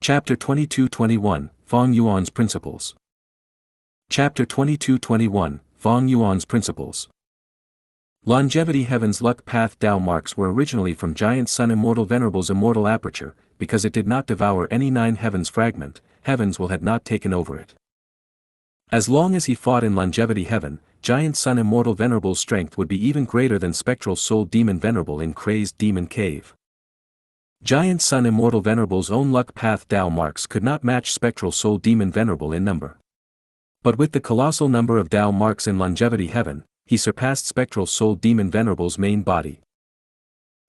Chapter 22-21, Feng Yuan's Principles. Chapter 22-21, Feng Yuan's Principles. Longevity Heaven's Luck Path Dao marks were originally from Giant Sun Immortal Venerable's immortal aperture, because it did not devour any 9 heavens fragment, heavens will had not taken over it. As long as he fought in Longevity Heaven, Giant Sun Immortal Venerable's strength would be even greater than Spectral Soul Demon Venerable in Crazed Demon Cave. Giant Sun Immortal Venerable's own Luck Path Dao marks could not match Spectral Soul Demon Venerable in number. But with the colossal number of Dao marks in Longevity Heaven, he surpassed Spectral Soul Demon Venerable's main body.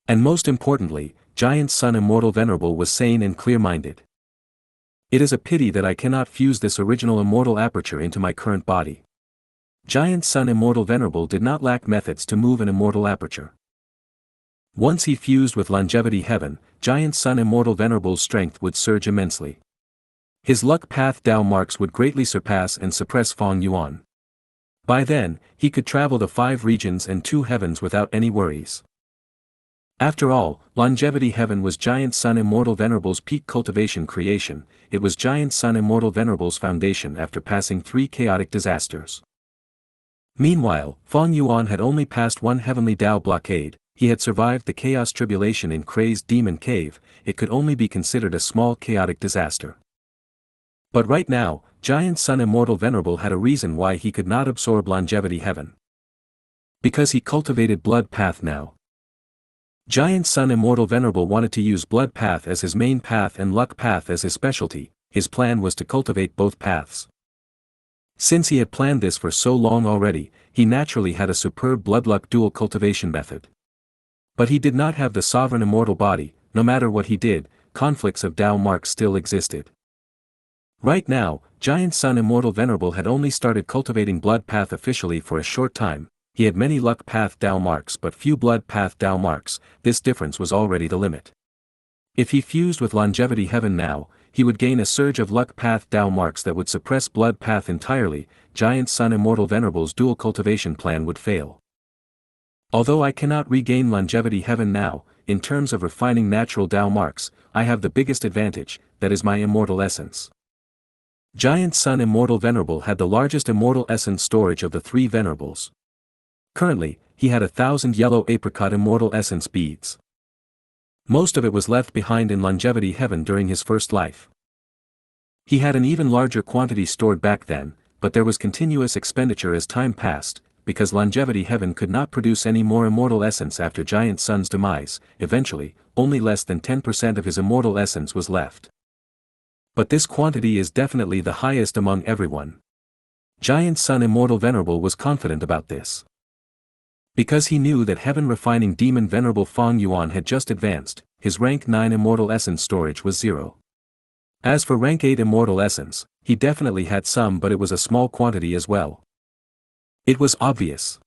And most importantly, Giant Sun Immortal Venerable was sane and clear-minded. It is a pity that I cannot fuse this original immortal aperture into my current body. Giant Sun Immortal Venerable did not lack methods to move an immortal aperture. Once he fused with Longevity Heaven, Giant Sun Immortal Venerable's strength would surge immensely. His Luck Path Dao marks would greatly surpass and suppress Feng Yuan. By then, he could travel the 5 regions and 2 heavens without any worries. After all, Longevity Heaven was Giant Sun Immortal Venerable's peak cultivation creation, it was Giant Sun Immortal Venerable's foundation after passing 3 chaotic disasters. Meanwhile, Feng Yuan had only passed 1 heavenly Dao blockade, he had survived the chaos tribulation in Crazed Demon Cave, it could only be considered a small chaotic disaster. But right now, Giant Sun Immortal Venerable had a reason why he could not absorb Longevity Heaven. Because he cultivated Blood Path now. Giant Sun Immortal Venerable wanted to use Blood Path as his main path and Luck Path as his specialty, his plan was to cultivate both paths. Since he had planned this for so long already, he naturally had a superb Blood-Luck dual cultivation method. But he did not have the sovereign immortal body, no matter what he did, conflicts of Dao marks still existed. Right now, Giant Sun Immortal Venerable had only started cultivating Blood Path officially for a short time, he had many Luck Path Dao marks but few Blood Path Dao marks, this difference was already the limit. If he fused with Longevity Heaven now, he would gain a surge of Luck Path Dao marks that would suppress Blood Path entirely, Giant Sun Immortal Venerable's dual cultivation plan would fail. Although I cannot regain Longevity Heaven now, in terms of refining natural Dao marks, I have the biggest advantage, that is my immortal essence. Giant Sun Immortal Venerable had the largest immortal essence storage of the 3 Venerables. Currently, he had 1,000 yellow apricot immortal essence beads. Most of it was left behind in Longevity Heaven during his first life. He had an even larger quantity stored back then, but there was continuous expenditure as time passed, because Longevity Heaven could not produce any more immortal essence after Giant Sun's demise, eventually, only less than 10% of his immortal essence was left. But this quantity is definitely the highest among everyone. Giant Sun Immortal Venerable was confident about this. Because he knew that Heaven Refining Demon Venerable Feng Yuan had just advanced, his rank 9 immortal essence storage was 0. As for rank 8 immortal essence, he definitely had some but it was a small quantity as well. It was obvious.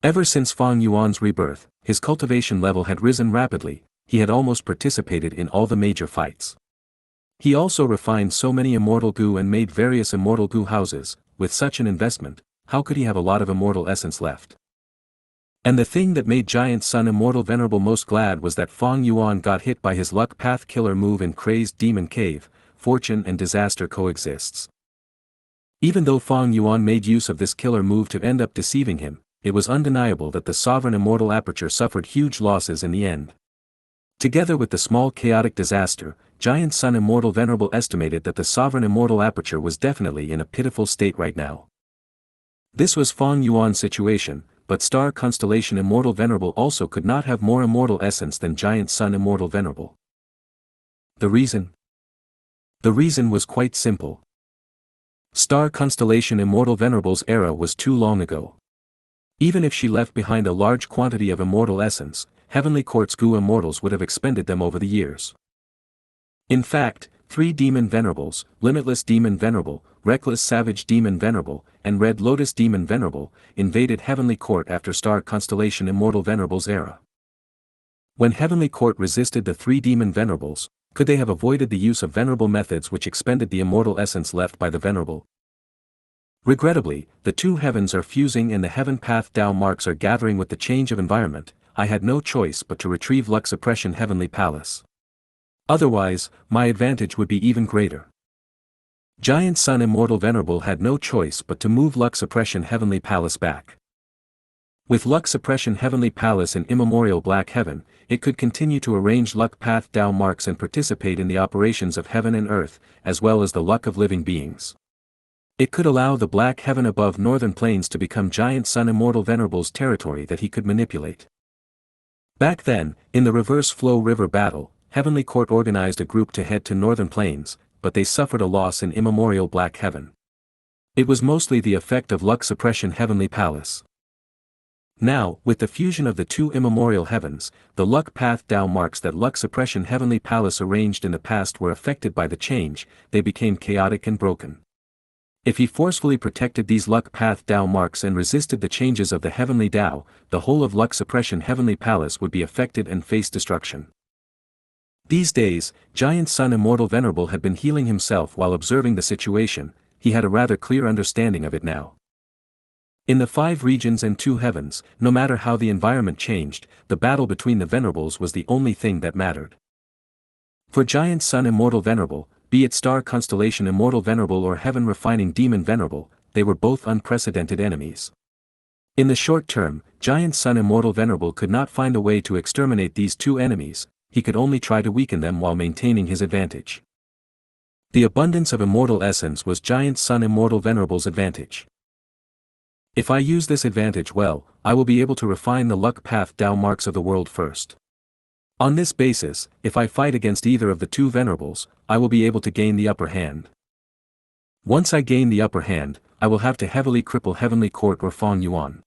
Ever since Feng Yuan's rebirth, his cultivation level had risen rapidly, he had almost participated in all the major fights. He also refined so many Immortal Gu and made various Immortal Gu houses, with such an investment, how could he have a lot of immortal essence left? And the thing that made Giant Sun Immortal Venerable most glad was that Feng Yuan got hit by his Luck Path killer move in Crazed Demon Cave, fortune and disaster coexists. Even though Feng Yuan made use of this killer move to end up deceiving him, it was undeniable that the sovereign immortal aperture suffered huge losses in the end. Together with the small chaotic disaster, Giant Sun Immortal Venerable estimated that the sovereign immortal aperture was definitely in a pitiful state right now. This was Feng Yuan's situation, but Star Constellation Immortal Venerable also could not have more immortal essence than Giant Sun Immortal Venerable. The reason? The reason was quite simple. Star Constellation Immortal Venerable's era was too long ago. Even if she left behind a large quantity of immortal essence, Heavenly Court's Gu Immortals would have expended them over the years. In fact, 3 Demon Venerables, Limitless Demon Venerable, Reckless Savage Demon Venerable, and Red Lotus Demon Venerable, invaded Heavenly Court after Star Constellation Immortal Venerable's era. When Heavenly Court resisted the 3 Demon Venerables, could they have avoided the use of venerable methods which expended the immortal essence left by the Venerable? Regrettably, the 2 heavens are fusing and the Heaven Path Dao marks are gathering with the change of environment, I had no choice but to retrieve Luck Suppression Heavenly Palace. Otherwise, my advantage would be even greater. Giant Sun Immortal Venerable had no choice but to move Luck Suppression Heavenly Palace back. With Luck Suppression Heavenly Palace in immemorial Black Heaven, it could continue to arrange luck path Dao marks and participate in the operations of heaven and earth, as well as the luck of living beings. It could allow the Black Heaven above Northern Plains to become Giant Sun Immortal Venerable's territory that he could manipulate. Back then, in the Reverse Flow River battle, Heavenly Court organized a group to head to Northern Plains, but they suffered a loss in immemorial Black Heaven. It was mostly the effect of Luck Suppression Heavenly Palace. Now, with the fusion of the two immemorial heavens, the luck path Dao marks that Luck Suppression Heavenly Palace arranged in the past were affected by the change, they became chaotic and broken. If he forcefully protected these luck path Dao marks and resisted the changes of the heavenly Dao, the whole of Luck Suppression Heavenly Palace would be affected and face destruction. These days, Giant Sun Immortal Venerable had been healing himself while observing the situation. He had a rather clear understanding of it now. In the 5 regions and 2 heavens, no matter how the environment changed, the battle between the Venerables was the only thing that mattered. For Giant Sun Immortal Venerable, be it Star Constellation Immortal Venerable or Heaven Refining Demon Venerable, they were both unprecedented enemies. In the short term, Giant Sun Immortal Venerable could not find a way to exterminate these two enemies, he could only try to weaken them while maintaining his advantage. The abundance of immortal essence was Giant Sun Immortal Venerable's advantage. If I use this advantage well, I will be able to refine the luck path Dao marks of the world first. On this basis, if I fight against either of the two Venerables, I will be able to gain the upper hand. Once I gain the upper hand, I will have to heavily cripple Heavenly Court or Feng Yuan.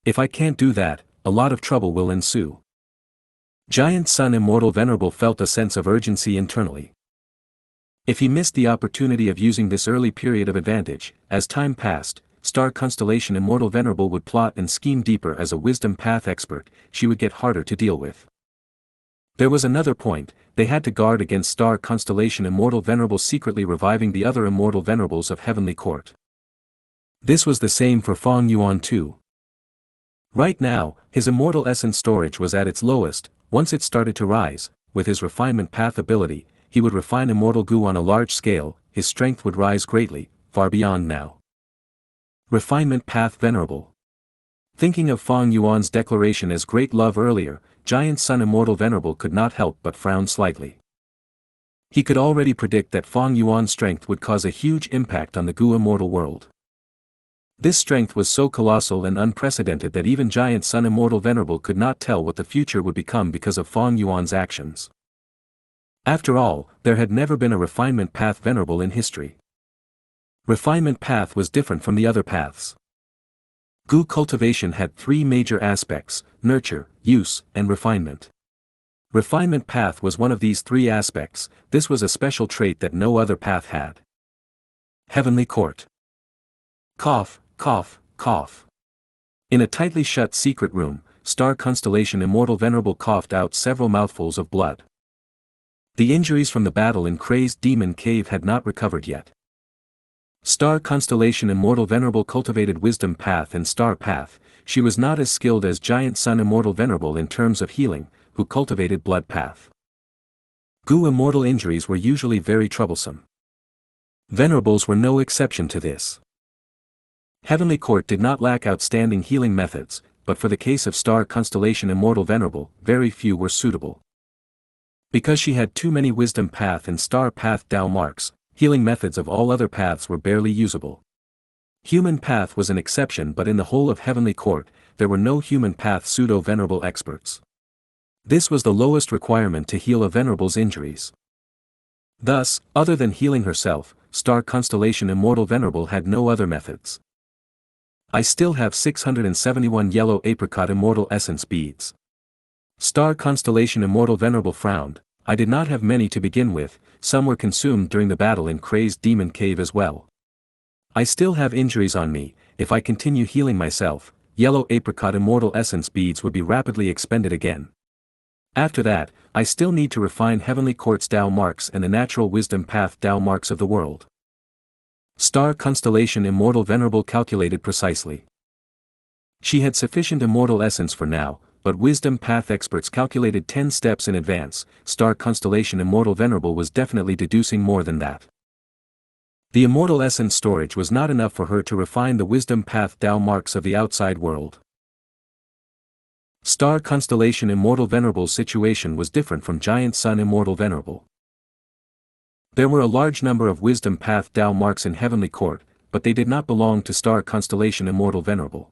If I can't do that, a lot of trouble will ensue. Giant Sun Immortal Venerable felt a sense of urgency internally. If he missed the opportunity of using this early period of advantage, as time passed, Star Constellation Immortal Venerable would plot and scheme deeper as a wisdom path expert, she would get harder to deal with. There was another point, they had to guard against Star Constellation Immortal Venerable secretly reviving the other Immortal Venerables of Heavenly Court. This was the same for Feng Yuan too. Right now, his immortal essence storage was at its lowest. Once it started to rise, with his refinement path ability, he would refine Immortal Gu on a large scale, his strength would rise greatly, far beyond now. Refinement Path Venerable. Thinking of Feng Yuan's declaration as great love earlier, Giant Sun Immortal Venerable could not help but frown slightly. He could already predict that Feng Yuan's strength would cause a huge impact on the Gu immortal world. This strength was so colossal and unprecedented that even Giant Sun Immortal Venerable could not tell what the future would become because of Feng Yuan's actions. After all, there had never been a Refinement Path Venerable in history. Refinement Path was different from the other paths. Gu cultivation had 3 major aspects: nurture, use, and refinement. Refinement Path was one of these 3 aspects. This was a special trait that no other path had. Heavenly Court. Cough, cough, cough. In a tightly shut secret room, Star Constellation Immortal Venerable coughed out several mouthfuls of blood. The injuries from the battle in Crazed Demon Cave had not recovered yet. Star Constellation Immortal Venerable cultivated Wisdom Path and Star Path. She was not as skilled as Giant Sun Immortal Venerable in terms of healing, who cultivated Blood Path. Gu immortal injuries were usually very troublesome. Venerables were no exception to this. Heavenly Court did not lack outstanding healing methods, but for the case of Star Constellation Immortal Venerable, very few were suitable. Because she had too many Wisdom Path and Star Path Dao marks, healing methods of all other paths were barely usable. Human Path was an exception, but in the whole of Heavenly Court, there were no Human Path pseudo-venerable experts. This was the lowest requirement to heal a Venerable's injuries. Thus, other than healing herself, Star Constellation Immortal Venerable had no other methods. I still have 671 yellow apricot immortal essence beads. Star Constellation Immortal Venerable frowned. I did not have many to begin with, some were consumed during the battle in Crazed Demon Cave as well. I still have injuries on me. If I continue healing myself, yellow apricot immortal essence beads would be rapidly expended again. After that, I still need to refine Heavenly Court's Dao marks and the natural wisdom path Dao marks of the world. Star Constellation Immortal Venerable calculated precisely. She had sufficient immortal essence for now, but wisdom path experts calculated 10 steps in advance. Star constellation Immortal Venerable was definitely deducing more than that. The immortal essence storage was not enough for her to refine the wisdom path Tao marks of the outside world. Star constellation Immortal Venerable's situation was different from Giant Sun Immortal Venerable. There were a large number of wisdom path Tao marks in Heavenly Court, but they did not belong to Star constellation Immortal Venerable.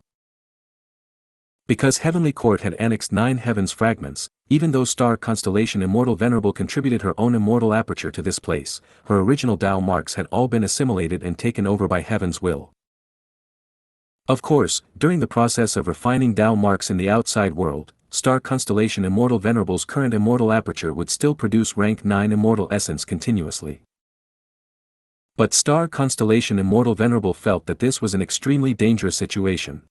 Because Heavenly Court had annexed 9 heavens fragments, even though Star constellation Immortal Venerable contributed her own immortal aperture to this place, her original Tao marks had all been assimilated and taken over by Heaven's will. Of course, during the process of refining Tao marks in the outside world, Star constellation Immortal Venerable's current immortal aperture would still produce rank 9 immortal essence continuously. But Star constellation Immortal Venerable felt that this was an extremely dangerous situation.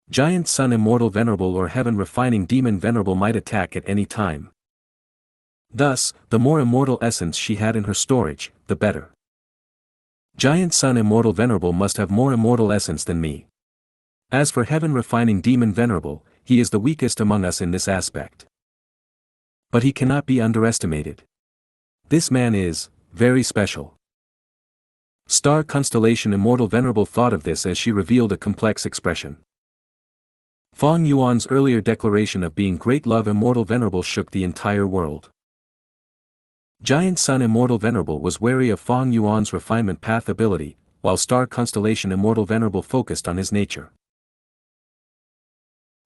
Giant Sun Immortal Venerable or Heaven Refining Demon Venerable might attack at any time. Thus, the more immortal essence she had in her storage, the better. Giant Sun Immortal Venerable must have more immortal essence than me. As for Heaven Refining Demon Venerable, he is the weakest among us in this aspect. But he cannot be underestimated. This man is very special. Star constellation Immortal Venerable thought of this as she revealed a complex expression. Fong Yuan's earlier declaration of being Great Love Immortal Venerable shook the entire world. Giant Sun Immortal Venerable was wary of Fong Yuan's refinement path ability, while Star Constellation Immortal Venerable focused on his nature.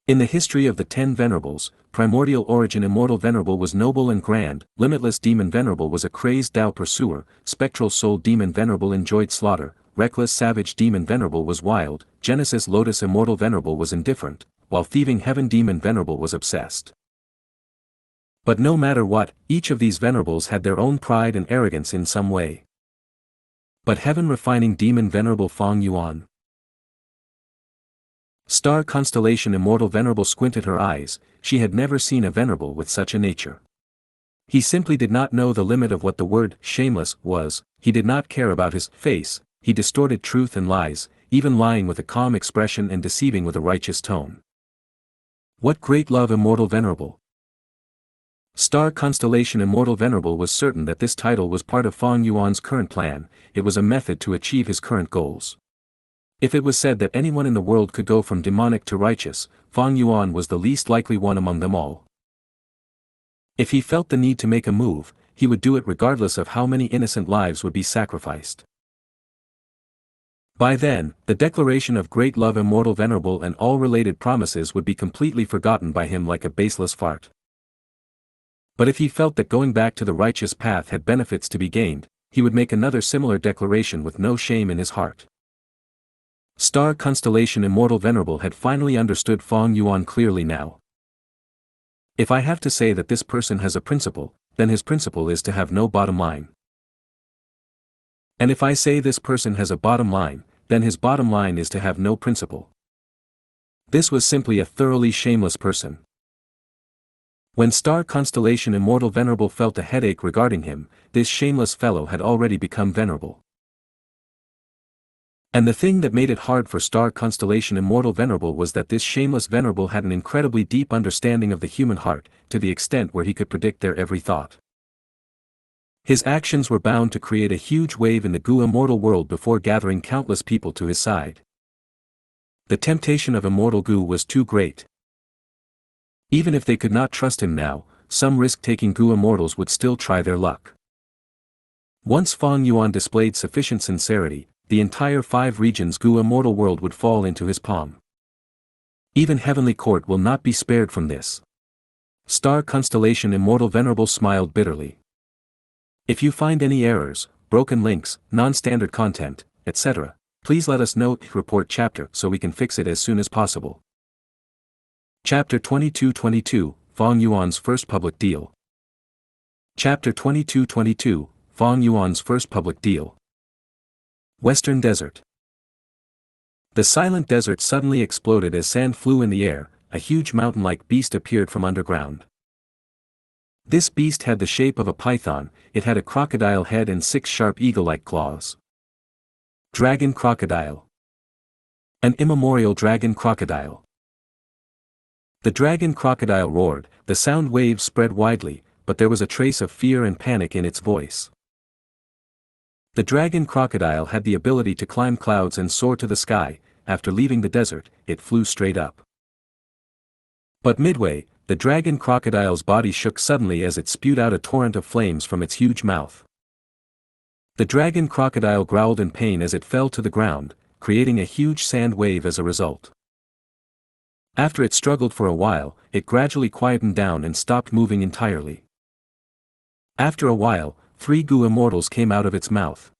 In the history of the 10 Venerables, Primordial Origin Immortal Venerable was noble and grand, Limitless Demon Venerable was a crazed Tao pursuer, Spectral Soul Demon Venerable enjoyed slaughter, Reckless Savage Demon Venerable was wild, Genesis Lotus Immortal Venerable was indifferent, while Thieving Heaven Demon Venerable was obsessed. But no matter what, each of these Venerables had their own pride and arrogance in some way. But Heaven Refining Demon Venerable Fong Yuan. Star Constellation Immortal Venerable squinted her eyes, she had never seen a Venerable with such a nature. He simply did not know the limit of what the word shameless was, he did not care about his face, he distorted truth and lies, even lying with a calm expression and deceiving with a righteous tone. What great love Immortal Venerable! Star Constellation Immortal Venerable was certain that this title was part of Fong Yuan's current plan, it was a method to achieve his current goals. If it was said that anyone in the world could go from demonic to righteous, Fong Yuan was the least likely one among them all. If he felt the need to make a move, he would do it regardless of how many innocent lives would be sacrificed. By then, the declaration of great love Immortal Venerable and all related promises would be completely forgotten by him like a baseless fart. But if he felt that going back to the righteous path had benefits to be gained, he would make another similar declaration with no shame in his heart. Star Constellation Immortal Venerable had finally understood Fong Yuan clearly now. If I have to say that this person has a principle, then his principle is to have no bottom line. And if I say this person has a bottom line, then his bottom line is to have no principle. This was simply a thoroughly shameless person. When Star Constellation Immortal Venerable felt a headache regarding him, this shameless fellow had already become venerable. And the thing that made it hard for Star Constellation Immortal Venerable was that this shameless venerable had an incredibly deep understanding of the human heart, to the extent where he could predict their every thought. His actions were bound to create a huge wave in the Gu immortal world before gathering countless people to his side. The temptation of Immortal Gu was too great. Even if they could not trust him now, some risk-taking Gu immortals would still try their luck. Once Fong Yuan displayed sufficient sincerity, the entire 5 regions Gu immortal world would fall into his palm. Even Heavenly Court will not be spared from this. Star Constellation Immortal Venerable smiled bitterly. If you find any errors, broken links, non-standard content, etc., please let us know. Report chapter so we can fix it as soon as possible. Chapter 2222, Fong Yuan's First Public Deal. Chapter 2222, Fong Yuan's First Public Deal. Western Desert. The silent desert suddenly exploded as sand flew in the air, a huge mountain-like beast appeared from underground. This beast had the shape of a python, it had a crocodile head and 6 sharp eagle-like claws. Dragon Crocodile. An immemorial dragon crocodile. The dragon crocodile roared, the sound waves spread widely, but there was a trace of fear and panic in its voice. The dragon crocodile had the ability to climb clouds and soar to the sky. After leaving the desert, it flew straight up. But midway, the dragon crocodile's body shook suddenly as it spewed out a torrent of flames from its huge mouth. The dragon crocodile growled in pain as it fell to the ground, creating a huge sand wave as a result. After it struggled for a while, it gradually quietened down and stopped moving entirely. After a while, 3 Gu immortals came out of its mouth.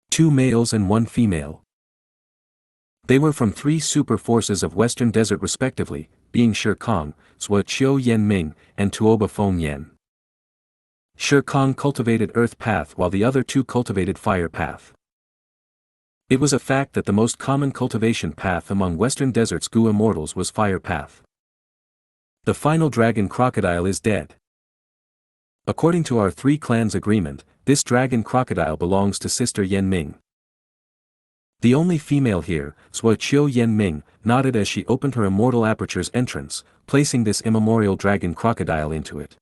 2 males and 1 female. They were from 3 super forces of Western Desert respectively, being Shi Kong, Zhuo Qiu Yan Ming, and Tuoba Feng Yan. Shi Kong cultivated Earth Path while the other 2 cultivated Fire Path. It was a fact that the most common cultivation path among Western Desert's Gu immortals was Fire Path. The final dragon crocodile is dead. According to our 3 clans' agreement, this dragon crocodile belongs to Sister Yan Ming. The only female here, Zhuo Qiu Yan Ming, nodded as she opened her immortal aperture's entrance, placing this immemorial dragon crocodile into it.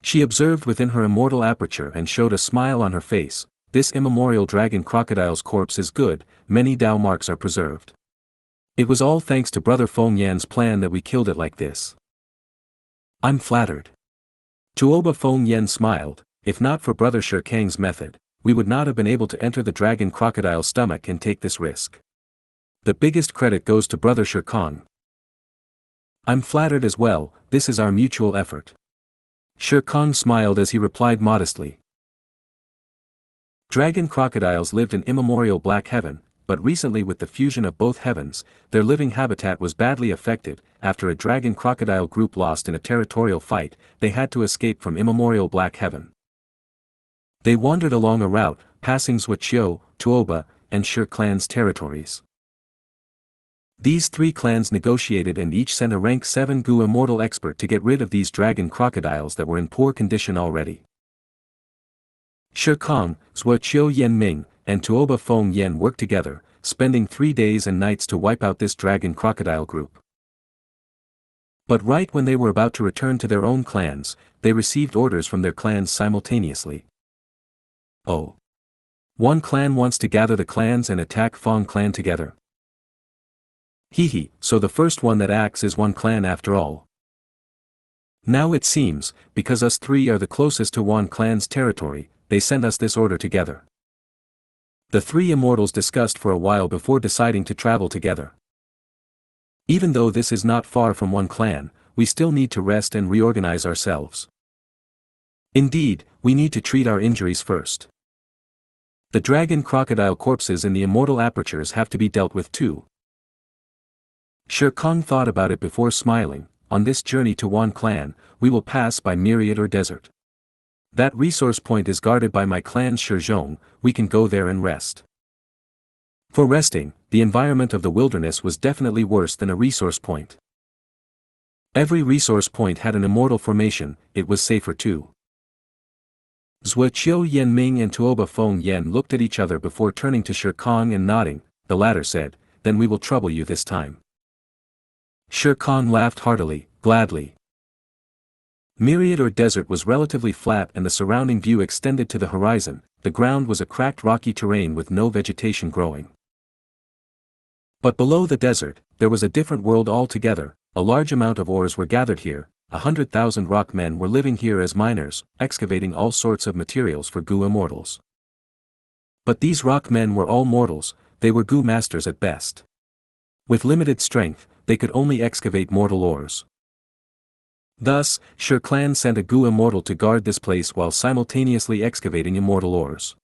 She observed within her immortal aperture and showed a smile on her face. This immemorial dragon crocodile's corpse is good, many Dao marks are preserved. It was all thanks to Brother Feng Yan's plan that we killed it like this. I'm flattered. Tuoba Feng Yan smiled. If not for Brother Shi Kang's method, we would not have been able to enter the dragon crocodile's stomach and take this risk. The biggest credit goes to Brother Shi Kang. I'm flattered as well, this is our mutual effort. Shi Kang smiled as he replied modestly. Dragon crocodiles lived in immemorial Black Heaven, but recently with the fusion of both heavens, their living habitat was badly affected. After a dragon crocodile group lost in a territorial fight, they had to escape from immemorial Black Heaven. They wandered along a route, passing Zhuoqiu, Tuoba, and Shi clans' territories. These 3 clans negotiated and each sent a rank 7 Gu immortal expert to get rid of these dragon crocodiles that were in poor condition already. Shi Kong, Zhuo Qiu Yan Ming, and Tuoba Feng Yan worked together, spending 3 days and nights to wipe out this dragon crocodile group. But right when they were about to return to their own clans, they received orders from their clans simultaneously. Oh. One clan wants to gather the clans and attack Feng clan together. Hehe, so the first one that acts is one clan after all. Now it seems, because us 3 are the closest to one clan's territory, they sent us this order together. The 3 immortals discussed for a while before deciding to travel together. Even though this is not far from one clan, we still need to rest and reorganize ourselves. Indeed, we need to treat our injuries first. The dragon crocodile corpses in the immortal apertures have to be dealt with too. Shi Kang thought about it before smiling. On this journey to Wan clan, we will pass by Myriad or Desert. That resource point is guarded by my clan's Shizhong, we can go there and rest. For resting, the environment of the wilderness was definitely worse than a resource point. Every resource point had an immortal formation, it was safer too. Zhuoqiu Yan Ming and Tuoba Feng Yan looked at each other before turning to Shi Kang and nodding. The latter said, then we will trouble you this time. Shi Kang laughed heartily, gladly. Myriad or Desert was relatively flat and the surrounding view extended to the horizon. The ground was a cracked rocky terrain with no vegetation growing. But below the desert, there was a different world altogether. A large amount of ores were gathered here. 100,000 rock men were living here as miners, excavating all sorts of materials for Gu immortals. But these rock men were all mortals, they were Gu masters at best. With limited strength, they could only excavate mortal ores. Thus, Shi clan sent a Gu immortal to guard this place while simultaneously excavating immortal ores.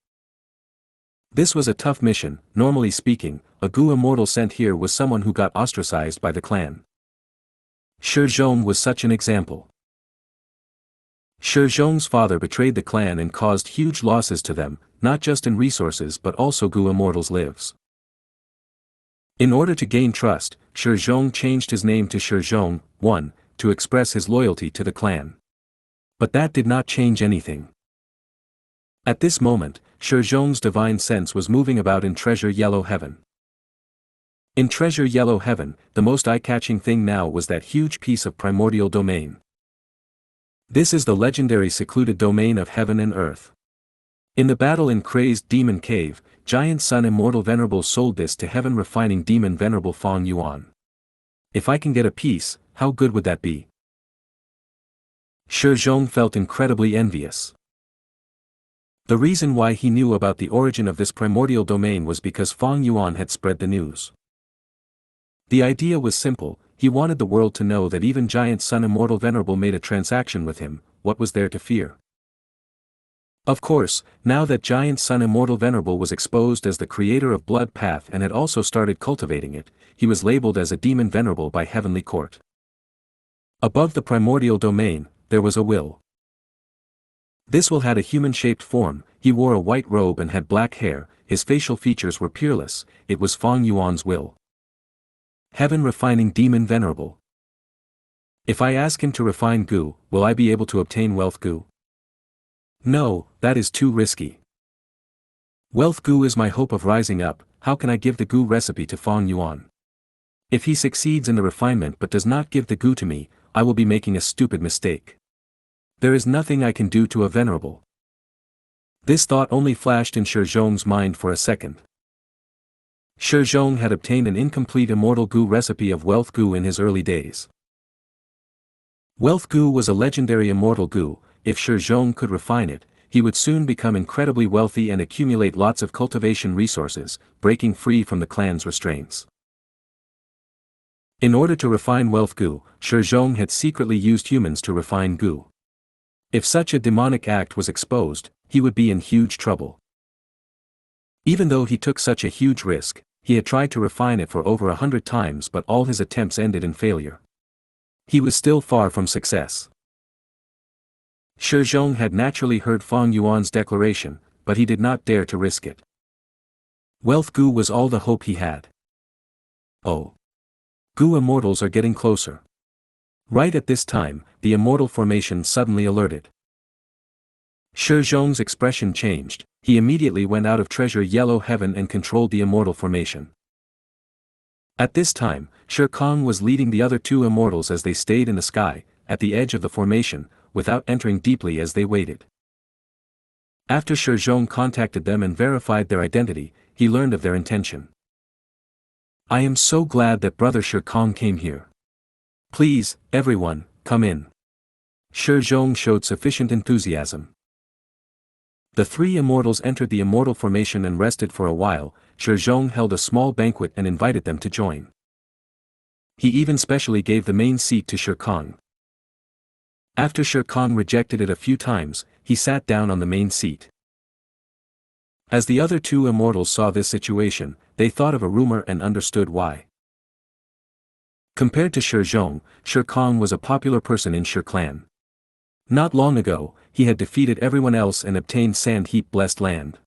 This was a tough mission. Normally speaking, a Gu immortal sent here was someone who got ostracized by the clan. Shizhong was such an example. Shizhong's father betrayed the clan and caused huge losses to them, not just in resources but also Gu immortals' lives. In order to gain trust, Shizhong changed his name to Shizhong, 1, to express his loyalty to the clan. But that did not change anything. At this moment, Shizhong's divine sense was moving about in treasure yellow heaven. In Treasure Yellow Heaven, the most eye-catching thing now was that huge piece of primordial domain. This is the legendary secluded domain of heaven and earth. In the battle in Crazed Demon Cave, Giant Sun Immortal Venerable sold this to Heaven Refining Demon Venerable Fong Yuan. If I can get a piece, how good would that be? Shi Zhong felt incredibly envious. The reason why he knew about the origin of this primordial domain was because Fong Yuan had spread the news. The idea was simple, he wanted the world to know that even Giant Sun Immortal Venerable made a transaction with him. What was there to fear? Of course, now that Giant Sun Immortal Venerable was exposed as the creator of Blood Path and had also started cultivating it, he was labeled as a demon venerable by Heavenly Court. Above the primordial domain, there was a will. This will had a human-shaped form, he wore a white robe and had black hair, his facial features were peerless, it was Fong Yuan's will. Heaven Refining Demon Venerable. If I ask him to refine Gu, will I be able to obtain Wealth Gu? No, that is too risky. Wealth Gu is my hope of rising up, how can I give the Gu recipe to Fong Yuan? If he succeeds in the refinement but does not give the Gu to me, I will be making a stupid mistake. There is nothing I can do to a venerable. This thought only flashed in Shi Zhong's mind for a second. Shi Zhong had obtained an incomplete Immortal Gu recipe of Wealth Gu in his early days. Wealth Gu was a legendary Immortal Gu. If Shi Zhong could refine it, he would soon become incredibly wealthy and accumulate lots of cultivation resources, breaking free from the clan's restraints. In order to refine Wealth Gu, Shi Zhong had secretly used humans to refine Gu. If such a demonic act was exposed, he would be in huge trouble. Even though he took such a huge risk, he had tried to refine it for over 100 times but all his attempts ended in failure. He was still far from success. Shi Zhong had naturally heard Fong Yuan's declaration, but he did not dare to risk it. Wealth Gu was all the hope he had. Oh. Gu immortals are getting closer. Right at this time, the immortal formation suddenly alerted. Shi Zhong's expression changed, he immediately went out of Treasure Yellow Heaven and controlled the immortal formation. At this time, Shi Kong was leading the other two immortals as they stayed in the sky, at the edge of the formation, without entering deeply as they waited. After Shi Zhong contacted them and verified their identity, he learned of their intention. I am so glad that Brother Shi Kong came here. Please, everyone, come in. Shi Zhong showed sufficient enthusiasm. The three immortals entered the immortal formation and rested for a while. Shi Zhong held a small banquet and invited them to join. He even specially gave the main seat to Shi Kong. After Shi Kong rejected it a few times, he sat down on the main seat. As the other two immortals saw this situation, they thought of a rumor and understood why. Compared to Shi Zhong, Shi Kong was a popular person in Shi clan. Not long ago, he had defeated everyone else and obtained Sand Heap Blessed Land.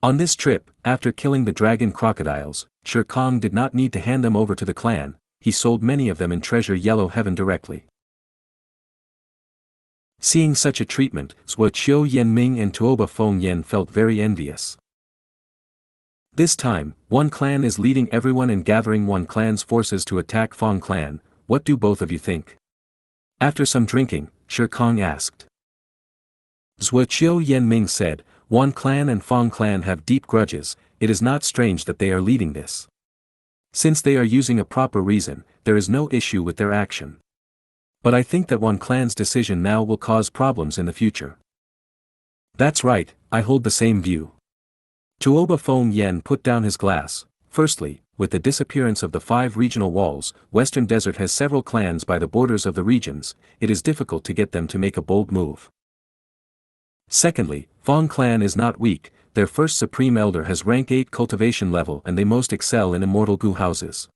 On this trip, after killing the dragon crocodiles, Shi Kong did not need to hand them over to the clan, he sold many of them in Treasure Yellow Heaven directly. Seeing such a treatment, Zhuo Qiu Yanming and Tuoba Feng Yan felt very envious. This time, one clan is leading everyone and gathering one clan's forces to attack Fong clan. What do both of you think? After some drinking, Shi Kong asked. Zhuo Qiu Yanming said, one clan and Fong clan have deep grudges, it is not strange that they are leading this. Since they are using a proper reason, there is no issue with their action. But I think that one clan's decision now will cause problems in the future. That's right, I hold the same view. Tuoba Feng Yan put down his glass. Firstly, with the disappearance of the 5 regional walls, Western Desert has several clans by the borders of the regions, it is difficult to get them to make a bold move. Secondly, Fong clan is not weak, their first supreme elder has rank 8 cultivation level and they most excel in immortal Gu houses.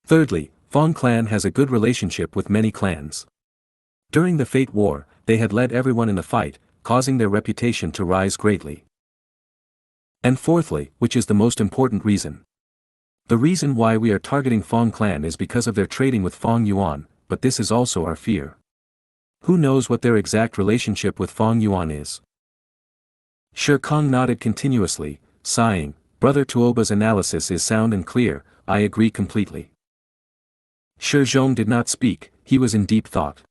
Thirdly, Fong clan has a good relationship with many clans. During the Fate War, they had led everyone in the fight, causing their reputation to rise greatly. And fourthly, which is the most important reason. The reason why we are targeting Fong clan is because of their trading with Fong Yuan, but this is also our fear. Who knows what their exact relationship with Fong Yuan is? Shi Kong nodded continuously, sighing, Brother Tuoba's analysis is sound and clear, I agree completely. Shi Zhong did not speak, he was in deep thought.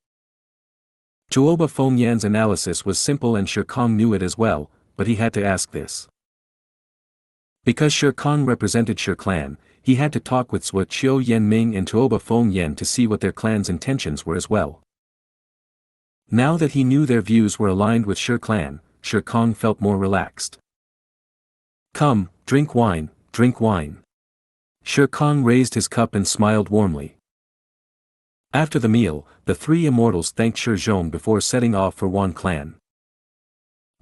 Tuoba Fengyan's analysis was simple and Shi Kong knew it as well, but he had to ask this. Because Shi Kong represented Shi clan, he had to talk with Sui Qiu Yanming and Tuoba Fengyan to see what their clan's intentions were as well. Now that he knew their views were aligned with Shi clan, Shi Kong felt more relaxed. Come, drink wine, drink wine. Shi Kong raised his cup and smiled warmly. After the meal, the three immortals thanked Shi Zhong before setting off for Wan clan.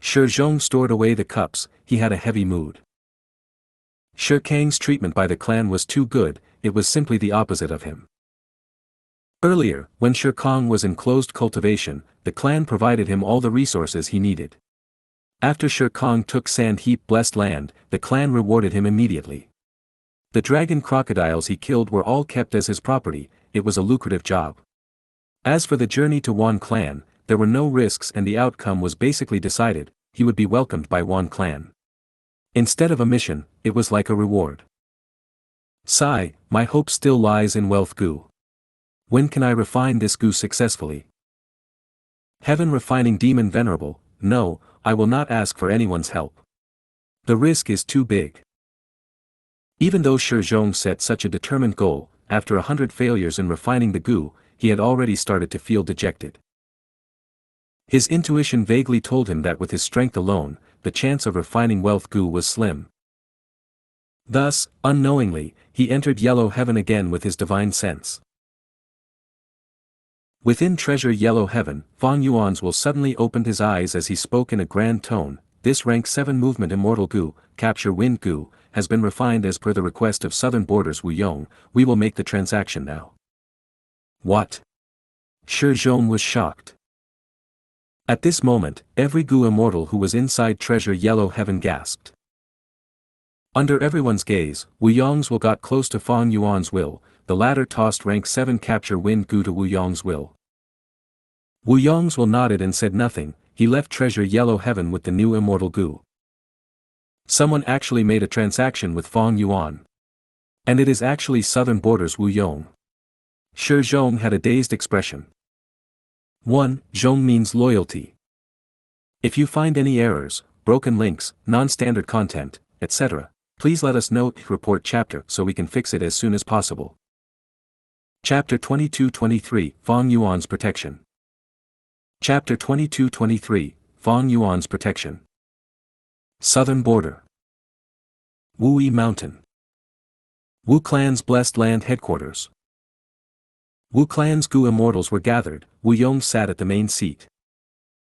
Shi Zhong stored away the cups, he had a heavy mood. Shi Kang's treatment by the clan was too good, it was simply the opposite of him. Earlier, when Shi Kong was in closed cultivation, the clan provided him all the resources he needed. After Shi Kong took Sand Heap Blessed Land, the clan rewarded him immediately. The dragon crocodiles he killed were all kept as his property, it was a lucrative job. As for the journey to Wan clan, there were no risks and the outcome was basically decided, he would be welcomed by Wan clan. Instead of a mission, it was like a reward. Sigh, my hope still lies in wealth Gu. When can I refine this Gu successfully? Heaven refining demon venerable, no, I will not ask for anyone's help. The risk is too big. Even though Shi Zhong set such a determined goal, after 100 failures in refining the Gu, he had already started to feel dejected. His intuition vaguely told him that with his strength alone, the chance of refining wealth Gu was slim. Thus, unknowingly, he entered Yellow Heaven again with his divine sense. Within Treasure Yellow Heaven, Fang Yuan's suddenly opened his eyes as he spoke in a grand tone. This rank 7 movement immortal Gu, capture wind Gu, has been refined as per the request of Southern Borders Wu Yong, we will make the transaction now. What? Shi Zhong was shocked. At this moment, every Gu immortal who was inside Treasure Yellow Heaven gasped. Under everyone's gaze, Wu Yong's will got close to Fang Yuan's will, the latter tossed rank 7 capture wind Gu to Wu Yong's will. Wu Yong's will nodded and said nothing, he left Treasure Yellow Heaven with the new immortal Gu. Someone actually made a transaction with Fang Yuan. And it is actually Southern Borders Wu Yong. Shi Zhong had a dazed expression. 1. Zhong means loyalty. If you find any errors, broken links, non-standard content, etc., please let us know, report chapter so we can fix it as soon as possible. Chapter 22-23, Fang Yuan's Protection. Chapter 22-23, Fang Yuan's Protection. Southern Border. Wuyi Mountain. Wu Clan's Blessed Land Headquarters. Wu Clan's Gu immortals were gathered, Wu Yong sat at the main seat.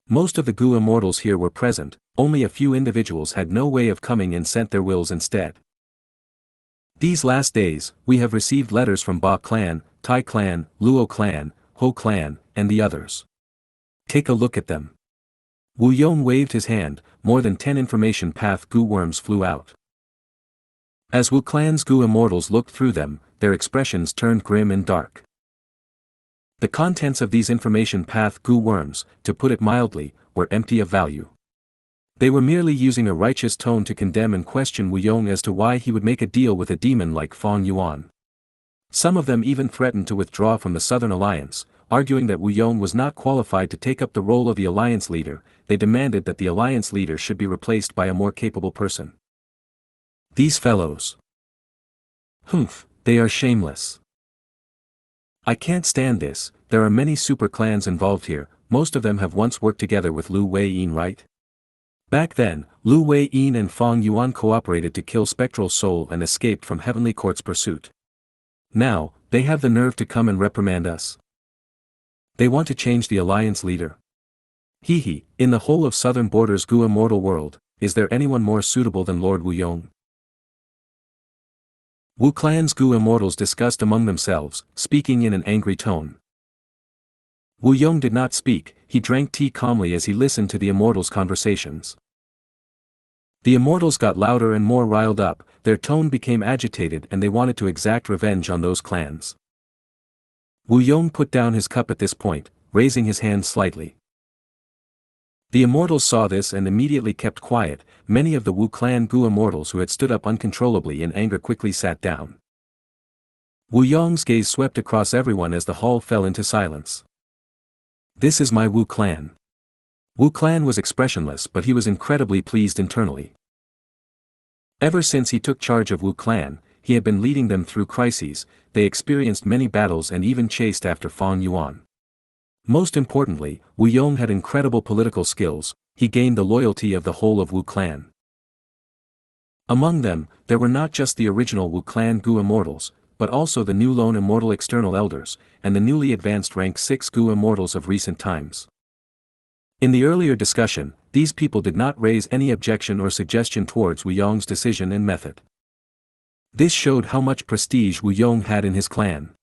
Most of the Gu immortals here were present, only a few individuals had no way of coming and sent their wills instead. These last days, we have received letters from Ba clan, Tai clan, Luo clan, Ho clan, and the others. Take a look at them. Wu Yong waved his hand, more than 10 information path Gu worms flew out. As Wu Clan's Gu immortals looked through them, their expressions turned grim and dark. The contents of these information path Gu worms, to put it mildly, were empty of value. They were merely using a righteous tone to condemn and question Wu Yong as to why he would make a deal with a demon like Fang Yuan. Some of them even threatened to withdraw from the Southern Alliance, arguing that Wu Yong was not qualified to take up the role of the alliance leader. They demanded that the alliance leader should be replaced by a more capable person. These fellows. Humph, they are shameless. I can't stand this, there are many super clans involved here, most of them have once worked together with Lu Wei-yin, right? Back then, Lu Wei-yin and Fang Yuan cooperated to kill Spectral Soul and escaped from Heavenly Court's pursuit. Now, they have the nerve to come and reprimand us. They want to change the alliance leader. Hee, in the whole of Southern Borders Gu immortal world, is there anyone more suitable than Lord Wu Yong? Wu Clan's Gu immortals discussed among themselves, speaking in an angry tone. Wu Yong did not speak, he drank tea calmly as he listened to the immortals' conversations. The immortals got louder and more riled up, their tone became agitated and they wanted to exact revenge on those clans. Wu Yong put down his cup at this point, raising his hand slightly. The immortals saw this and immediately kept quiet. Many of the Wu Clan Gu immortals who had stood up uncontrollably in anger quickly sat down. Wu Yong's gaze swept across everyone as the hall fell into silence. This is my Wu Clan. Wu Clan was expressionless, but he was incredibly pleased internally. Ever since he took charge of Wu Clan, he had been leading them through crises. They experienced many battles and even chased after Fang Yuan. Most importantly, Wu Yong had incredible political skills. He gained the loyalty of the whole of Wu Clan. Among them, there were not just the original Wu Clan Gu immortals, but also the new lone immortal external elders, and the newly advanced rank 6 Gu immortals of recent times. In the earlier discussion, these people did not raise any objection or suggestion towards Wu Yong's decision and method. This showed how much prestige Wu Yong had in his clan.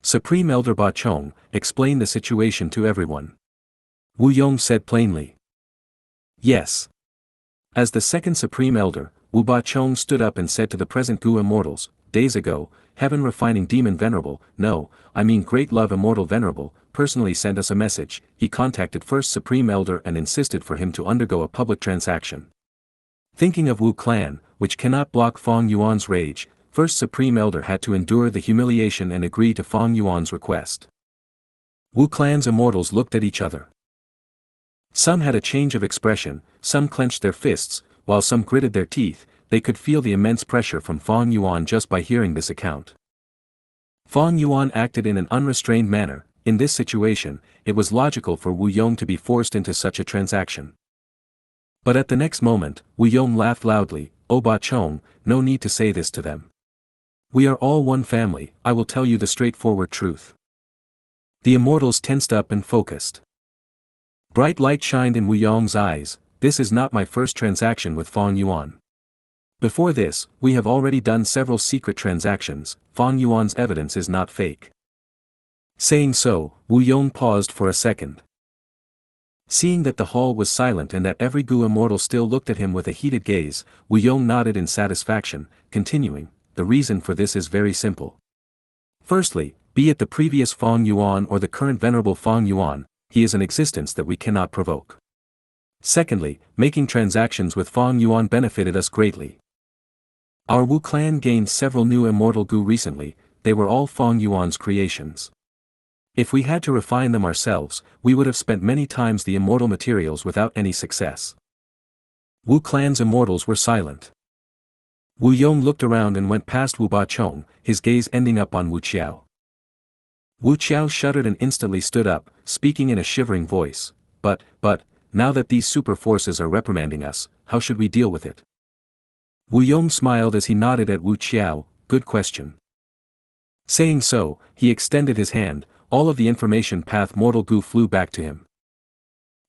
Supreme Elder Ba Chong explained the situation to everyone. Wu Yong said plainly. Yes. As the second Supreme Elder, Wu Ba Chong stood up and said to the present Gu immortals, days ago, Heaven Refining Demon Venerable, no, I mean Great Love Immortal Venerable, personally sent us a message. He contacted First Supreme Elder and insisted for him to undergo a public transaction. Thinking of Wu Clan, which cannot block Fang Yuan's rage, First Supreme Elder had to endure the humiliation and agree to Fang Yuan's request. Wu Clan's immortals looked at each other. Some had a change of expression, some clenched their fists, while some gritted their teeth. They could feel the immense pressure from Fang Yuan just by hearing this account. Fang Yuan acted in an unrestrained manner. In this situation, it was logical for Wu Yong to be forced into such a transaction. But at the next moment, Wu Yong laughed loudly. Oh Ba Chong, no need to say this to them. We are all one family. I will tell you the straightforward truth. The immortals tensed up and focused. Bright light shined in Wu Yong's eyes. This is not my first transaction with Fang Yuan. Before this, we have already done several secret transactions. Fang Yuan's evidence is not fake. Saying so, Wu Yong paused for a second. Seeing that the hall was silent and that every Gu immortal still looked at him with a heated gaze, Wu Yong nodded in satisfaction, continuing, the reason for this is very simple. Firstly, be it the previous Fang Yuan or the current venerable Fang Yuan, he is an existence that we cannot provoke. Secondly, making transactions with Fang Yuan benefited us greatly. Our Wu Clan gained several new immortal Gu recently. They were all Fang Yuan's creations. If we had to refine them ourselves, we would have spent many times the immortal materials without any success. Wu Clan's immortals were silent. Wu Yong looked around and went past Wu Ba Chong, his gaze ending up on Wu Qiao. Wu Qiao shuddered and instantly stood up, speaking in a shivering voice. But, now that these super forces are reprimanding us, how should we deal with it? Wu Yong smiled as he nodded at Wu Qiao, good question. Saying so, he extended his hand. All of the information path mortal Gu flew back to him.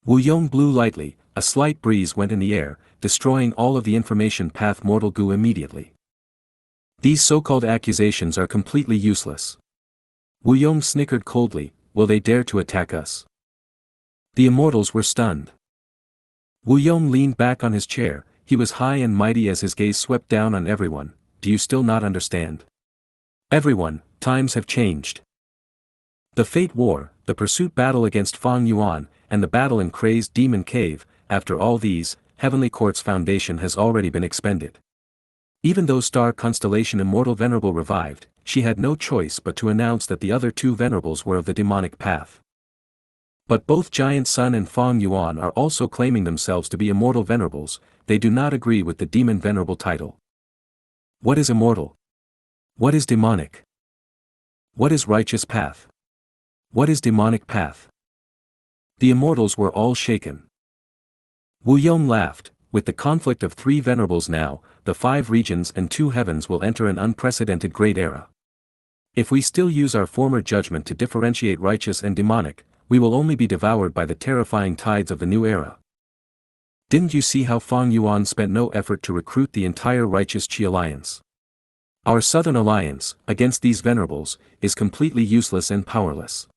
Wu Yong blew lightly. A slight breeze went in the air, destroying all of the information path mortal Gu immediately. These so-called accusations are completely useless. Wu Yong snickered coldly. Will they dare to attack us? The immortals were stunned. Wu Yong leaned back on his chair. He was high and mighty as his gaze swept down on everyone. Do you still not understand? Everyone, times have changed. The Fate War, the pursuit battle against Fang Yuan, and the battle in Crazed Demon Cave, after all these, Heavenly Court's foundation has already been expended. Even though Star Constellation Immortal Venerable revived, she had no choice but to announce that the other two venerables were of the demonic path. But both Giant Sun and Fang Yuan are also claiming themselves to be immortal venerables. They do not agree with the demon venerable title. What is immortal? What is demonic? What is righteous path? What is demonic path? The immortals were all shaken. Wu Yong laughed. With the conflict of 3 venerables now, the 5 regions and 2 heavens will enter an unprecedented great era. If we still use our former judgment to differentiate righteous and demonic, we will only be devoured by the terrifying tides of the new era. Didn't you see how Fang Yuan spent no effort to recruit the entire righteous Qi alliance? Our southern alliance, against these venerables, is completely useless and powerless.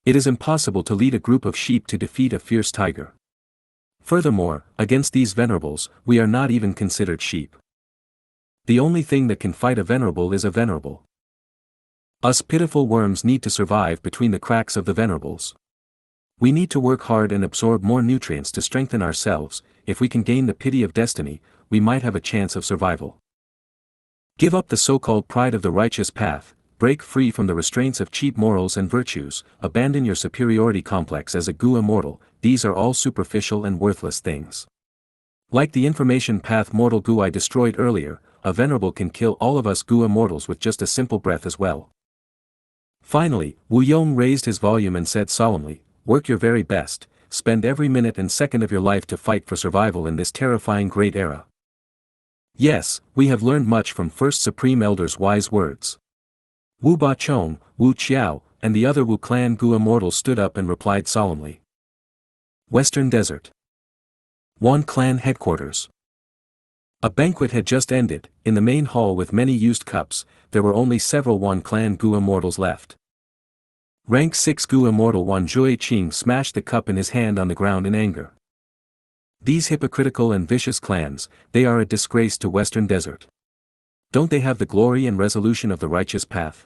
It is impossible to lead a group of sheep to defeat a fierce tiger. Furthermore, against these venerables, we are not even considered sheep. The only thing that can fight a venerable is a venerable. Us pitiful worms need to survive between the cracks of the venerables. We need to work hard and absorb more nutrients to strengthen ourselves. If we can gain the pity of destiny, we might have a chance of survival. Give up the so-called pride of the righteous path, break free from the restraints of cheap morals and virtues, abandon your superiority complex as a Gu immortal. These are all superficial and worthless things. Like the information path mortal Gu I destroyed earlier, a venerable can kill all of us Gu immortals with just a simple breath as well. Finally, Wu Yong raised his volume and said solemnly, work your very best, spend every minute and second of your life to fight for survival in this terrifying great era. Yes, we have learned much from First Supreme Elder's wise words. Wu Ba Chong, Wu Qiao, and the other Wu clan Gu immortals stood up and replied solemnly. Western Desert. Wan Clan Headquarters. A banquet had just ended. In the main hall with many used cups, there were only several Wan Clan Gu immortals left. Rank 6 Gu immortal Wan Jueqing smashed the cup in his hand on the ground in anger. These hypocritical and vicious clans, they are a disgrace to Western Desert. Don't they have the glory and resolution of the righteous path?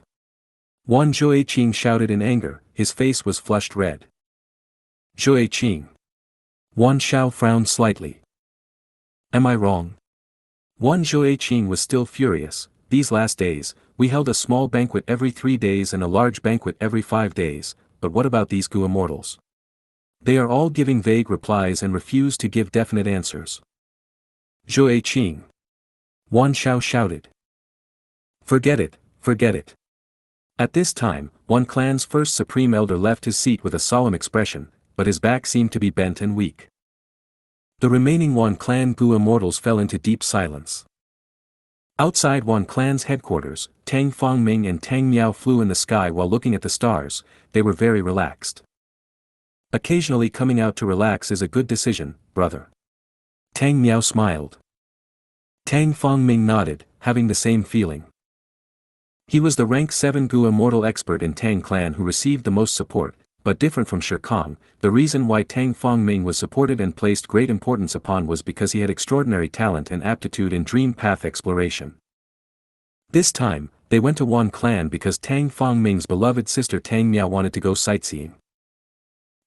Wan Jueqing shouted in anger, his face was flushed red. Jueqing. Wan Shao frowned slightly. Am I wrong? Wan Jueqing was still furious. These last days, we held a small banquet every 3 days and a large banquet every 5 days, but what about these Gu immortals? They are all giving vague replies and refuse to give definite answers. Jueqing. Wan Shao shouted. Forget it, forget it. At this time, Wan Clan's first supreme elder left his seat with a solemn expression, but his back seemed to be bent and weak. The remaining Wan Clan Gu immortals fell into deep silence. Outside Wan Clan's headquarters, Tang Fongming and Tang Miao flew in the sky while looking at the stars. They were very relaxed. Occasionally coming out to relax is a good decision, brother. Tang Miao smiled. Tang Fongming nodded, having the same feeling. He was the rank 7 Gu immortal expert in Tang clan who received the most support, but different from Shi Kong. The reason why Tang Fongming was supported and placed great importance upon was because he had extraordinary talent and aptitude in dream path exploration. This time, they went to Wan Clan because Tang Fongming's beloved sister Tang Miao wanted to go sightseeing.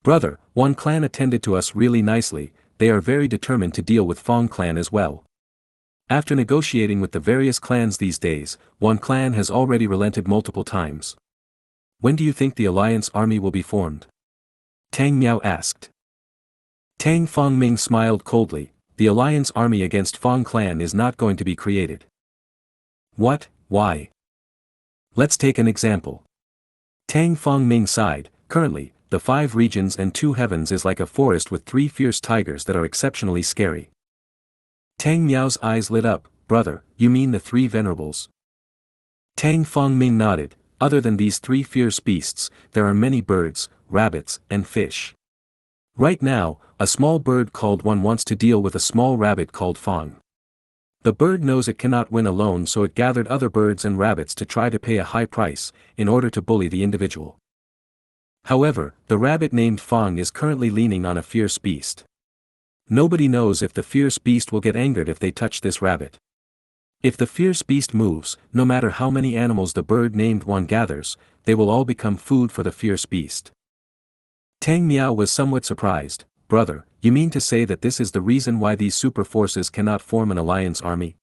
Brother, Wan Clan attended to us really nicely. They are very determined to deal with Fong Clan as well. After negotiating with the various clans these days, Wan Clan has already relented multiple times. When do you think the alliance army will be formed? Tang Miao asked. Tang Fongming smiled coldly. The alliance army against Fong Clan is not going to be created. What? Why? Let's take an example. Tang Fongming sighed. Currently, the 5 regions and 2 heavens is like a forest with 3 fierce tigers that are exceptionally scary. Tang Miao's eyes lit up. Brother, you mean the 3 venerables? Tang Fongming nodded. Other than these 3 fierce beasts, there are many birds, rabbits, and fish. Right now, a small bird called Wan wants to deal with a small rabbit called Fong. The bird knows it cannot win alone, so it gathered other birds and rabbits to try to pay a high price, in order to bully the individual. However, the rabbit named Fong is currently leaning on a fierce beast. Nobody knows if the fierce beast will get angered if they touch this rabbit. If the fierce beast moves, no matter how many animals the bird named Wan gathers, they will all become food for the fierce beast. Tang Miao was somewhat surprised. Brother, you mean to say that this is the reason why these super forces cannot form an alliance army?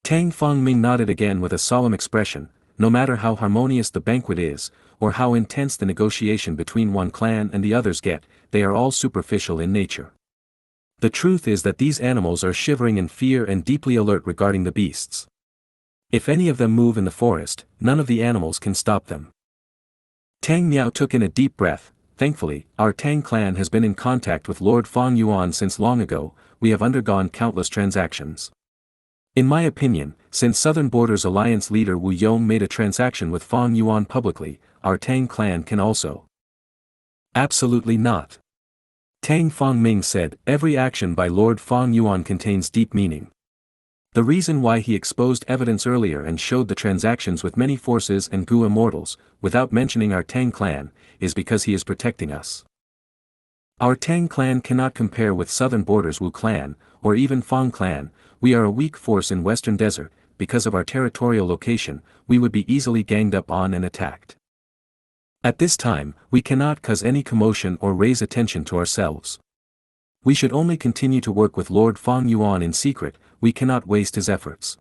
Tang Fongming nodded again with a solemn expression. No matter how harmonious the banquet is, or how intense the negotiation between one clan and the others get, they are all superficial in nature. The truth is that these animals are shivering in fear and deeply alert regarding the beasts. If any of them move in the forest, none of the animals can stop them. Tang Miao took in a deep breath. Thankfully, our Tang clan has been in contact with Lord Fong Yuan since long ago. We have undergone countless transactions. In my opinion, since Southern Borders Alliance leader Wu Yong made a transaction with Fong Yuan publicly, our Tang clan can also. Absolutely not. Tang Fongming said, every action by Lord Fong Yuan contains deep meaning. The reason why he exposed evidence earlier and showed the transactions with many forces and Gu immortals, without mentioning our Tang clan, is because he is protecting us. Our Tang clan cannot compare with Southern Borders Wu clan, or even Fong clan. We are a weak force in Western Desert. Because of our territorial location, we would be easily ganged up on and attacked. At this time, we cannot cause any commotion or raise attention to ourselves. We should only continue to work with Lord Fang Yuan in secret, we cannot waste his efforts.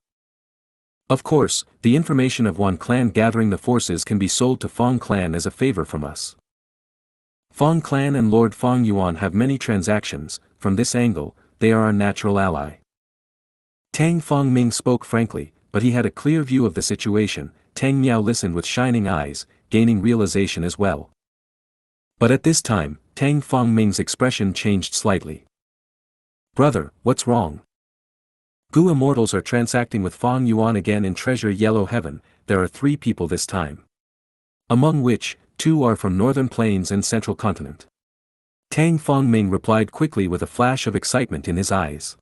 Of course, the information of one clan gathering the forces can be sold to Fang clan as a favor from us. Fang clan and Lord Fang Yuan have many transactions, from this angle, they are our natural ally. Tang Fang Ming spoke frankly, but he had a clear view of the situation. Tang Miao listened with shining eyes, gaining realization as well. But at this time, Tang Fang Ming's expression changed slightly. Brother, what's wrong? Gu immortals are transacting with Fang Yuan again in Treasure Yellow Heaven. There are 3 people this time. Among which, 2 are from Northern Plains and Central Continent. Tang Fang Ming replied quickly with a flash of excitement in his eyes.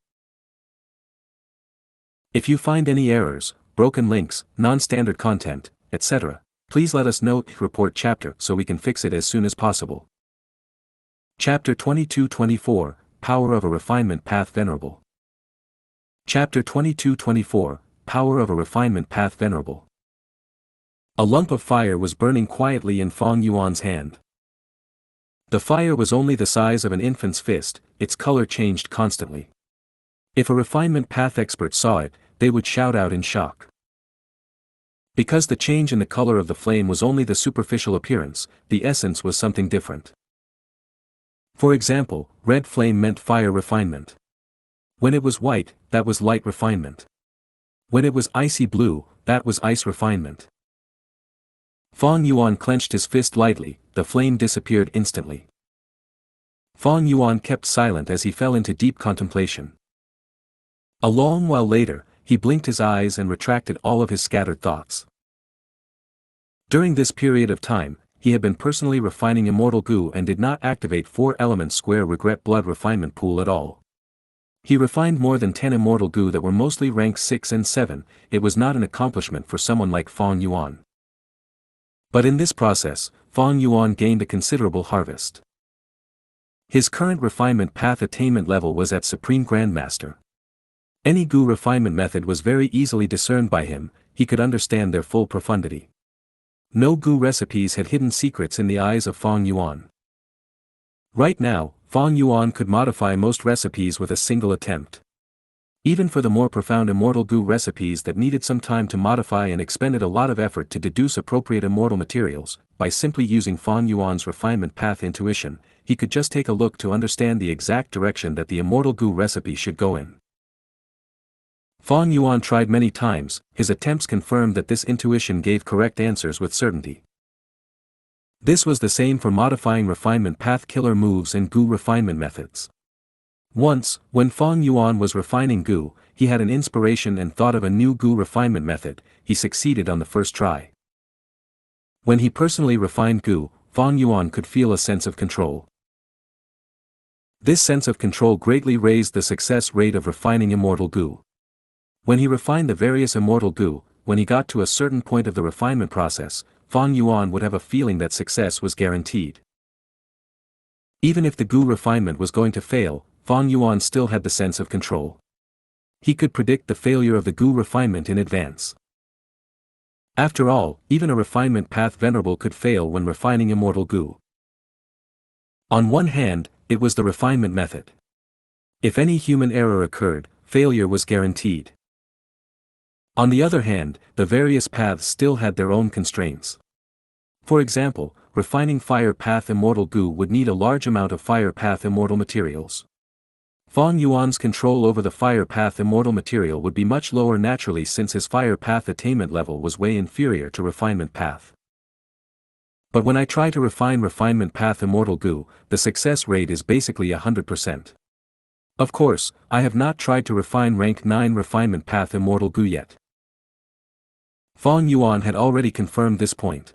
If you find any errors, broken links, non-standard content, etc., please let us know. Report chapter so we can fix it as soon as possible. Chapter 22-24, Power of a Refinement Path Venerable. Chapter 22-24, Power of a Refinement Path Venerable. A lump of fire was burning quietly in Fang Yuan's hand. The fire was only the size of an infant's fist, its color changed constantly. If a refinement path expert saw it, they would shout out in shock. Because the change in the color of the flame was only the superficial appearance, the essence was something different. For example, red flame meant fire refinement. When it was white, that was light refinement. When it was icy blue, that was ice refinement. Fang Yuan clenched his fist lightly, the flame disappeared instantly. Fang Yuan kept silent as he fell into deep contemplation. A long while later, he blinked his eyes and retracted all of his scattered thoughts. During this period of time, he had been personally refining Immortal Gu and did not activate 4-element square regret blood refinement pool at all. He refined more than 10 Immortal Gu that were mostly rank 6 and 7, it was not an accomplishment for someone like Fang Yuan. But in this process, Fang Yuan gained a considerable harvest. His current refinement path attainment level was at Supreme Grandmaster. Any Gu refinement method was very easily discerned by him, he could understand their full profundity. No Gu recipes had hidden secrets in the eyes of Fang Yuan. Right now, Fang Yuan could modify most recipes with a single attempt. Even for the more profound Immortal Gu recipes that needed some time to modify and expended a lot of effort to deduce appropriate immortal materials, by simply using Fang Yuan's refinement path intuition, he could just take a look to understand the exact direction that the Immortal Gu recipe should go in. Fang Yuan tried many times, his attempts confirmed that this intuition gave correct answers with certainty. This was the same for modifying refinement path killer moves and Gu refinement methods. Once, when Fang Yuan was refining Gu, he had an inspiration and thought of a new Gu refinement method, he succeeded on the first try. When he personally refined Gu, Fang Yuan could feel a sense of control. This sense of control greatly raised the success rate of refining Immortal Gu. When he refined the various Immortal Gu, when he got to a certain point of the refinement process, Fang Yuan would have a feeling that success was guaranteed. Even if the Gu refinement was going to fail, Fang Yuan still had the sense of control. He could predict the failure of the Gu refinement in advance. After all, even a refinement path venerable could fail when refining Immortal Gu. On one hand, it was the refinement method. If any human error occurred, failure was guaranteed. On the other hand, the various paths still had their own constraints. For example, refining Fire Path Immortal Gu would need a large amount of Fire Path Immortal materials. Fang Yuan's control over the Fire Path Immortal material would be much lower naturally since his Fire Path attainment level was way inferior to Refinement Path. But when I try to refine Refinement Path Immortal Gu, the success rate is basically 100%. Of course, I have not tried to refine rank 9 Refinement Path Immortal Gu yet. Fang Yuan had already confirmed this point.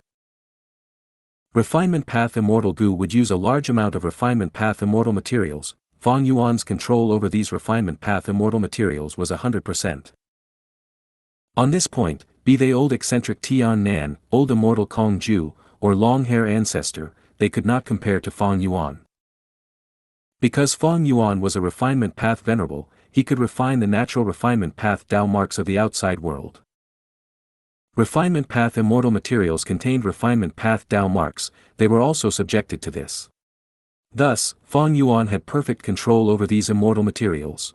Refinement Path Immortal Gu would use a large amount of Refinement Path Immortal materials. Fang Yuan's control over these Refinement Path Immortal materials was 100%. On this point, be they old eccentric Tian Nan, old immortal Kong Ju, or long-hair ancestor, they could not compare to Fang Yuan. Because Fang Yuan was a Refinement Path Venerable, he could refine the natural Refinement Path Dao marks of the outside world. Refinement Path immortal materials contained Refinement Path Dao marks, they were also subjected to this. Thus, Fang Yuan had perfect control over these immortal materials.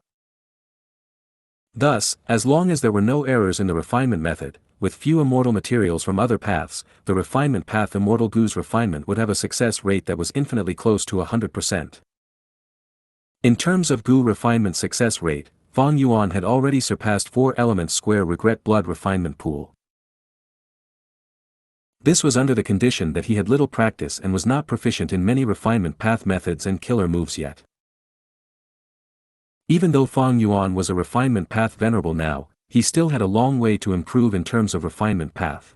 Thus, as long as there were no errors in the refinement method, with few immortal materials from other paths, the refinement path Immortal Gu's refinement would have a success rate that was infinitely close to 100%. In terms of Gu refinement success rate, Fang Yuan had already surpassed 4 elements square regret blood refinement pool. This was under the condition that he had little practice and was not proficient in many refinement path methods and killer moves yet. Even though Fang Yuan was a refinement path venerable now, he still had a long way to improve in terms of refinement path.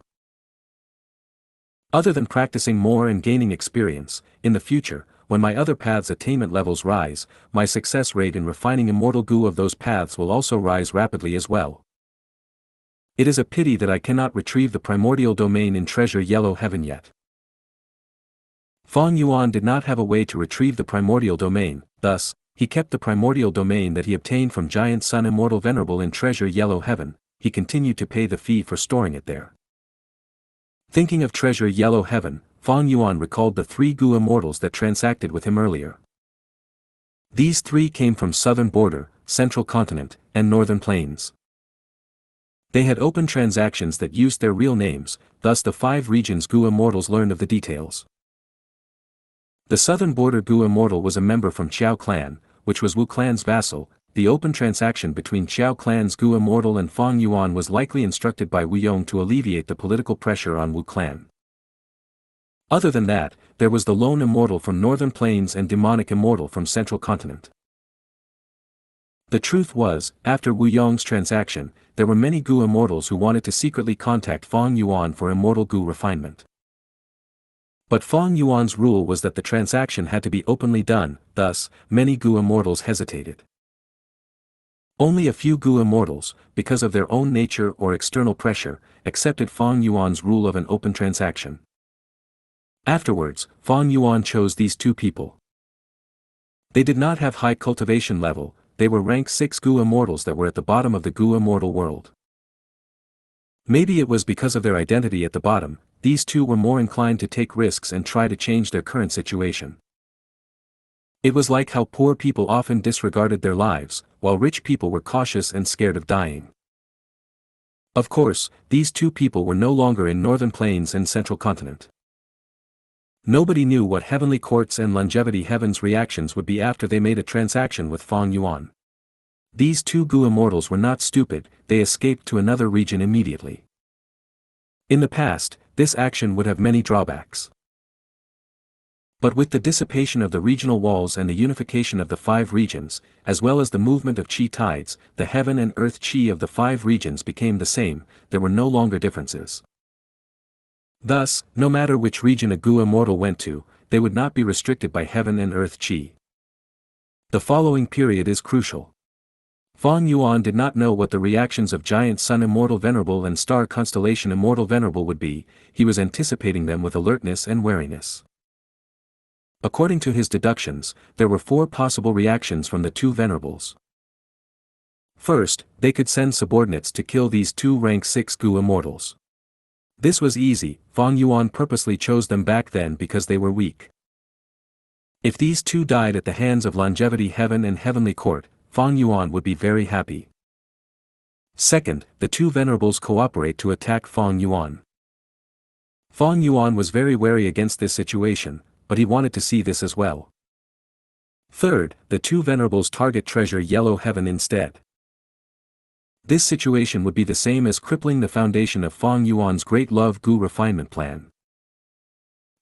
Other than practicing more and gaining experience, in the future, when my other paths' attainment levels rise, my success rate in refining Immortal Gu of those paths will also rise rapidly as well. It is a pity that I cannot retrieve the primordial domain in Treasure Yellow Heaven yet. Fang Yuan did not have a way to retrieve the primordial domain, thus, he kept the primordial domain that he obtained from Giant Sun Immortal Venerable in Treasure Yellow Heaven. He continued to pay the fee for storing it there. Thinking of Treasure Yellow Heaven, Fang Yuan recalled the 3 Gu immortals that transacted with him earlier. These 3 came from Southern Border, Central Continent, and Northern Plains. They had open transactions that used their real names, thus the 5 regions Gu immortals learned of the details. The Southern Border Gu immortal was a member from Qiao clan, which was Wu clan's vassal. The open transaction between Qiao clan's Gu immortal and Fang Yuan was likely instructed by Wu Yong to alleviate the political pressure on Wu clan. Other than that, there was the lone immortal from Northern Plains and demonic immortal from Central Continent. The truth was, after Wu Yong's transaction, there were many Gu immortals who wanted to secretly contact Fang Yuan for immortal Gu refinement. But Fang Yuan's rule was that the transaction had to be openly done, thus, many Gu immortals hesitated. Only a few Gu immortals, because of their own nature or external pressure, accepted Fang Yuan's rule of an open transaction. Afterwards, Fang Yuan chose these 2 people. They did not have high cultivation level, they were rank 6 Gu immortals that were at the bottom of the Gu immortal world. Maybe it was because of their identity at the bottom, these 2 were more inclined to take risks and try to change their current situation. It was like how poor people often disregarded their lives, while rich people were cautious and scared of dying. Of course, these 2 people were no longer in Northern Plains and Central Continent. Nobody knew what Heavenly Court's and Longevity Heaven's reactions would be after they made a transaction with Fang Yuan. These 2 Gu immortals were not stupid, they escaped to another region immediately. In the past, this action would have many drawbacks. But with the dissipation of the regional walls and the unification of the 5 regions, as well as the movement of Qi tides, the heaven and earth Qi of the 5 regions became the same, there were no longer differences. Thus, no matter which region a Gu immortal went to, they would not be restricted by heaven and earth Qi. The following period is crucial. Fang Yuan did not know what the reactions of Giant Sun Immortal Venerable and Star Constellation Immortal Venerable would be, he was anticipating them with alertness and wariness. According to his deductions, there were 4 possible reactions from the 2 venerables. First, they could send subordinates to kill these 2 rank 6 Gu immortals. This was easy, Fang Yuan purposely chose them back then because they were weak. If these 2 died at the hands of Longevity Heaven and Heavenly Court, Fang Yuan would be very happy. Second, the 2 venerables cooperate to attack Fang Yuan. Fang Yuan was very wary against this situation, but he wanted to see this as well. Third, the 2 venerables target Treasure Yellow Heaven instead. This situation would be the same as crippling the foundation of Fang Yuan's Great Love Gu refinement plan.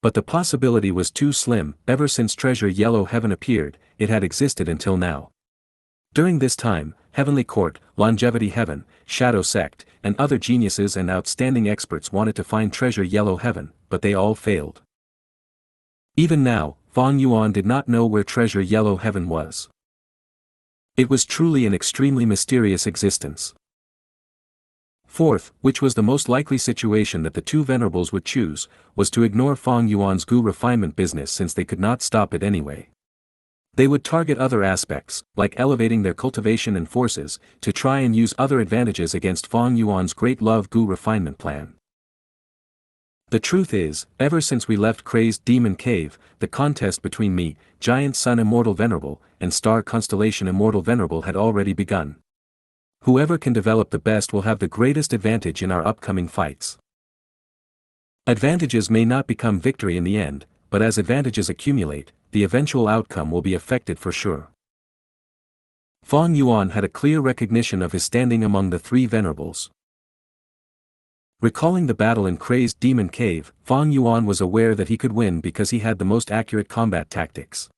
But the possibility was too slim. Ever since Treasure Yellow Heaven appeared, it had existed until now. During this time, Heavenly Court, Longevity Heaven, Shadow Sect, and other geniuses and outstanding experts wanted to find Treasure Yellow Heaven, but they all failed. Even now, Fang Yuan did not know where Treasure Yellow Heaven was. It was truly an extremely mysterious existence. Fourth, which was the most likely situation that the 2 venerables would choose, was to ignore Fang Yuan's Gu refinement business since they could not stop it anyway. They would target other aspects, like elevating their cultivation and forces, to try and use other advantages against Fang Yuan's Great Love Gu refinement plan. The truth is, ever since we left Crazed Demon Cave, the contest between me, Giant Sun Immortal Venerable, and Star Constellation Immortal Venerable had already begun. Whoever can develop the best will have the greatest advantage in our upcoming fights. Advantages may not become victory in the end, but as advantages accumulate, the eventual outcome will be affected for sure. Fang Yuan had a clear recognition of his standing among the three venerables. Recalling the battle in Crazed Demon Cave, Fang Yuan was aware that he could win because he had the most accurate combat tactics.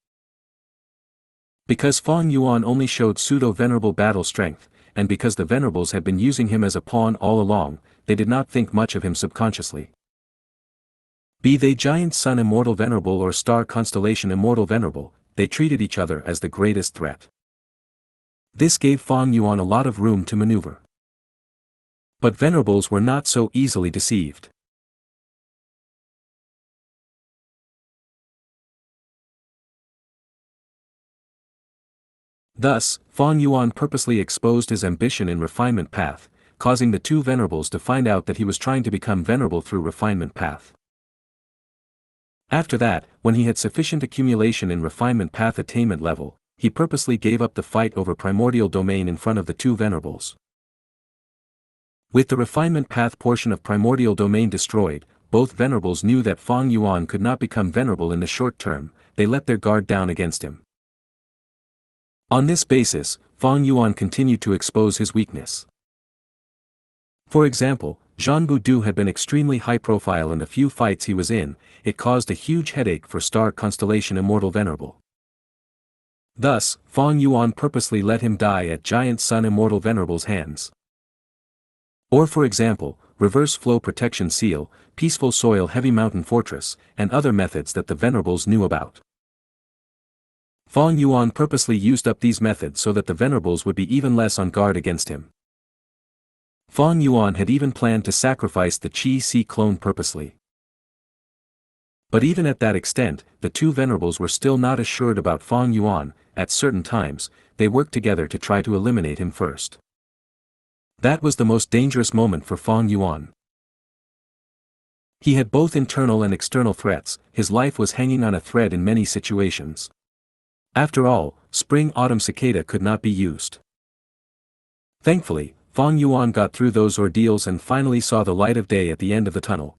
Because Fang Yuan only showed pseudo-venerable battle strength, and because the venerables had been using him as a pawn all along, they did not think much of him subconsciously. Be they Giant Sun Immortal Venerable or Star Constellation Immortal Venerable, they treated each other as the greatest threat. This gave Fang Yuan a lot of room to maneuver. But venerables were not so easily deceived. Thus, Fang Yuan purposely exposed his ambition in refinement path, causing the two venerables to find out that he was trying to become venerable through refinement path. After that, when he had sufficient accumulation in refinement path attainment level, he purposely gave up the fight over primordial domain in front of the two venerables. With the refinement path portion of primordial domain destroyed, both venerables knew that Fang Yuan could not become venerable in the short term. They let their guard down against him. On this basis, Fang Yuan continued to expose his weakness. For example, Xianxia Du had been extremely high profile in the few fights he was in. It caused a huge headache for Star Constellation Immortal Venerable. Thus, Fang Yuan purposely let him die at Giant Sun Immortal Venerable's hands. Or for example, Reverse Flow Protection Seal, Peaceful Soil Heavy Mountain Fortress, and other methods that the venerables knew about. Fang Yuan purposely used up these methods so that the venerables would be even less on guard against him. Fang Yuan had even planned to sacrifice the Qi-Si clone purposely. But even at that extent, the two venerables were still not assured about Fang Yuan. At certain times, they worked together to try to eliminate him first. That was the most dangerous moment for Fang Yuan. He had both internal and external threats. His life was hanging on a thread in many situations. After all, spring-autumn cicada could not be used. Thankfully, Fang Yuan got through those ordeals and finally saw the light of day at the end of the tunnel.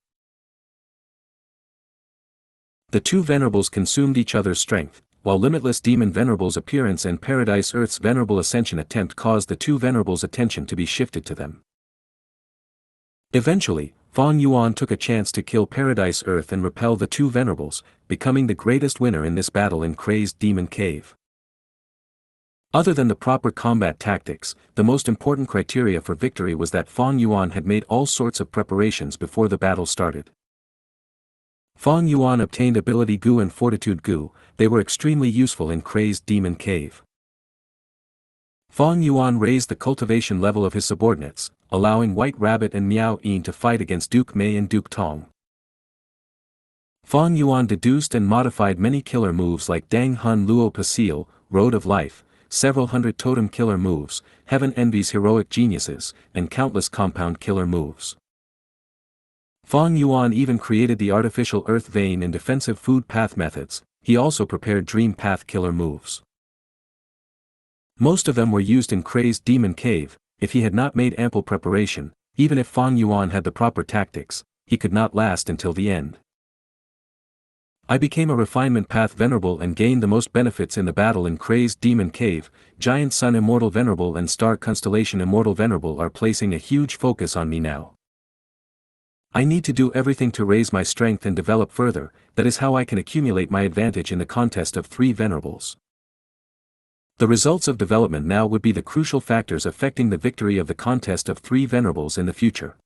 The two venerables consumed each other's strength, while Limitless Demon Venerable's appearance and Paradise Earth's Venerable Ascension attempt caused the two venerables' attention to be shifted to them. Eventually, Fang Yuan took a chance to kill Paradise Earth and repel the two venerables, becoming the greatest winner in this battle in Crazed Demon Cave. Other than the proper combat tactics, the most important criteria for victory was that Fang Yuan had made all sorts of preparations before the battle started. Fang Yuan obtained Ability Gu and Fortitude Gu. They were extremely useful in Crazed Demon Cave. Fang Yuan raised the cultivation level of his subordinates, allowing White Rabbit and Miao Yin to fight against Duke Mei and Duke Tong. Fang Yuan deduced and modified many killer moves like Dang Hun Luo Pasil, Road of Life, several hundred totem killer moves, Heaven Envy's heroic geniuses, and countless compound killer moves. Fang Yuan even created the artificial earth vein and defensive food path methods. He also prepared dream path killer moves. Most of them were used in Crazed Demon Cave. If he had not made ample preparation, even if Fang Yuan had the proper tactics, he could not last until the end. I became a refinement path venerable and gained the most benefits in the battle in Crazed Demon Cave. Giant Sun Immortal Venerable and Star Constellation Immortal Venerable are placing a huge focus on me now. I need to do everything to raise my strength and develop further. That is how I can accumulate my advantage in the contest of three venerables. The results of development now would be the crucial factors affecting the victory of the contest of three venerables in the future.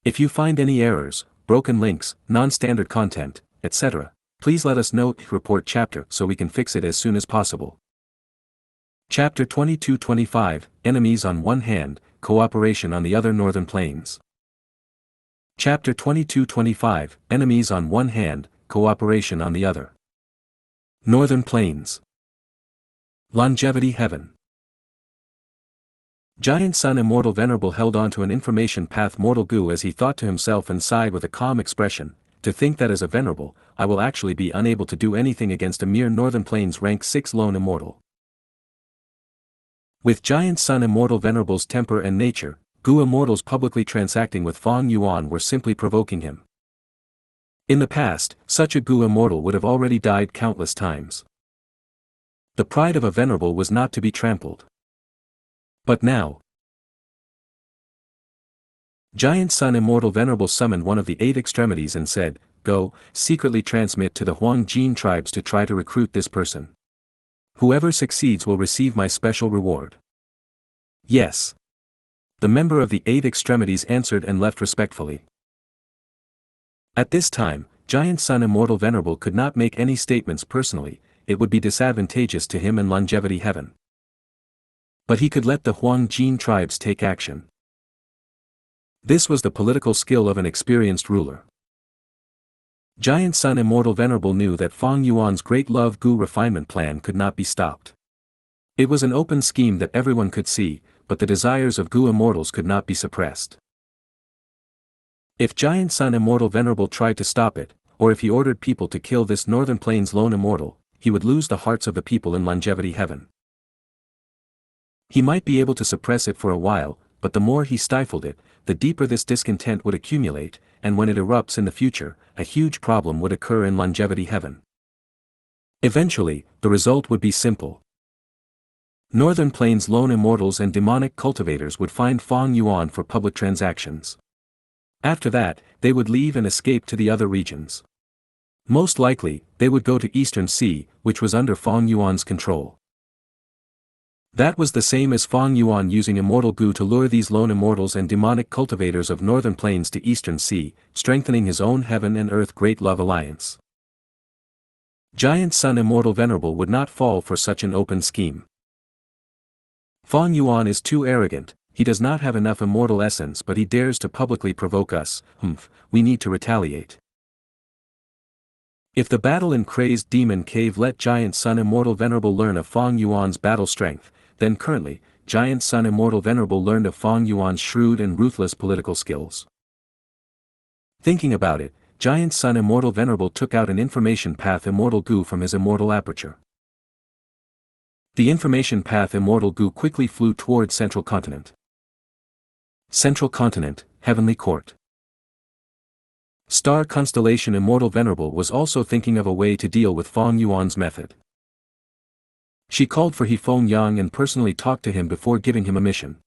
If you find any errors, broken links, non-standard content, etc., please let us know. Report chapter so we can fix it as soon as possible. Chapter 22-25, Enemies on one hand, Cooperation on the other. Northern Plains. Chapter 22-25, Enemies on one hand, Cooperation on the other. Northern Plains. Longevity Heaven. Giant Sun Immortal Venerable held on to an information path Mortal Gu as he thought to himself and sighed with a calm expression, to think that as a Venerable, I will actually be unable to do anything against a mere Northern Plains rank 6 lone immortal. With Giant Sun Immortal Venerable's temper and nature, Gu immortals publicly transacting with Fang Yuan were simply provoking him. In the past, such a Gu immortal would have already died countless times. The pride of a Venerable was not to be trampled. But now, Giant Sun Immortal Venerable summoned one of the 8 extremities and said, "Go, secretly transmit to the Huang Jin tribes to try to recruit this person. Whoever succeeds will receive my special reward." Yes. The member of the 8 extremities answered and left respectfully. At this time, Giant Sun Immortal Venerable could not make any statements personally, it would be disadvantageous to him and Longevity Heaven. But he could let the Huang Jin tribes take action. This was the political skill of an experienced ruler. Giant Sun Immortal Venerable knew that Fang Yuan's great love Gu refinement plan could not be stopped. It was an open scheme that everyone could see, but the desires of Gu immortals could not be suppressed. If Giant Sun Immortal Venerable tried to stop it, or if he ordered people to kill this Northern Plains lone immortal, he would lose the hearts of the people in Longevity Heaven. He might be able to suppress it for a while, but the more he stifled it, the deeper this discontent would accumulate, and when it erupts in the future, a huge problem would occur in Longevity Heaven. Eventually, the result would be simple. Northern Plains lone immortals and demonic cultivators would find Fang Yuan for public transactions. After that, they would leave and escape to the other regions. Most likely, they would go to Eastern Sea, which was under Fang Yuan's control. That was the same as Fang Yuan using Immortal Gu to lure these lone immortals and demonic cultivators of Northern Plains to Eastern Sea, strengthening his own heaven and earth great love alliance. Giant Sun Immortal Venerable would not fall for such an open scheme. Fang Yuan is too arrogant, he does not have enough immortal essence, but he dares to publicly provoke us, we need to retaliate. If the battle in Crazed Demon Cave let Giant Sun Immortal Venerable learn of Fang Yuan's battle strength, then currently, Giant Sun Immortal Venerable learned of Fang Yuan's shrewd and ruthless political skills. Thinking about it, Giant Sun Immortal Venerable took out an information path Immortal Gu from his immortal aperture. The information path Immortal Gu quickly flew toward Central Continent. Central Continent, Heavenly Court. Star Constellation Immortal Venerable was also thinking of a way to deal with Fang Yuan's method. She called for He Feng Yang and personally talked to him before giving him a mission.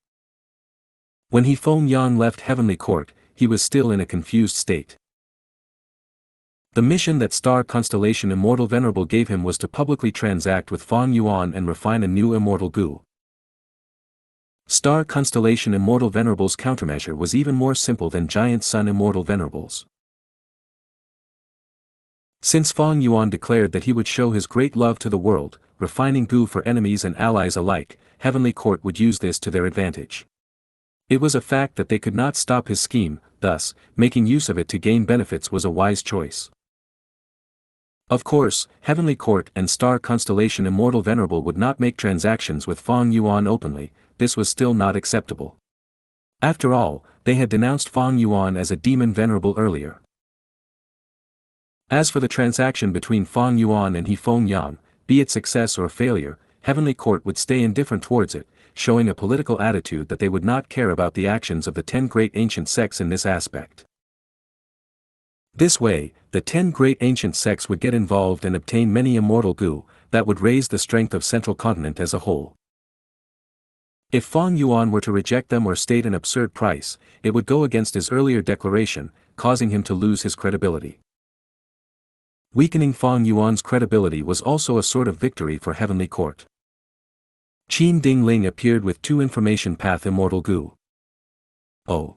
When He Feng Yang left Heavenly Court, he was still in a confused state. The mission that Star Constellation Immortal Venerable gave him was to publicly transact with Fang Yuan and refine a new Immortal Gu. Star Constellation Immortal Venerable's countermeasure was even more simple than Giant Sun Immortal Venerable's. Since Fang Yuan declared that he would show his great love to the world, refining Gu for enemies and allies alike, Heavenly Court would use this to their advantage. It was a fact that they could not stop his scheme, thus, making use of it to gain benefits was a wise choice. Of course, Heavenly Court and Star Constellation Immortal Venerable would not make transactions with Fang Yuan openly, this was still not acceptable. After all, they had denounced Fang Yuan as a demon venerable earlier. As for the transaction between Fang Yuan and He Feng Yang, be it success or failure, Heavenly Court would stay indifferent towards it, showing a political attitude that they would not care about the actions of the 10 great ancient sects in this aspect. This way, the 10 great ancient sects would get involved and obtain many immortal Gu, that would raise the strength of Central Continent as a whole. If Fang Yuan were to reject them or state an absurd price, it would go against his earlier declaration, causing him to lose his credibility. Weakening Fang Yuan's credibility was also a sort of victory for Heavenly Court. Qin Ding Ling appeared with 2 information path Immortal Gu. Oh.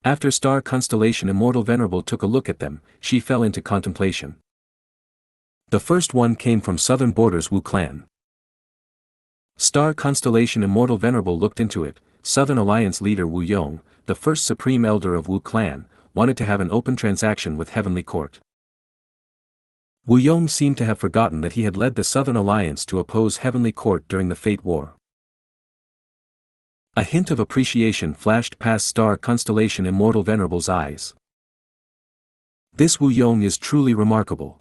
After Star Constellation Immortal Venerable took a look at them, she fell into contemplation. The first one came from Southern Borders Wu clan. Star Constellation Immortal Venerable looked into it. Southern Alliance leader Wu Yong, the first supreme elder of Wu clan, wanted to have an open transaction with Heavenly Court. Wu Yong seemed to have forgotten that he had led the Southern Alliance to oppose Heavenly Court during the Fate War. A hint of appreciation flashed past Star Constellation Immortal Venerable's eyes. This Wu Yong is truly remarkable.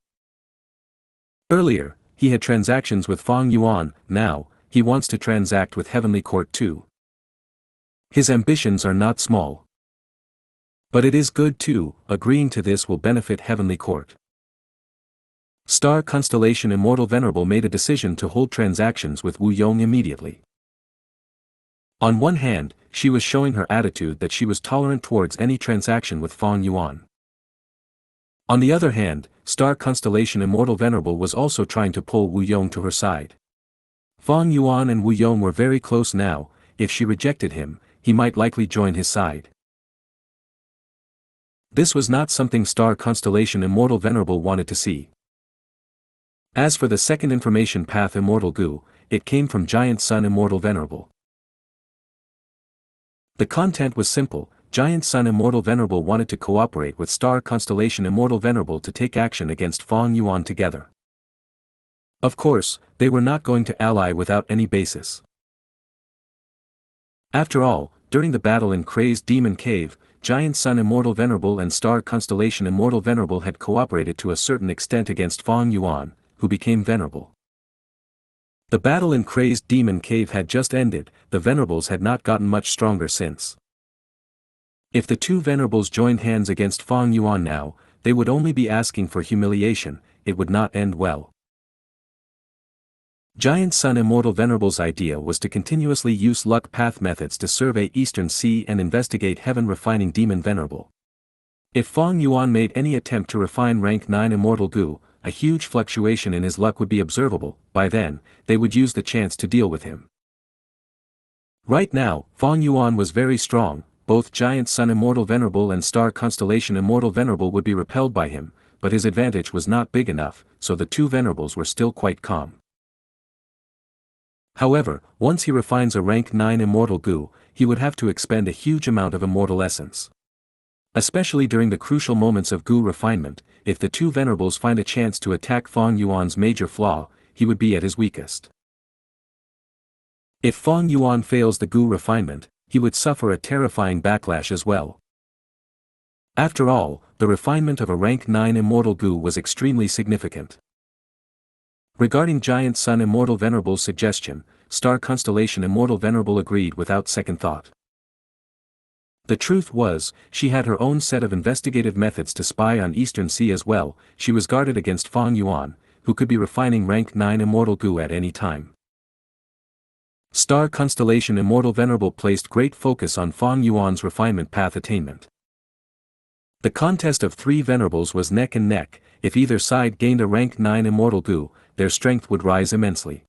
Earlier, he had transactions with Fang Yuan, now, he wants to transact with Heavenly Court too. His ambitions are not small. But it is good too, agreeing to this will benefit Heavenly Court. Star Constellation Immortal Venerable made a decision to hold transactions with Wu Yong immediately. On one hand, she was showing her attitude that she was tolerant towards any transaction with Fang Yuan. On the other hand, Star Constellation Immortal Venerable was also trying to pull Wu Yong to her side. Fang Yuan and Wu Yong were very close now, if she rejected him, he might likely join his side. This was not something Star Constellation Immortal Venerable wanted to see. As for the second information path Immortal Gu, it came from Giant Sun Immortal Venerable. The content was simple. Giant Sun Immortal Venerable wanted to cooperate with Star Constellation Immortal Venerable to take action against Fang Yuan together. Of course, they were not going to ally without any basis. After all, during the battle in Crazed Demon Cave, Giant Sun Immortal Venerable and Star Constellation Immortal Venerable had cooperated to a certain extent against Fang Yuan, who became venerable. The battle in Crazed Demon Cave had just ended, the Venerables had not gotten much stronger since. If the two Venerables joined hands against Fang Yuan now, they would only be asking for humiliation, it would not end well. Giant Sun Immortal Venerable's idea was to continuously use luck path methods to survey Eastern Sea and investigate Heaven Refining Demon Venerable. If Fang Yuan made any attempt to refine rank 9 Immortal Gu, a huge fluctuation in his luck would be observable. By then, they would use the chance to deal with him. Right now, Fang Yuan was very strong, both Giant Sun Immortal Venerable and Star Constellation Immortal Venerable would be repelled by him, but his advantage was not big enough, so the two Venerables were still quite calm. However, once he refines a rank 9 Immortal Gu, he would have to expend a huge amount of Immortal Essence. Especially during the crucial moments of Gu refinement, if the two Venerables find a chance to attack Fang Yuan's major flaw, he would be at his weakest. If Fang Yuan fails the Gu refinement, he would suffer a terrifying backlash as well. After all, the refinement of a rank 9 Immortal Gu was extremely significant. Regarding Giant Sun Immortal Venerable's suggestion, Star Constellation Immortal Venerable agreed without second thought. The truth was, she had her own set of investigative methods to spy on Eastern Sea as well. She was guarded against Fang Yuan, who could be refining rank 9 Immortal Gu at any time. Star Constellation Immortal Venerable placed great focus on Fang Yuan's refinement path attainment. The contest of three Venerables was neck and neck. If either side gained a rank 9 Immortal Gu, their strength would rise immensely.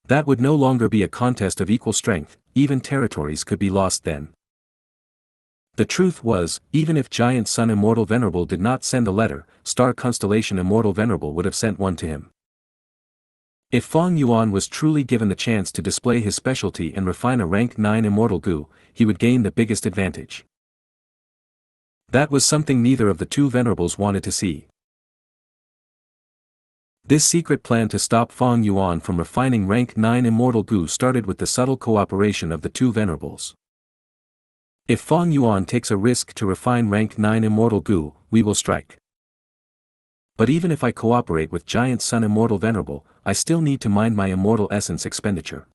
That would no longer be a contest of equal strength, even territories could be lost then. The truth was, even if Giant Sun Immortal Venerable did not send a letter, Star Constellation Immortal Venerable would have sent one to him. If Fang Yuan was truly given the chance to display his specialty and refine a rank 9 Immortal Gu, he would gain the biggest advantage. That was something neither of the two Venerables wanted to see. This secret plan to stop Fang Yuan from refining rank 9 Immortal Gu started with the subtle cooperation of the two Venerables. If Fang Yuan takes a risk to refine rank 9 Immortal Gu, we will strike. But even if I cooperate with Giant Sun Immortal Venerable, I still need to mind my Immortal Essence expenditure.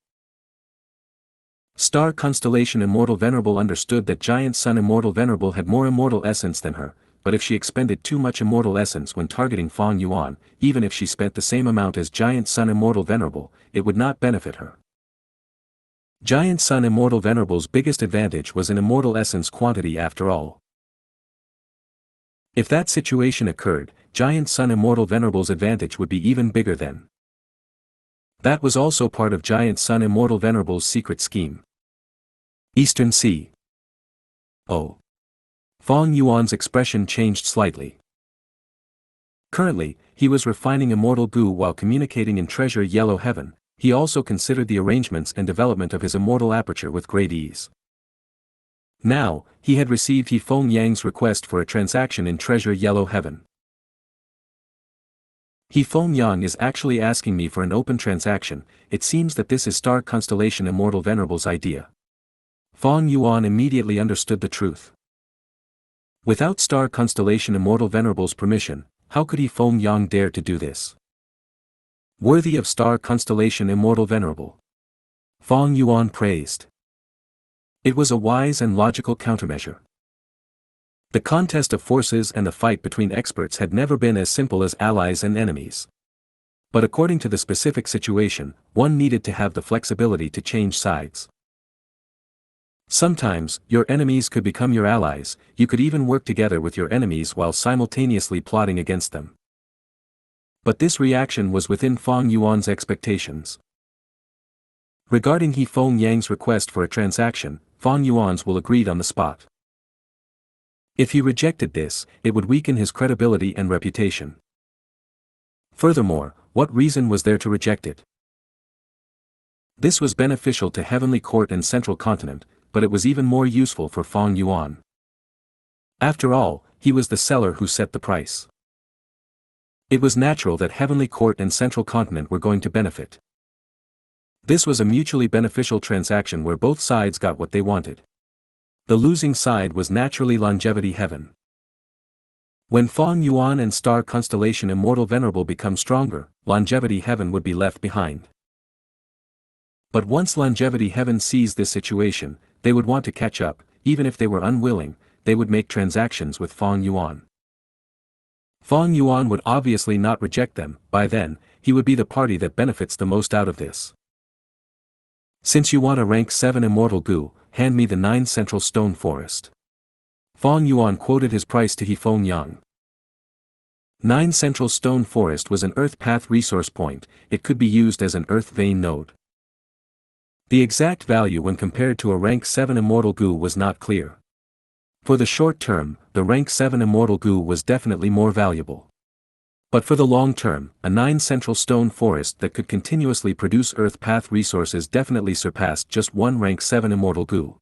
Star Constellation Immortal Venerable understood that Giant Sun Immortal Venerable had more Immortal Essence than her, but if she expended too much Immortal Essence when targeting Fang Yuan, even if she spent the same amount as Giant Sun Immortal Venerable, it would not benefit her. Giant Sun Immortal Venerable's biggest advantage was in Immortal Essence quantity after all. If that situation occurred, Giant Sun Immortal Venerable's advantage would be even bigger then. That was also part of Giant Sun Immortal Venerable's secret scheme. Eastern Sea. Oh. Fang Yuan's expression changed slightly. Currently, he was refining Immortal Gu while communicating in Treasure Yellow Heaven. He also considered the arrangements and development of his immortal aperture with great ease. Now, he had received He Feng Yang's request for a transaction in Treasure Yellow Heaven. He Feng Yang is actually asking me for an open transaction. It seems that this is Star Constellation Immortal Venerable's idea. Feng Yuan immediately understood the truth. Without Star Constellation Immortal Venerable's permission, how could he Feng Yang dare to do this? Worthy of Star Constellation Immortal Venerable. Feng Yuan praised. It was a wise and logical countermeasure. The contest of forces and the fight between experts had never been as simple as allies and enemies. But according to the specific situation, one needed to have the flexibility to change sides. Sometimes, your enemies could become your allies. You could even work together with your enemies while simultaneously plotting against them. But this reaction was within Feng Yuan's expectations. Regarding He Feng Yang's request for a transaction, Feng Yuan's will agreed on the spot. If he rejected this, it would weaken his credibility and reputation. Furthermore, what reason was there to reject it? This was beneficial to Heavenly Court and Central Continent, but it was even more useful for Feng Yuan. After all, he was the seller who set the price. It was natural that Heavenly Court and Central Continent were going to benefit. This was a mutually beneficial transaction where both sides got what they wanted. The losing side was naturally Longevity Heaven. When Feng Yuan and Star Constellation Immortal Venerable become stronger, Longevity Heaven would be left behind. But once Longevity Heaven sees this situation, they would want to catch up. Even if they were unwilling, they would make transactions with Feng Yuan. Feng Yuan would obviously not reject them. By then, he would be the party that benefits the most out of this. Since you want a rank 7 Immortal Gu, hand me the 9 Central Stone Forest. Feng Yuan quoted his price to He Feng Yang. 9 Central Stone Forest was an Earth Path resource point. It could be used as an Earth Vein node. The exact value when compared to a rank 7 Immortal Gu was not clear. For the short term, the rank 7 Immortal Gu was definitely more valuable. But for the long term, a 9 Central Stone Forest that could continuously produce Earth Path resources definitely surpassed just one rank 7 Immortal Gu.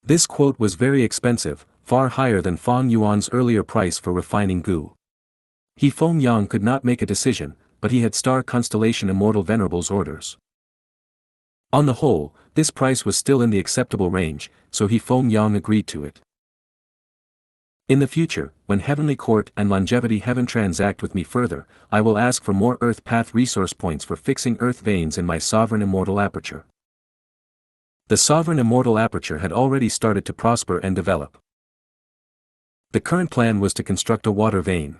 This quote was very expensive, far higher than Feng Yuan's earlier price for refining Gu. He Feng Yang could not make a decision, but he had Star Constellation Immortal Venerable's orders. On the whole, this price was still in the acceptable range, so He Feng Yang agreed to it. In the future, when Heavenly Court and Longevity Heaven transact with me further, I will ask for more Earth Path resource points for fixing Earth veins in my Sovereign Immortal Aperture. The Sovereign Immortal Aperture had already started to prosper and develop. The current plan was to construct a water vein.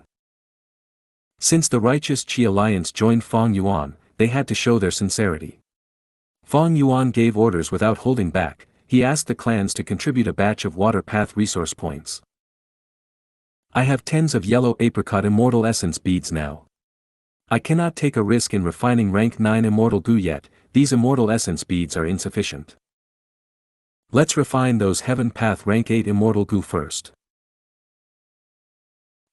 Since the Righteous Qi Alliance joined Feng Yuan, they had to show their sincerity. Feng Yuan gave orders without holding back. He asked the clans to contribute a batch of water path resource points. I have tens of yellow apricot immortal essence beads now. I cannot take a risk in refining rank 9 Immortal Gu yet. These immortal essence beads are insufficient. Let's refine those Heaven Path rank 8 Immortal Gu first.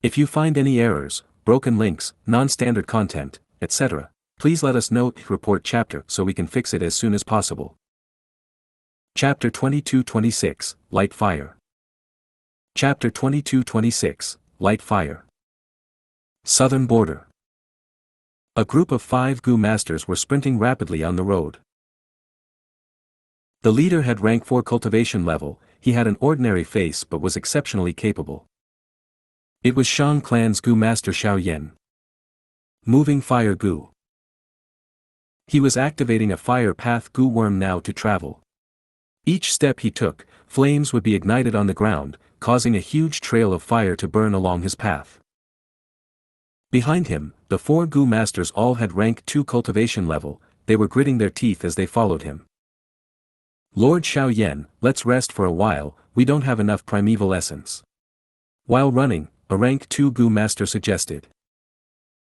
If you find any errors, broken links, non-standard content, etc., please let us know. Report chapter so we can fix it as soon as possible. Chapter 22-26, Light Fire. Chapter 22-26, Light Fire. Southern Border. A group of 5 Gu masters were sprinting rapidly on the road. The leader had rank 4 cultivation level. He had an ordinary face but was exceptionally capable. It was Shang Clan's Gu master Xiaoyan. Moving Fire Gu. He was activating a Fire Path Gu worm now to travel. Each step he took, flames would be ignited on the ground, causing a huge trail of fire to burn along his path. Behind him, the 4 Gu masters all had rank 2 cultivation level. They were gritting their teeth as they followed him. Lord Xiaoyan, let's rest for a while, we don't have enough primeval essence. While running, a rank 2 Gu master suggested.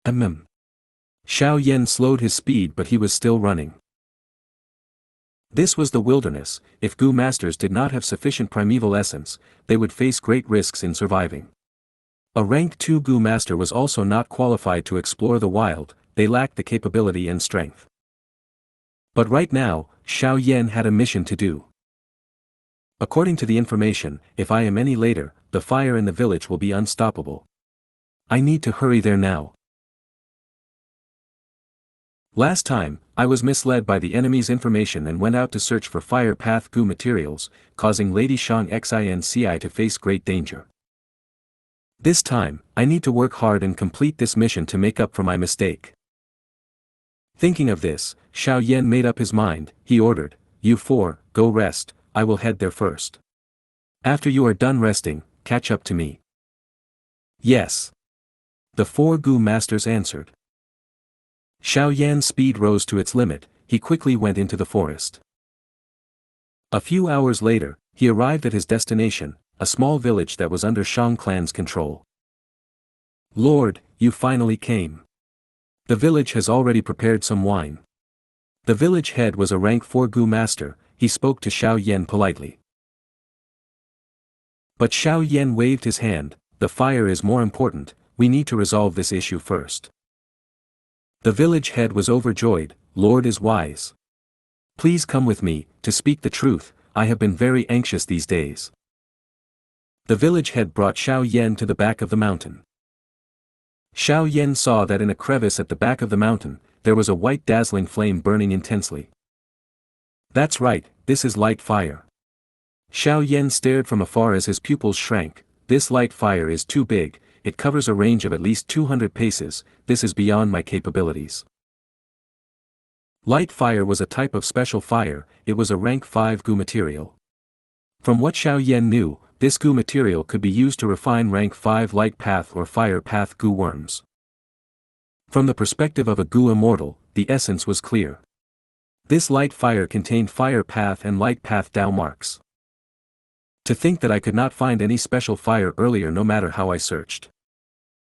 Xiaoyan slowed his speed but he was still running. This was the wilderness. If Gu masters did not have sufficient primeval essence, they would face great risks in surviving. A rank 2 Gu master was also not qualified to explore the wild. They lacked the capability and strength. But right now, Xiaoyan had a mission to do. According to the information, if I am any later, the fire in the village will be unstoppable. I need to hurry there now. Last time, I was misled by the enemy's information and went out to search for Fire Path Gu materials, causing Lady Xianxia to face great danger. This time, I need to work hard and complete this mission to make up for my mistake. Thinking of this, Xiao Yan made up his mind. He ordered, "You four, go rest, I will head there first. After you are done resting, catch up to me." "Yes." The four Gu masters answered. Xiao Yan's speed rose to its limit. He quickly went into the forest. A few hours later, he arrived at his destination, a small village that was under Shang clan's control. "Lord, you finally came. The village has already prepared some wine." The village head was a rank 4 Gu master. He spoke to Xiao Yan politely. But Xiao Yan waved his hand. "The fire is more important, we need to resolve this issue first." The village head was overjoyed. "Lord is wise. Please come with me. To speak the truth, I have been very anxious these days." The village head brought Xiao Yan to the back of the mountain. Xiao Yan saw that in a crevice at the back of the mountain, there was a white dazzling flame burning intensely. "That's right, this is light fire." Xiao Yan stared from afar as his pupils shrank. "This light fire is too big, it covers a range of at least 200 paces, this is beyond my capabilities." Light fire was a type of special fire, it was a rank 5 Gu material. From what Xiao Yan knew, this Gu material could be used to refine rank 5 light path or fire path Gu worms. From the perspective of a Gu immortal, the essence was clear. This light fire contained fire path and light path Dao marks. To think that I could not find any special fire earlier no matter how I searched.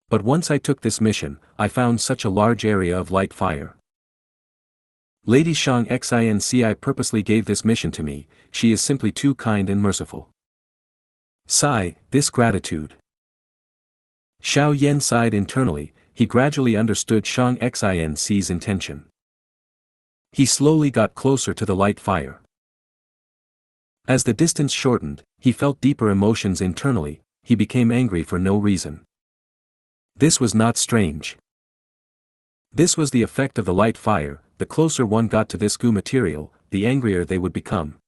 But once I took this mission, I found such a large area of light fire. Lady Xianxia purposely gave this mission to me, she is simply too kind and merciful. Sigh, this gratitude. Xiao Yan sighed internally, he gradually understood Xianxia's intention. He slowly got closer to the light fire. As the distance shortened, he felt deeper emotions internally, he became angry for no reason. This was not strange. This was the effect of the light fire, the closer one got to this Gu material, the angrier they would become.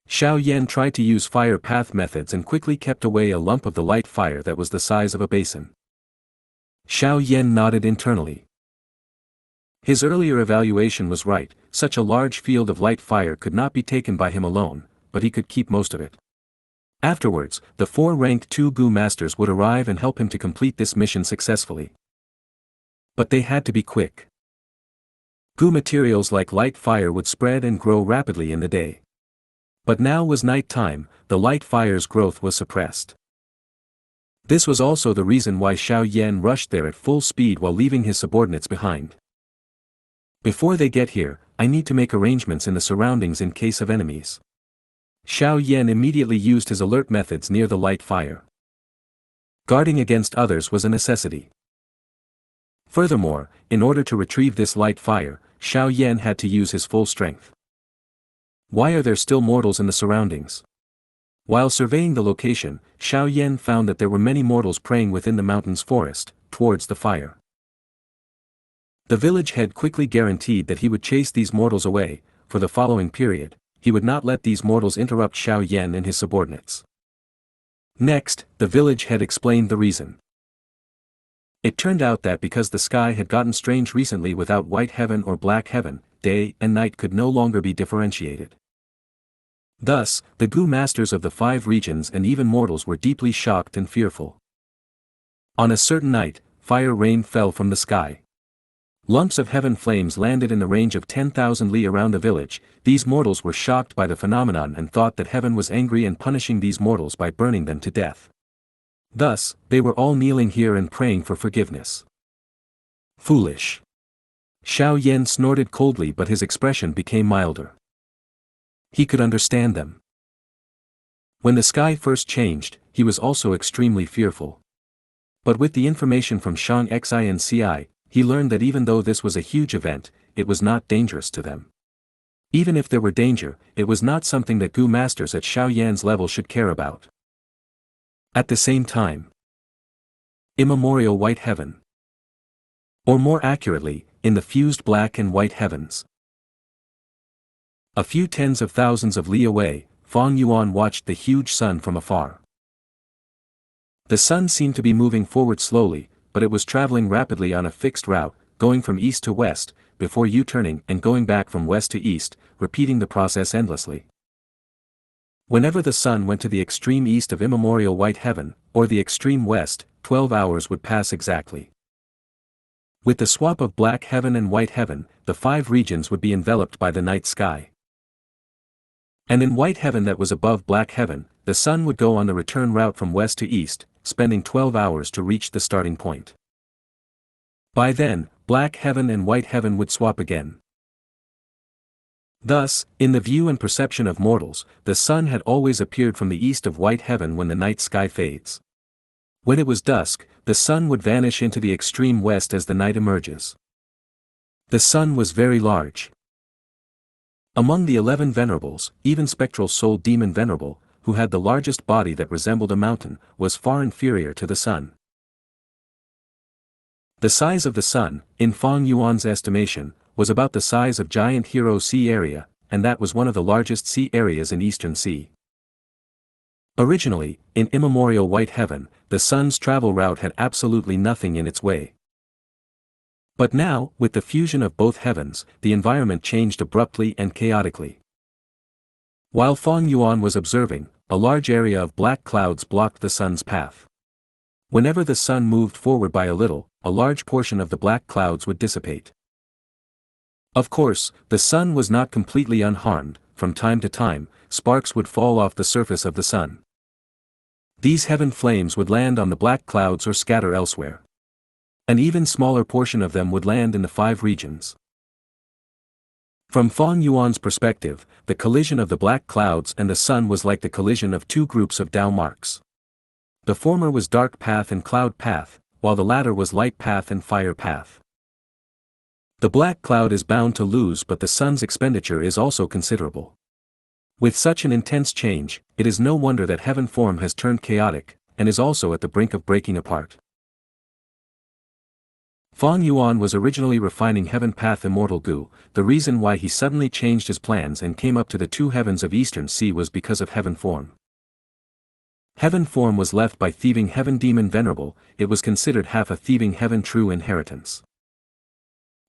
Xiao Yan tried to use fire path methods and quickly kept away a lump of the light fire that was the size of a basin. Xiao Yan nodded internally. His earlier evaluation was right, such a large field of light fire could not be taken by him alone, but he could keep most of it. Afterwards, the 4 ranked 2 Gu masters would arrive and help him to complete this mission successfully. But they had to be quick. Gu materials like light fire would spread and grow rapidly in the day. But now was night time, the light fire's growth was suppressed. This was also the reason why Xiao Yan rushed there at full speed while leaving his subordinates behind. Before they get here, I need to make arrangements in the surroundings in case of enemies. Xiao Yan immediately used his alert methods near the light fire. Guarding against others was a necessity. Furthermore, in order to retrieve this light fire, Xiao Yan had to use his full strength. Why are there still mortals in the surroundings? While surveying the location, Xiao Yan found that there were many mortals praying within the mountain's forest, towards the fire. The village head quickly guaranteed that he would chase these mortals away. For the following period, he would not let these mortals interrupt Xiao Yan and his subordinates. Next, the village head explained the reason. It turned out that because the sky had gotten strange recently without white heaven or black heaven, day and night could no longer be differentiated. Thus, the Gu masters of the 5 regions and even mortals were deeply shocked and fearful. On a certain night, fire rain fell from the sky. Lumps of heaven flames landed in the range of 10,000 li around the village. These mortals were shocked by the phenomenon and thought that heaven was angry and punishing these mortals by burning them to death. Thus, they were all kneeling here and praying for forgiveness. Foolish. Xiao Yan snorted coldly, but his expression became milder. He could understand them. When the sky first changed, he was also extremely fearful. But with the information from Xianxia, he learned that even though this was a huge event, it was not dangerous to them. Even if there were danger, it was not something that Gu masters at Xiao Yan's level should care about. At the same time, immemorial white heaven. Or more accurately, in the fused black and white heavens. A few tens of thousands of li away, Fang Yuan watched the huge sun from afar. The sun seemed to be moving forward slowly, but it was traveling rapidly on a fixed route, going from east to west, before U-turning and going back from west to east, repeating the process endlessly. Whenever the sun went to the extreme east of immemorial white heaven, or the extreme west, 12 hours would pass exactly. With the swap of black heaven and white heaven, the 5 regions would be enveloped by the night sky. And in white heaven that was above black heaven, the sun would go on the return route from west to east, spending 12 hours to reach the starting point. By then, black heaven and white heaven would swap again. Thus, in the view and perception of mortals, the sun had always appeared from the east of white heaven when the night sky fades. When it was dusk, the sun would vanish into the extreme west as the night emerges. The sun was very large. Among the 11 venerables, even spectral soul demon venerable, who had the largest body that resembled a mountain, was far inferior to the sun. The size of the sun, in Fang Yuan's estimation, was about the size of giant Hero Sea area, and that was one of the largest sea areas in Eastern Sea. Originally, in immemorial white heaven, the sun's travel route had absolutely nothing in its way. But now, with the fusion of both heavens, the environment changed abruptly and chaotically. While Fang Yuan was observing, a large area of black clouds blocked the sun's path. Whenever the sun moved forward by a little, a large portion of the black clouds would dissipate. Of course, the sun was not completely unharmed. From time to time, sparks would fall off the surface of the sun. These heaven flames would land on the black clouds or scatter elsewhere. An even smaller portion of them would land in the 5 regions. From Fang Yuan's perspective, the collision of the black clouds and the sun was like the collision of 2 groups of Dao marks. The former was dark path and cloud path, while the latter was light path and fire path. The black cloud is bound to lose, but the sun's expenditure is also considerable. With such an intense change, it is no wonder that heaven form has turned chaotic, and is also at the brink of breaking apart. Fang Yuan was originally refining heaven path immortal Gu. The reason why he suddenly changed his plans and came up to the 2 heavens of Eastern Sea was because of heaven form. Heaven form was left by thieving heaven demon venerable. It was considered half a thieving heaven true inheritance.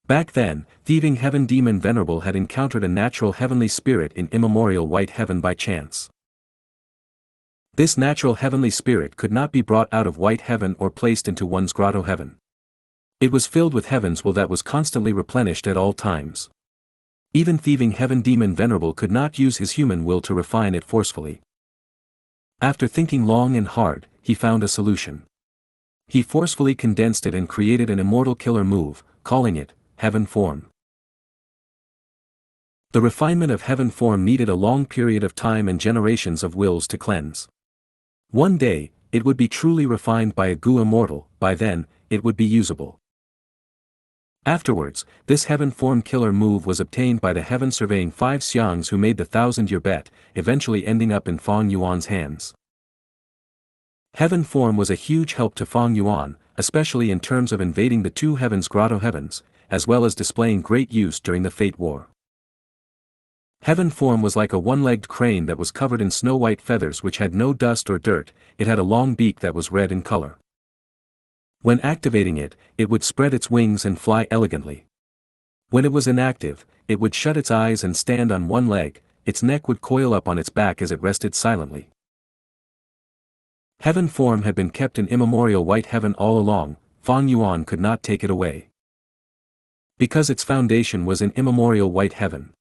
Back then, thieving heaven demon venerable had encountered a natural heavenly spirit in immemorial white heaven by chance. This natural heavenly spirit could not be brought out of white heaven or placed into one's grotto heaven. It was filled with heaven's will that was constantly replenished at all times. Even thieving heaven demon venerable could not use his human will to refine it forcefully. After thinking long and hard, he found a solution. He forcefully condensed it and created an immortal killer move, calling it heaven form. The refinement of heaven form needed a long period of time and generations of wills to cleanse. One day, it would be truly refined by a Gu immortal. By then, it would be usable. Afterwards, this heaven form killer move was obtained by the heaven surveying 5 Xiangs who made the 1,000-year bet, eventually ending up in Fang Yuan's hands. Heaven form was a huge help to Fang Yuan, especially in terms of invading the 2 heavens grotto heavens, as well as displaying great use during the Fate War. Heaven form was like a one-legged crane that was covered in snow-white feathers which had no dust or dirt. It had a long beak that was red in color. When activating it, it would spread its wings and fly elegantly. When it was inactive, it would shut its eyes and stand on one leg. Its neck would coil up on its back as it rested silently. Heaven form had been kept in immemorial white heaven all along. Fang Yuan could not take it away, because its foundation was in immemorial white heaven.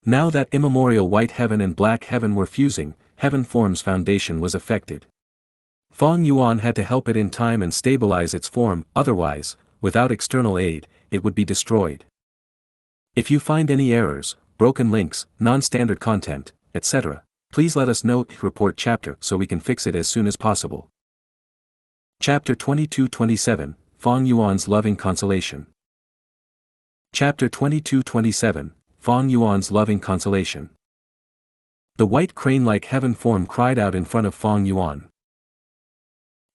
Now that immemorial white heaven and black heaven were fusing, heaven form's foundation was affected. Fang Yuan had to help it in time and stabilize its form, otherwise, without external aid, it would be destroyed. If you find any errors, broken links, non-standard content, etc., please let us know. Report chapter so we can fix it as soon as possible. Chapter 22-27, Fang Yuan's Loving Consolation. Chapter 22-27, Fang Yuan's Loving Consolation. The white crane-like heaven form cried out in front of Fang Yuan.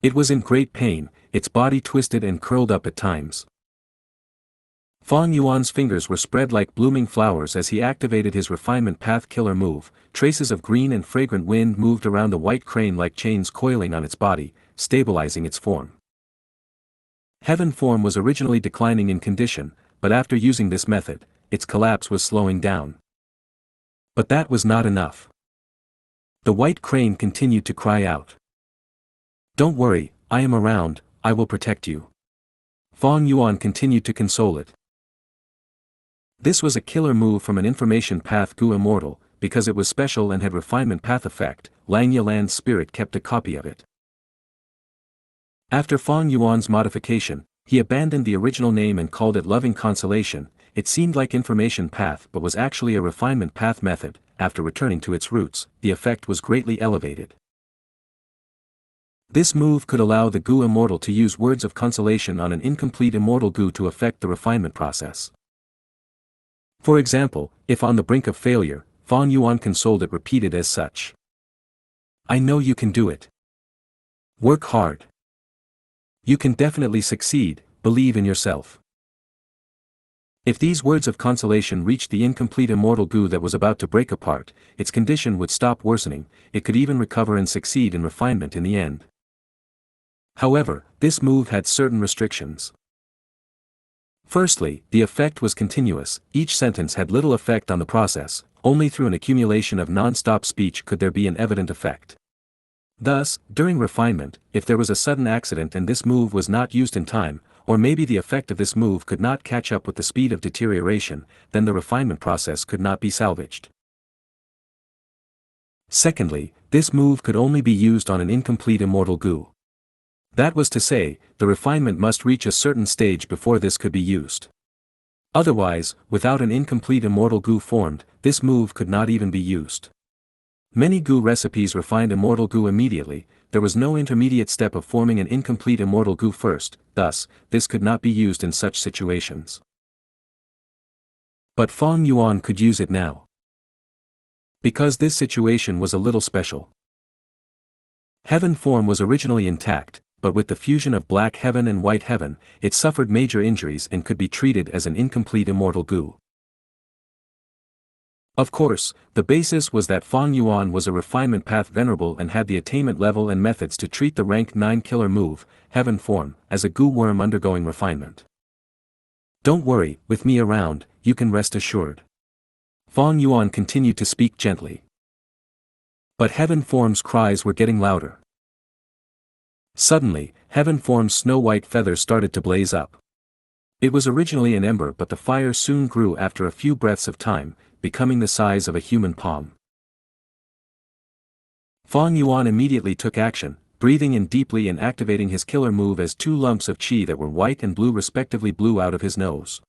It was in great pain, its body twisted and curled up at times. Fang Yuan's fingers were spread like blooming flowers as he activated his refinement path killer move. Traces of green and fragrant wind moved around the white crane like chains coiling on its body, stabilizing its form. Heaven form was originally declining in condition, but after using this method, its collapse was slowing down. But that was not enough. The white crane continued to cry out. "Don't worry, I am around, I will protect you." Fang Yuan continued to console it. This was a killer move from an information path Gu immortal, because it was special and had refinement path effect. Langya Land's spirit kept a copy of it. After Fang Yuan's modification, he abandoned the original name and called it Loving Consolation. It seemed like information path but was actually a refinement path method. After returning to its roots, the effect was greatly elevated. This move could allow the Gu immortal to use words of consolation on an incomplete immortal Gu to affect the refinement process. For example, if on the brink of failure, Fang Yuan consoled it repeated as such. "I know you can do it. Work hard. You can definitely succeed, believe in yourself." If these words of consolation reached the incomplete immortal Gu that was about to break apart, its condition would stop worsening, it could even recover and succeed in refinement in the end. However, this move had certain restrictions. Firstly, the effect was continuous. Each sentence had little effect on the process. Only through an accumulation of non-stop speech could there be an evident effect. Thus, during refinement, if there was a sudden accident and this move was not used in time, or maybe the effect of this move could not catch up with the speed of deterioration, then the refinement process could not be salvaged. Secondly, this move could only be used on an incomplete immortal Gu. That was to say, the refinement must reach a certain stage before this could be used. Otherwise, without an incomplete immortal Gu formed, this move could not even be used. Many Gu recipes refined immortal Gu immediately. There was no intermediate step of forming an incomplete immortal Gu first, thus, this could not be used in such situations. But Fang Yuan could use it now. Because this situation was a little special. Heaven form was originally intact, but with the fusion of black heaven and white heaven, it suffered major injuries and could be treated as an incomplete immortal Gu. Of course, the basis was that Fang Yuan was a refinement path venerable and had the attainment level and methods to treat the rank 9 killer move, heaven form, as a Gu worm undergoing refinement. "Don't worry, with me around, you can rest assured." Fang Yuan continued to speak gently. But heaven form's cries were getting louder. Suddenly, heaven form's snow-white feathers started to blaze up. It was originally an ember but the fire soon grew after a few breaths of time, becoming the size of a human palm. Fang Yuan immediately took action, breathing in deeply and activating his killer move as 2 lumps of qi that were white and blue respectively blew out of his nose.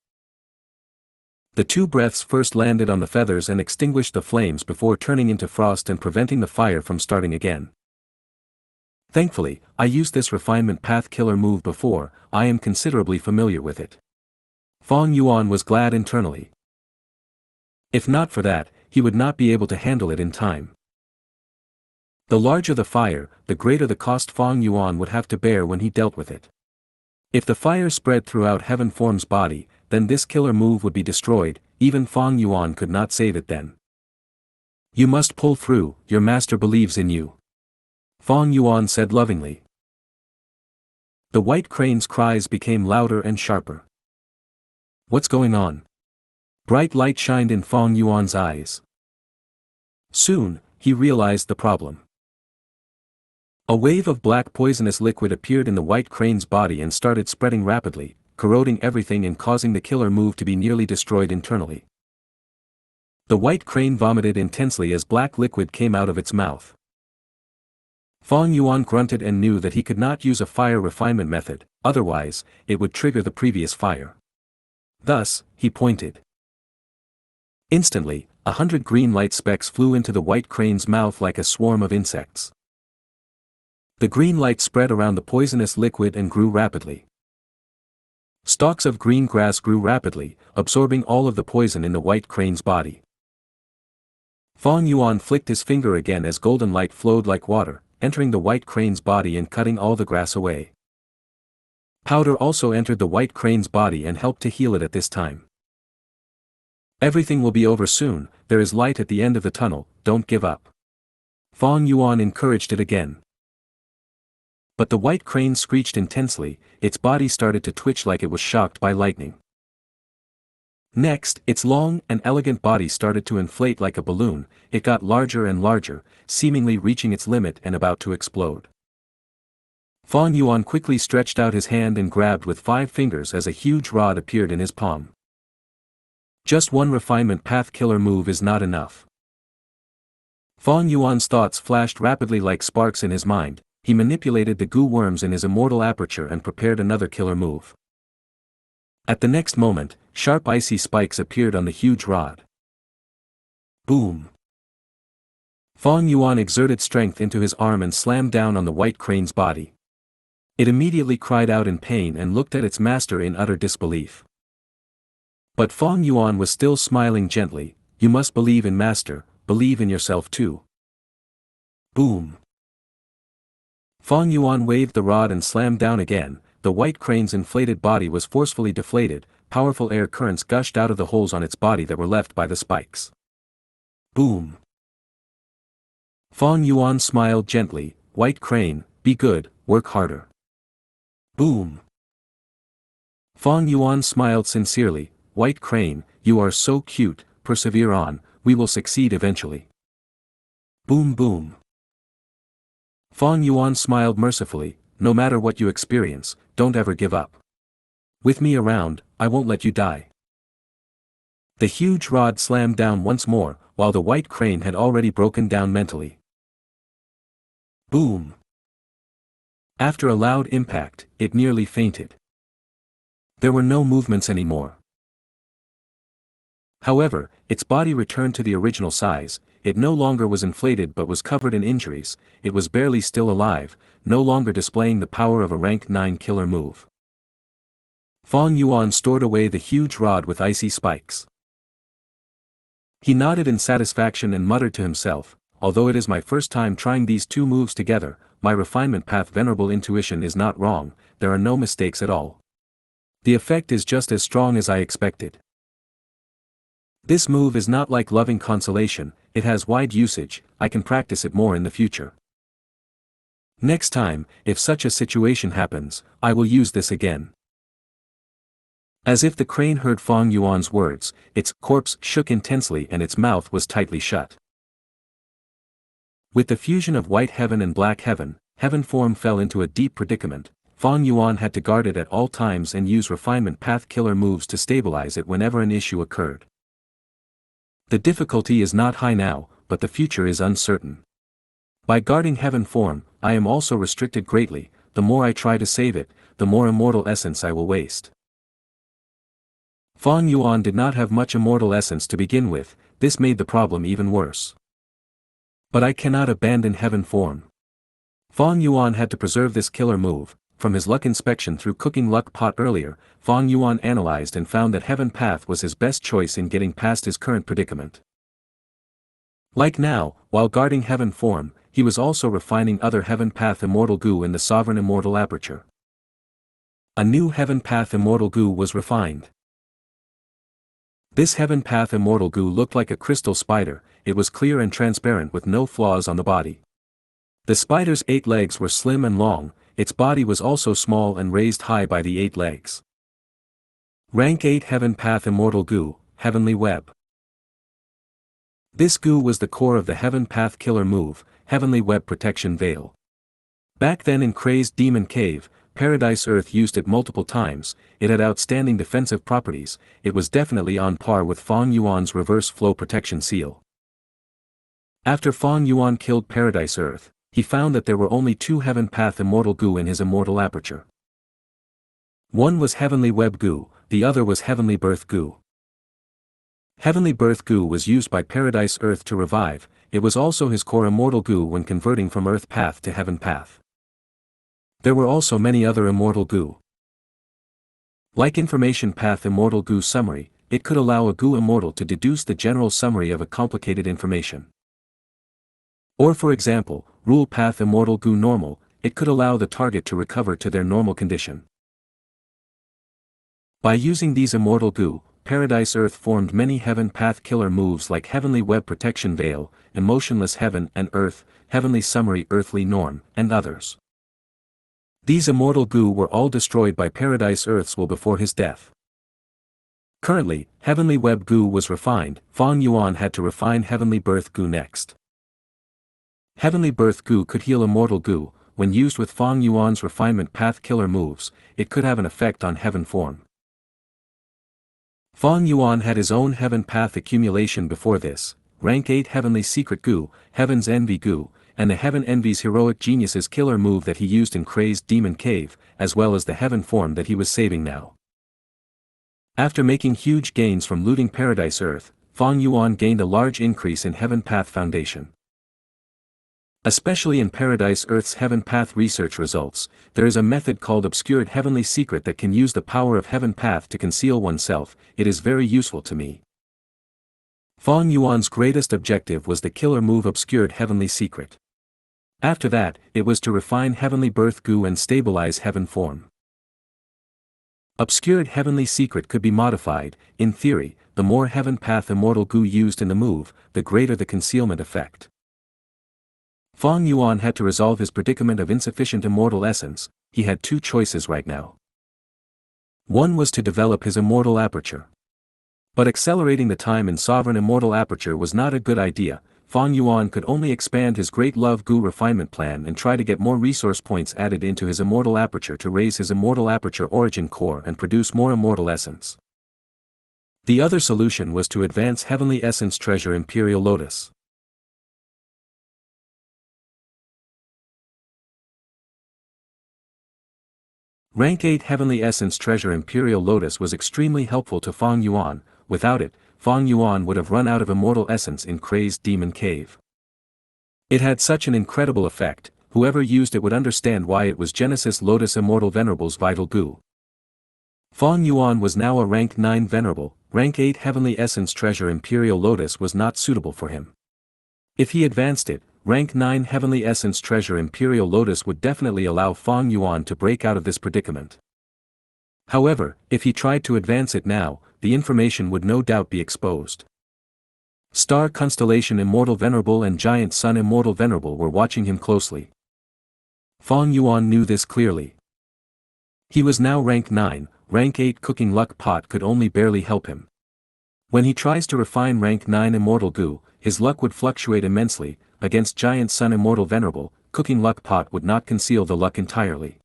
The 2 breaths first landed on the feathers and extinguished the flames before turning into frost and preventing the fire from starting again. Thankfully, I used this refinement path killer move before, I am considerably familiar with it. Fang Yuan was glad internally. If not for that, he would not be able to handle it in time. The larger the fire, the greater the cost Fang Yuan would have to bear when he dealt with it. If the fire spread throughout heaven form's body, then this killer move would be destroyed, even Fang Yuan could not save it then. "You must pull through, your master believes in you," Fang Yuan said lovingly. The white crane's cries became louder and sharper. "What's going on?" Bright light shined in Fang Yuan's eyes. Soon, he realized the problem. A wave of black poisonous liquid appeared in the white crane's body and started spreading rapidly, corroding everything and causing the killer move to be nearly destroyed internally. The white crane vomited intensely as black liquid came out of its mouth. Fang Yuan grunted and knew that he could not use a fire refinement method, otherwise, it would trigger the previous fire. Thus, he pointed. Instantly, 100 green light specks flew into the white crane's mouth like a swarm of insects. The green light spread around the poisonous liquid and grew rapidly. Stalks of green grass grew rapidly, absorbing all of the poison in the white crane's body. Fang Yuan flicked his finger again as golden light flowed like water, entering the white crane's body and cutting all the grass away. Powder also entered the white crane's body and helped to heal it at this time. Everything will be over soon, there is light at the end of the tunnel, don't give up. Fang Yuan encouraged it again. But the white crane screeched intensely, its body started to twitch like it was shocked by lightning. Next, its long and elegant body started to inflate like a balloon, it got larger and larger, seemingly reaching its limit and about to explode. Fang Yuan quickly stretched out his hand and grabbed with 5 fingers as a huge rod appeared in his palm. Just one refinement path killer move is not enough. Fang Yuan's thoughts flashed rapidly like sparks in his mind, he manipulated the goo worms in his immortal aperture and prepared another killer move. At the next moment, sharp icy spikes appeared on the huge rod. Boom! Fang Yuan exerted strength into his arm and slammed down on the white crane's body. It immediately cried out in pain and looked at its master in utter disbelief. But Fang Yuan was still smiling gently, you must believe in master, believe in yourself too. Boom! Fang Yuan waved the rod and slammed down again, the white crane's inflated body was forcefully deflated, powerful air currents gushed out of the holes on its body that were left by the spikes. Boom! Fang Yuan smiled gently, white crane, be good, work harder. Boom! Fang Yuan smiled sincerely, white crane, you are so cute, persevere on, we will succeed eventually. Boom boom! Fang Yuan smiled mercifully, no matter what you experience, don't ever give up. With me around, I won't let you die. The huge rod slammed down once more, while the white crane had already broken down mentally. Boom! After a loud impact, it nearly fainted. There were no movements anymore. However, its body returned to the original size, it no longer was inflated but was covered in injuries, it was barely still alive, no longer displaying the power of a rank 9 killer move. Fang Yuan stored away the huge rod with icy spikes. He nodded in satisfaction and muttered to himself, although it is my first time trying these 2 moves together, my refinement path venerable intuition is not wrong, there are no mistakes at all. The effect is just as strong as I expected. This move is not like loving consolation, it has wide usage, I can practice it more in the future. Next time, if such a situation happens, I will use this again. As if the crane heard Fang Yuan's words, its corpse shook intensely and its mouth was tightly shut. With the fusion of white heaven and black heaven, heaven form fell into a deep predicament. Fang Yuan had to guard it at all times and use refinement path killer moves to stabilize it whenever an issue occurred. The difficulty is not high now, but the future is uncertain. By guarding heaven form, I am also restricted greatly, the more I try to save it, the more immortal essence I will waste. Fang Yuan did not have much immortal essence to begin with, this made the problem even worse. But I cannot abandon heaven form. Fang Yuan had to preserve this killer move. From his luck inspection through cooking luck pot earlier, Fang Yuan analyzed and found that heaven path was his best choice in getting past his current predicament. Like now, while guarding heaven form, he was also refining other heaven path immortal Gu in the sovereign immortal aperture. A new heaven path immortal Gu was refined. This heaven path immortal Gu looked like a crystal spider, it was clear and transparent with no flaws on the body. The spider's 8 legs were slim and long, its body was also small and raised high by the 8 legs. Rank 8 Heaven Path Immortal Gu, Heavenly Web. This Gu was the core of the Heaven Path killer move, Heavenly Web Protection Veil. Back then in Crazed Demon Cave, Paradise Earth used it multiple times, it had outstanding defensive properties, it was definitely on par with Fang Yuan's Reverse Flow Protection Seal. After Fang Yuan killed Paradise Earth, he found that there were only 2 Heaven Path Immortal Gu in his immortal aperture. One was Heavenly Web Gu, the other was Heavenly Birth Gu. Heavenly Birth Gu was used by Paradise Earth to revive, it was also his core immortal Gu when converting from Earth Path to Heaven Path. There were also many other immortal Gu. Like Information Path Immortal Gu Summary, it could allow a Gu immortal to deduce the general summary of a complicated information. Or for example, Rule Path Immortal Gu Normal, it could allow the target to recover to their normal condition. By using these immortal Gu, Paradise Earth formed many Heaven Path killer moves like Heavenly Web Protection Veil, Emotionless Heaven and Earth, Heavenly Summary Earthly Norm, and others. These immortal Gu were all destroyed by Paradise Earth's will before his death. Currently, Heavenly Web Gu was refined. Fang Yuan had to refine Heavenly Birth Gu next. Heavenly Birth Gu could heal immortal Gu. When used with Fang Yuan's refinement path killer moves, it could have an effect on Heaven form. Fang Yuan had his own Heaven Path accumulation before this, rank 8 Heavenly Secret Gu, Heaven's Envy Gu, and the Heaven Envy's Heroic Genius's killer move that he used in Crazed Demon Cave, as well as the Heaven form that he was saving now. After making huge gains from looting Paradise Earth, Fang Yuan gained a large increase in Heaven Path Foundation. Especially in Paradise Earth's Heaven Path research results, there is a method called Obscured Heavenly Secret that can use the power of Heaven Path to conceal oneself. It is very useful to me. Fang Yuan's greatest objective was the killer move Obscured Heavenly Secret. After that, it was to refine Heavenly Birth Gu and stabilize Heaven form. Obscured Heavenly Secret could be modified. In theory, the more Heaven Path Immortal Gu used in the move, the greater the concealment effect. Fang Yuan had to resolve his predicament of insufficient immortal essence. He had two choices right now. One was to develop his immortal aperture. But accelerating the time in Sovereign Immortal Aperture was not a good idea. Fang Yuan could only expand his Great Love Gu refinement plan and try to get more resource points added into his immortal aperture to raise his immortal aperture origin core and produce more immortal essence. The other solution was to advance Heavenly Essence Treasure Imperial Lotus. Rank 8 Heavenly Essence Treasure Imperial Lotus was extremely helpful to Fang Yuan. Without it, Fang Yuan would have run out of immortal essence in Crazed Demon Cave. It had such an incredible effect, whoever used it would understand why it was Genesis Lotus Immortal Venerable's vital Gu. Fang Yuan was now a rank 9 Venerable. Rank 8 Heavenly Essence Treasure Imperial Lotus was not suitable for him. If he advanced it, rank 9 Heavenly Essence Treasure Imperial Lotus would definitely allow Fang Yuan to break out of this predicament. However, if he tried to advance it now, the information would no doubt be exposed. Star Constellation Immortal Venerable and Giant Sun Immortal Venerable were watching him closely. Fang Yuan knew this clearly. He was now rank 9, rank 8 Cooking Luck Pot could only barely help him. When he tries to refine rank 9 Immortal Gu, his luck would fluctuate immensely. Against Giant Sun Immortal Venerable, Cooking Luck Pot would not conceal the luck entirely.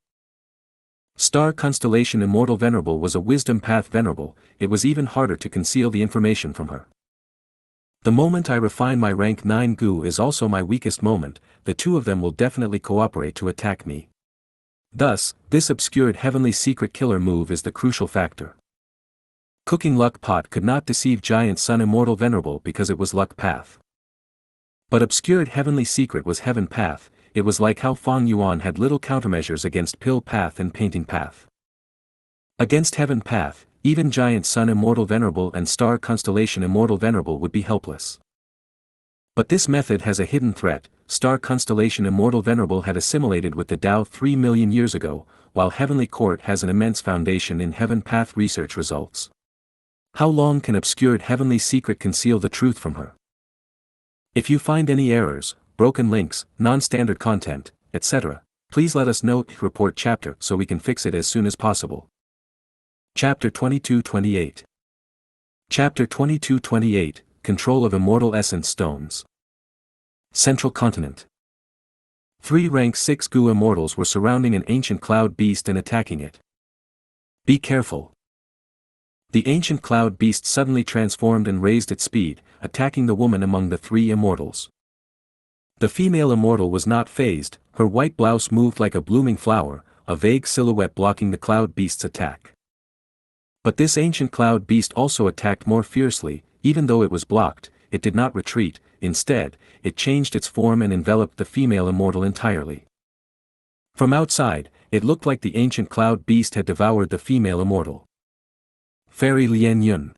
Star Constellation Immortal Venerable was a Wisdom Path Venerable. It was even harder to conceal the information from her. The moment I refine my rank 9 Gu is also my weakest moment. The two of them will definitely cooperate to attack me. Thus, this obscured Heavenly Secret killer move is the crucial factor. Cooking Luck Pot could not deceive Giant Sun Immortal Venerable because it was Luck Path. But obscured Heavenly Secret was Heaven Path. It was like how Fang Yuan had little countermeasures against Pill Path and Painting Path. Against Heaven Path, even Giant Sun Immortal Venerable and Star Constellation Immortal Venerable would be helpless. But this method has a hidden threat. Star Constellation Immortal Venerable had assimilated with the Tao 3 million years ago, while Heavenly Court has an immense foundation in Heaven Path research results. How long can obscured Heavenly Secret conceal the truth from her? If you find any errors, broken links, non-standard content, etc., please let us know. Report chapter so we can fix it as soon as possible. Chapter 22-28. Chapter 22-28, Control of Immortal Essence Stones. Central Continent. 3 rank 6 Gu immortals were surrounding an ancient cloud beast and attacking it. Be careful. The ancient cloud beast suddenly transformed and raised its speed, attacking the woman among the 3 immortals. The female immortal was not fazed, her white blouse moved like a blooming flower, a vague silhouette blocking the cloud beast's attack. But this ancient cloud beast also attacked more fiercely. Even though it was blocked, it did not retreat. Instead, it changed its form and enveloped the female immortal entirely. From outside, it looked like the ancient cloud beast had devoured the female immortal. Fairy Lian Yun.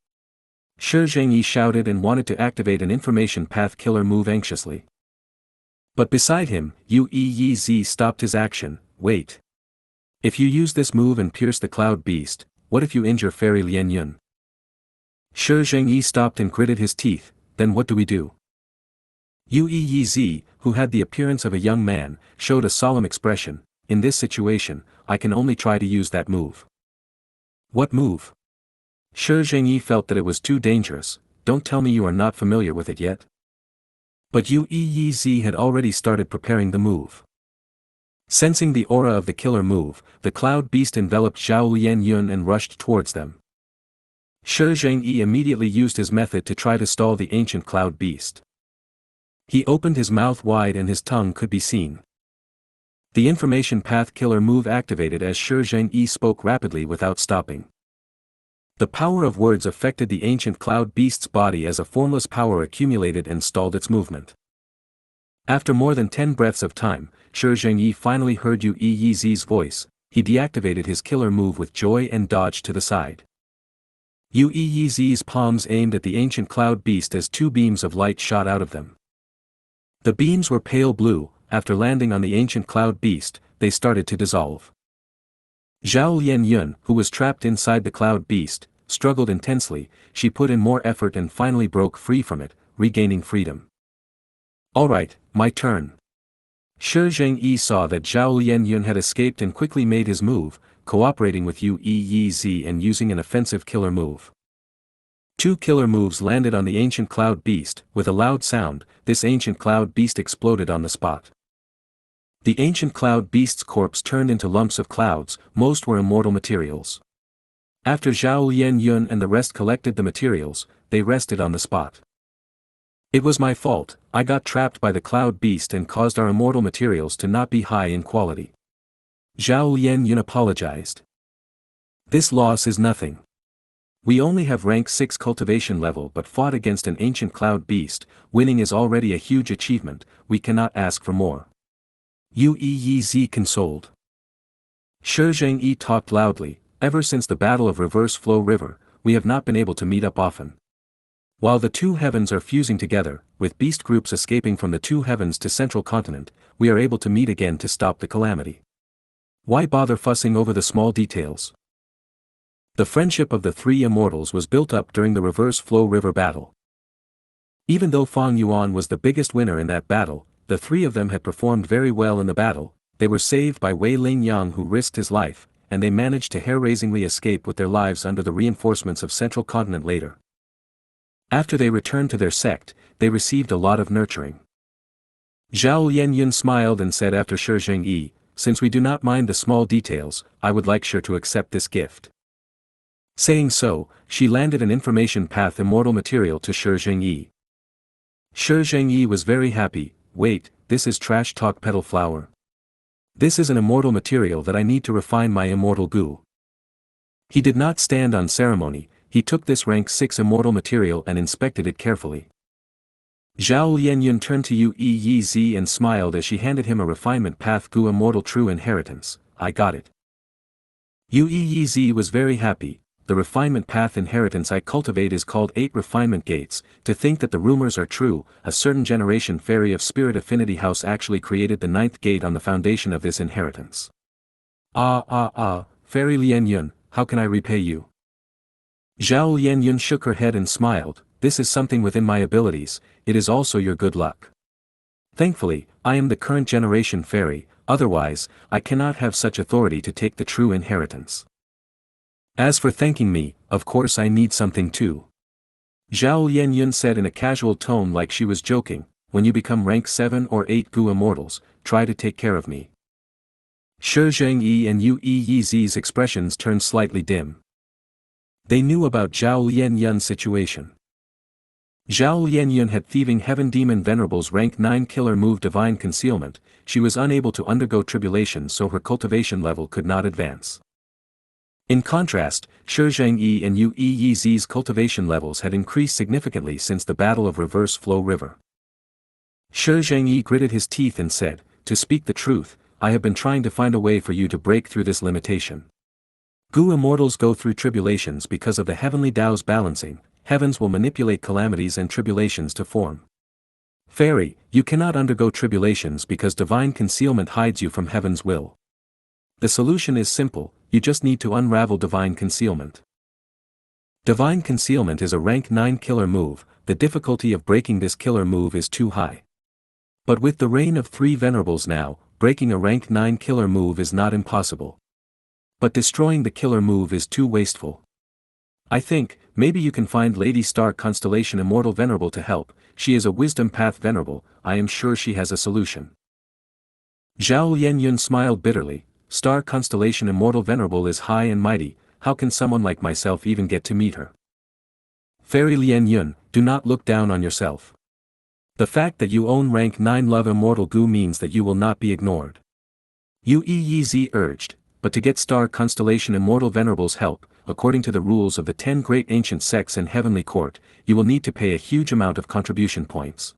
Shi Zhengyi shouted and wanted to activate an information path killer move anxiously. But beside him, Yu Yi stopped his action. Wait. If you use this move and pierce the cloud beast, what if you injure Fairy Lian Yun? Shi Zhengyi stopped and gritted his teeth, then what do we do? Yu Yizi, who had the appearance of a young man, showed a solemn expression. In this situation, I can only try to use that move. What move? Shi Zhengyi felt that it was too dangerous. Don't tell me you are not familiar with it yet. But Yu Yizi had already started preparing the move. Sensing the aura of the killer move, the cloud beast enveloped Zhao Lianyun and rushed towards them. Shi Zhengyi immediately used his method to try to stall the ancient cloud beast. He opened his mouth wide and his tongue could be seen. The information path killer move activated as Shi Zhengyi spoke rapidly without stopping. The power of words affected the ancient cloud beast's body as a formless power accumulated and stalled its movement. After more than 10 breaths of time, Shi Zhengyi finally heard Yu Yizi's voice. He deactivated his killer move with joy and dodged to the side. Yu Yizi's palms aimed at the ancient cloud beast as 2 beams of light shot out of them. The beams were pale blue. After landing on the ancient cloud beast, they started to dissolve. Zhao Lianyun, who was trapped inside the cloud beast, struggled intensely. She put in more effort and finally broke free from it, regaining freedom. Alright, my turn. Shi Zhengyi saw that Zhao Lianyun had escaped and quickly made his move, cooperating with Yu Yizi and using an offensive killer move. 2 killer moves landed on the ancient cloud beast. With a loud sound, this ancient cloud beast exploded on the spot. The ancient cloud beast's corpse turned into lumps of clouds. Most were immortal materials. After Zhao Lianyun and the rest collected the materials, they rested on the spot. It was my fault. I got trapped by the cloud beast and caused our immortal materials to not be high in quality. Zhao Lianyun apologized. This loss is nothing. We only have rank 6 cultivation level but fought against an ancient cloud beast. Winning is already a huge achievement. We cannot ask for more. Yu Yizi consoled. Shi Zhengyi talked loudly. Ever since the Battle of Reverse Flow River, we have not been able to meet up often. While the 2 heavens are fusing together, with beast groups escaping from the 2 heavens to Central Continent, we are able to meet again to stop the calamity. Why bother fussing over the small details? The friendship of the 3 immortals was built up during the Reverse Flow River battle. Even though Fang Yuan was the biggest winner in that battle, the 3 of them had performed very well in the battle. They were saved by Wei Lingyang, who risked his life, and they managed to hair-raisingly escape with their lives under the reinforcements of Central Continent later. After they returned to their sect, they received a lot of nurturing. Zhao Lianyun smiled and said after Shi Zhengyi, since we do not mind the small details, I would like Shi to accept this gift. Saying so, she landed an information path immortal material to Shi Zhengyi. Shi Zhengyi was very happy. Wait, this is trash talk petal flower. This is an immortal material that I need to refine my immortal Gu. He did not stand on ceremony. He took this rank 6 immortal material and inspected it carefully. Zhao Lianyun turned to Yu Yizi and smiled as she handed him a refinement path Gu immortal true inheritance. I got it. Yu Yizi was very happy. The refinement path inheritance I cultivate is called 8 refinement gates. To think that the rumors are true, a certain generation fairy of Spirit Affinity House actually created the 9th gate on the foundation of this inheritance. Fairy Lianyun, how can I repay you? Zhao Lianyun shook her head and smiled. This is something within my abilities. It is also your good luck. Thankfully, I am the current generation fairy, otherwise, I cannot have such authority to take the true inheritance. As for thanking me, of course I need something too. Zhao Lianyun said in a casual tone like she was joking, when you become rank 7 or 8 Gu immortals, try to take care of me. Shi Zhengyi and Yu Yizi's expressions turned slightly dim. They knew about Zhao Lianyun's situation. Zhao Lianyun had Thieving Heaven Demon Venerable's rank 9 killer move Divine Concealment. She was unable to undergo tribulations, so her cultivation level could not advance. In contrast, Shi Zhengyi and Yu Yizi's cultivation levels had increased significantly since the Battle of Reverse Flow River. Shi Zhengyi gritted his teeth and said, to speak the truth, I have been trying to find a way for you to break through this limitation. Gu immortals go through tribulations because of the heavenly Tao's balancing. Heavens will manipulate calamities and tribulations to form. Fairy, you cannot undergo tribulations because divine concealment hides you from heaven's will. The solution is simple, you just need to unravel Divine Concealment. Divine Concealment is a rank 9 killer move, the difficulty of breaking this killer move is too high. But with the reign of 3 venerables now, breaking a rank 9 killer move is not impossible. But destroying the killer move is too wasteful. I think, maybe you can find Lady Star Constellation Immortal Venerable to help, she is a Wisdom Path Venerable, I am sure she has a solution. Zhao Lianyun smiled bitterly, Star Constellation Immortal Venerable is high and mighty, how can someone like myself even get to meet her? Fairy Lianyun, do not look down on yourself. The fact that you own rank 9 Love Immortal Gu means that you will not be ignored. Uez urged, but to get Star Constellation Immortal Venerable's help, according to the rules of the 10 great ancient sects and Heavenly Court, you will need to pay a huge amount of contribution points.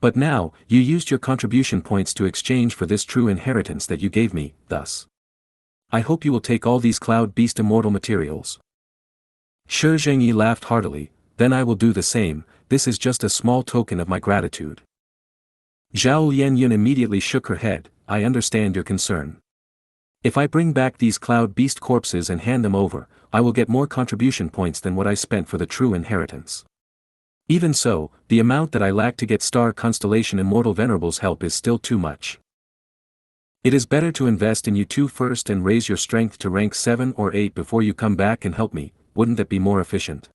But now, you used your contribution points to exchange for this true inheritance that you gave me, thus. I hope you will take all these Cloud Beast Immortal materials. Shi Zhengyi laughed heartily, then I will do the same, this is just a small token of my gratitude. Zhao Lianyun immediately shook her head, I understand your concern. If I bring back these Cloud Beast corpses and hand them over, I will get more contribution points than what I spent for the true inheritance. Even so, the amount that I lack to get Star Constellation Immortal Venerable's help is still too much. It is better to invest in you two first and raise your strength to rank 7 or 8 before you come back and help me, wouldn't that be more efficient?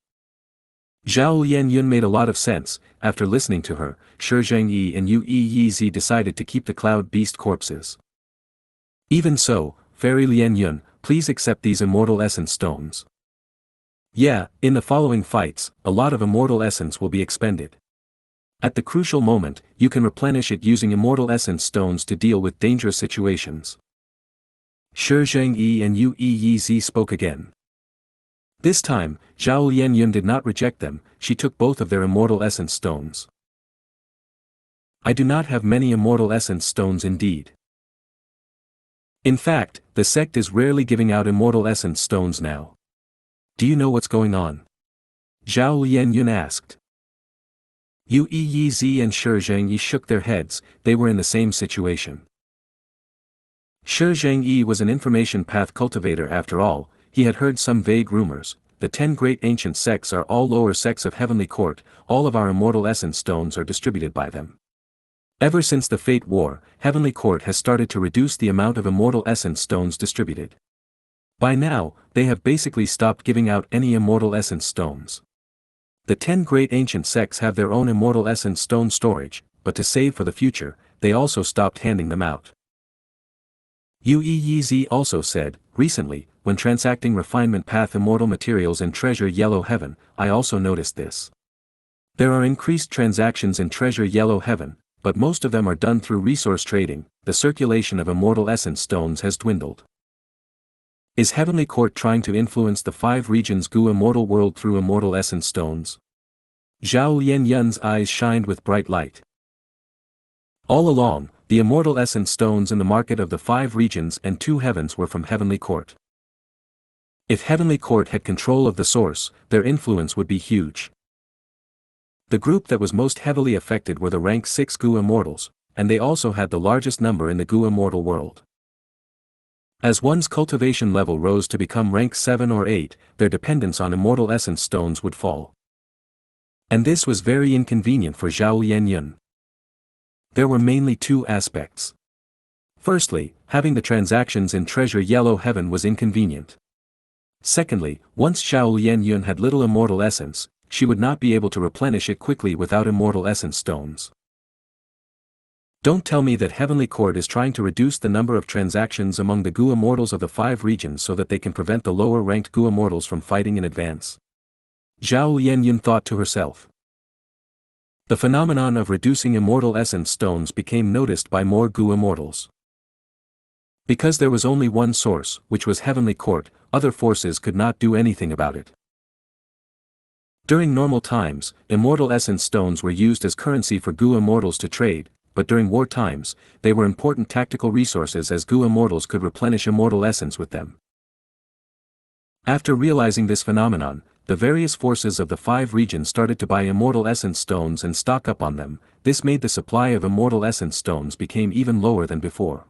Zhao Lianyun made a lot of sense. After listening to her, Shi Zhengyi and Uez decided to keep the Cloud Beast corpses. Even so, Fairy Lianyun, please accept these Immortal Essence Stones. Yeah, in the following fights, a lot of Immortal Essence will be expended. At the crucial moment, you can replenish it using Immortal Essence Stones to deal with dangerous situations. Shi Zhengyi and Uez spoke again. This time, Zhao Lianyun did not reject them, she took both of their Immortal Essence Stones. I do not have many Immortal Essence Stones indeed. In fact, the sect is rarely giving out Immortal Essence Stones now. Do you know what's going on? Zhao Lianyun asked. Uez and Shi Zhengyi shook their heads, they were in the same situation. Shi Zhengyi was an information path cultivator after all, he had heard some vague rumors, the 10 great ancient sects are all lower sects of Heavenly Court, all of our Immortal Essence Stones are distributed by them. Ever since the Fate War, Heavenly Court has started to reduce the amount of Immortal Essence Stones distributed. By now, they have basically stopped giving out any Immortal Essence Stones. The 10 great ancient sects have their own Immortal Essence Stone storage, but to save for the future, they also stopped handing them out. Uez also said, recently, when transacting Refinement Path Immortal Materials in Treasure Yellow Heaven, I also noticed this. There are increased transactions in Treasure Yellow Heaven, but most of them are done through resource trading, the circulation of Immortal Essence Stones has dwindled. Is Heavenly Court trying to influence the 5 regions Gu Immortal World through Immortal Essence Stones? Zhao Lianyun's eyes shined with bright light. All along, the Immortal Essence Stones in the market of the 5 regions and 2 heavens were from Heavenly Court. If Heavenly Court had control of the source, their influence would be huge. The group that was most heavily affected were the rank 6 Gu Immortals, and they also had the largest number in the Gu Immortal world. As one's cultivation level rose to become rank 7 or 8, their dependence on Immortal Essence Stones would fall. And this was very inconvenient for Zhao Lianyun. There were mainly 2 aspects. Firstly, having the transactions in Treasure Yellow Heaven was inconvenient. Secondly, once Zhao Lianyun had little Immortal Essence, she would not be able to replenish it quickly without Immortal Essence Stones. Don't tell me that Heavenly Court is trying to reduce the number of transactions among the Gu Immortals of the 5 regions so that they can prevent the lower-ranked Gu Immortals from fighting in advance. Zhao Lianyun thought to herself. The phenomenon of reducing Immortal Essence Stones became noticed by more Gu Immortals. Because there was only one source, which was Heavenly Court, other forces could not do anything about it. During normal times, Immortal Essence Stones were used as currency for Gu Immortals to trade, but during war times, they were important tactical resources as Gu Immortals could replenish Immortal Essence with them. After realizing this phenomenon, the various forces of the 5 regions started to buy Immortal Essence Stones and stock up on them. This made the supply of Immortal Essence Stones became even lower than before.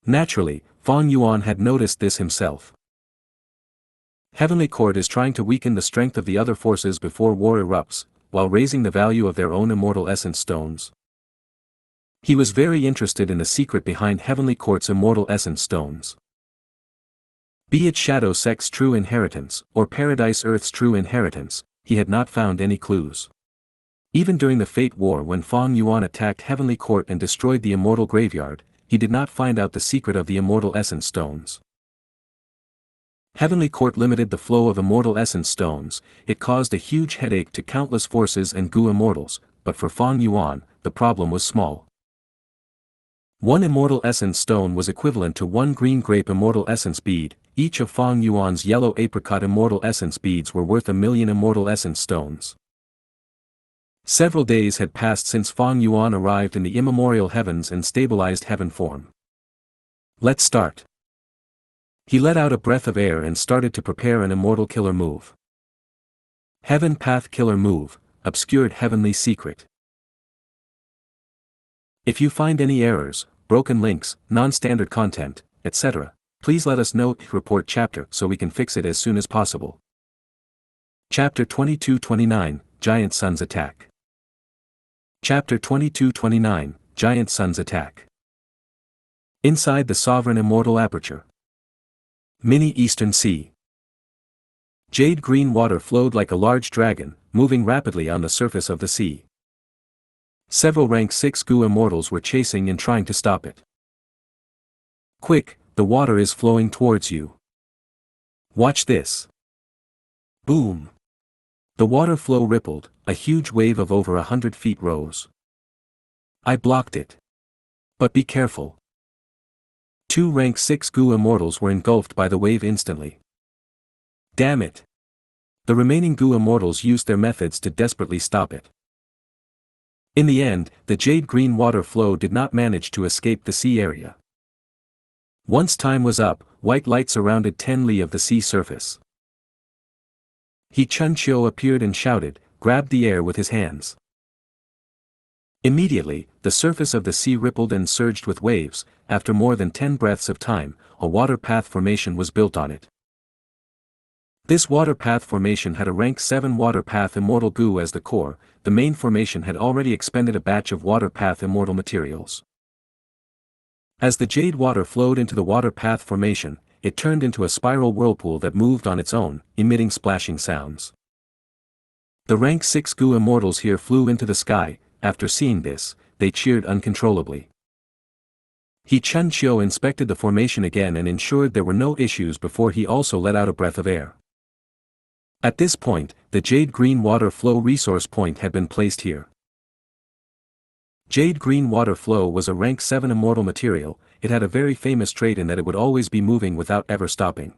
Naturally, Fang Yuan had noticed this himself. Heavenly Court is trying to weaken the strength of the other forces before war erupts, while raising the value of their own immortal essence stones. He was very interested in the secret behind Heavenly Court's immortal essence stones. Be it Shadow Sect's true inheritance, or Paradise Earth's true inheritance, he had not found any clues. Even during the Fate War when Fang Yuan attacked Heavenly Court and destroyed the immortal graveyard, he did not find out the secret of the immortal essence stones. Heavenly Court limited the flow of immortal essence stones, it caused a huge headache to countless forces and Gu immortals, but for Fang Yuan, the problem was small. One immortal essence stone was equivalent to one green grape immortal essence bead. Each of Fang Yuan's yellow apricot immortal essence beads were worth 1,000,000 immortal essence stones. Several days had passed since Fang Yuan arrived in the immemorial heavens and stabilized heaven form. Let's start. He let out a breath of air and started to prepare an immortal killer move. Heaven Path Killer Move, Obscured Heavenly Secret. If you find any errors, broken links, non-standard content, etc., please let us know. Report chapter so we can fix it as soon as possible. Chapter 22-29, Giant Sun's Attack. Chapter 22-29, Giant Sun's Attack. Inside the Sovereign Immortal Aperture. Mini Eastern Sea. Jade green water flowed like a large dragon, moving rapidly on the surface of the sea. Several rank 6 Gu immortals were chasing and trying to stop it. Quick, the water is flowing towards you. Watch this. Boom. The water flow rippled, a huge wave of over 100 feet rose. I blocked it. But be careful. 2 rank 6 Gu immortals were engulfed by the wave instantly. Damn it. The remaining Gu immortals used their methods to desperately stop it. In the end, the jade green water flow did not manage to escape the sea area. Once time was up, white light surrounded 10 li of the sea surface. Xianxia appeared and shouted, grabbed the air with his hands. Immediately, the surface of the sea rippled and surged with waves. After more than 10 breaths of time, a water path formation was built on it. This water path formation had a rank 7 water path immortal Gu as the core. The main formation had already expended a batch of water path immortal materials. As the jade water flowed into the water path formation, it turned into a spiral whirlpool that moved on its own, emitting splashing sounds. The rank 6 Gu immortals here flew into the sky. After seeing this, they cheered uncontrollably. Xianxia inspected the formation again and ensured there were no issues before he also let out a breath of air. At this point, the jade green water flow resource point had been placed here. Jade green water flow was a rank 7 immortal material. It had a very famous trait in that it would always be moving without ever stopping.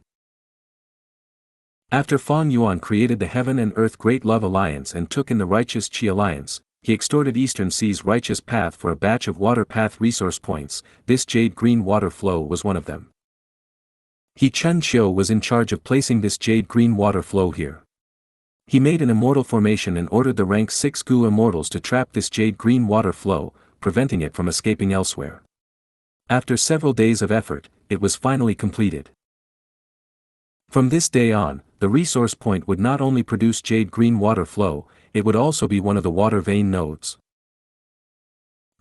After Fang Yuan created the Heaven and Earth Great Love Alliance and took in the Righteous Qi Alliance, he extorted Eastern Sea's righteous path for a batch of water path resource points. This jade green water flow was one of them. Xianxia was in charge of placing this jade green water flow here. He made an immortal formation and ordered the rank 6 Gu immortals to trap this jade green water flow, preventing it from escaping elsewhere. After several days of effort, it was finally completed. From this day on, the resource point would not only produce jade green water flow, it would also be one of the water vein nodes.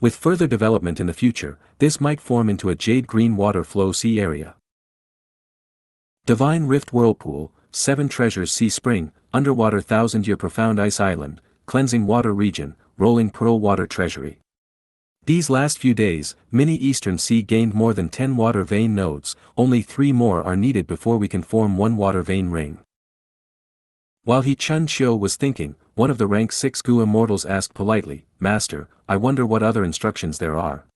With further development in the future, this might form into a jade green water flow sea area. Divine Rift Whirlpool, 7 Treasures Sea Spring, Underwater 1000-Year Profound Ice Island, Cleansing Water Region, Rolling Pearl Water Treasury. These last few days, Mini Eastern Sea gained more than 10 water vein nodes. Only 3 more are needed before we can form one water vein ring. While Xianxia was thinking, one of the rank 6 Gu immortals asked politely, Master, I wonder what other instructions there are.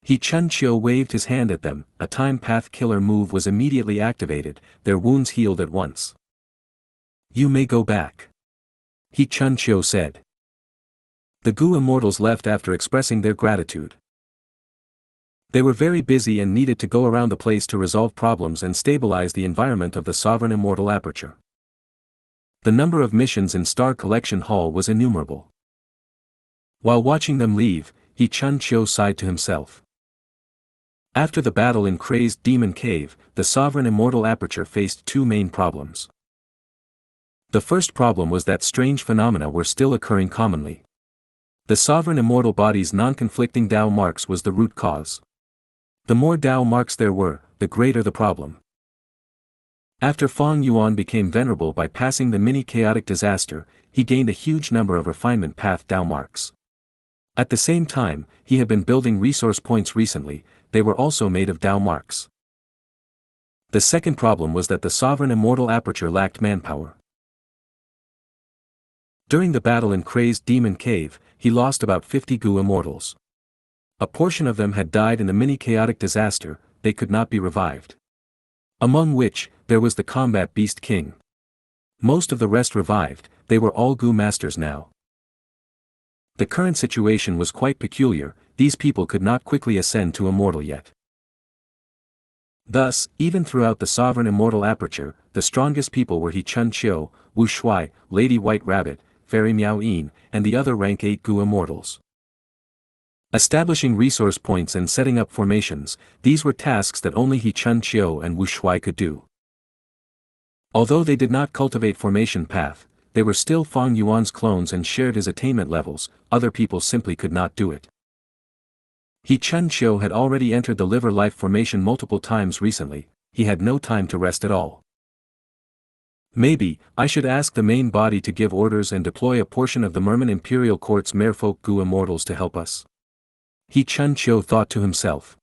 Xianxia waved his hand at them. A time path killer move was immediately activated. Their wounds healed at once. You may go back. Xianxia said. The Gu immortals left after expressing their gratitude. They were very busy and needed to go around the place to resolve problems and stabilize the environment of the Sovereign Immortal Aperture. The number of missions in Star Collection Hall was innumerable. While watching them leave, Xianxia sighed to himself. After the battle in Crazed Demon Cave, the Sovereign Immortal Aperture faced two main problems. The first problem was that strange phenomena were still occurring commonly. The Sovereign Immortal Body's non-conflicting Tao marks was the root cause. The more Tao marks there were, the greater the problem. After Feng Yuan became venerable by passing the mini-chaotic disaster, he gained a huge number of refinement path Tao marks. At the same time, he had been building resource points recently. They were also made of Tao marks. The second problem was that the Sovereign Immortal Aperture lacked manpower. During the battle in Crazed Demon Cave, he lost about 50 Gu immortals. A portion of them had died in the mini-chaotic disaster. They could not be revived. Among which, there was the Combat Beast King. Most of the rest revived. They were all Gu masters now. The current situation was quite peculiar. These people could not quickly ascend to immortal yet. Thus, even throughout the Sovereign Immortal Aperture, the strongest people were He Chun Chiu, Wu Shui, Lady White Rabbit, Fairy Miao Yin, and the other rank 8 Gu immortals. Establishing resource points and setting up formations, these were tasks that only He Chun Chiu and Wu Shui could do. Although they did not cultivate formation path, they were still Feng Yuan's clones and shared his attainment levels. Other people simply could not do it. He Chun Chiu had already entered the liver life formation multiple times recently. He had no time to rest at all. Maybe, I should ask the main body to give orders and deploy a portion of the Merman Imperial Court's merfolk Gu immortals to help us. He Chun Chiu thought to himself.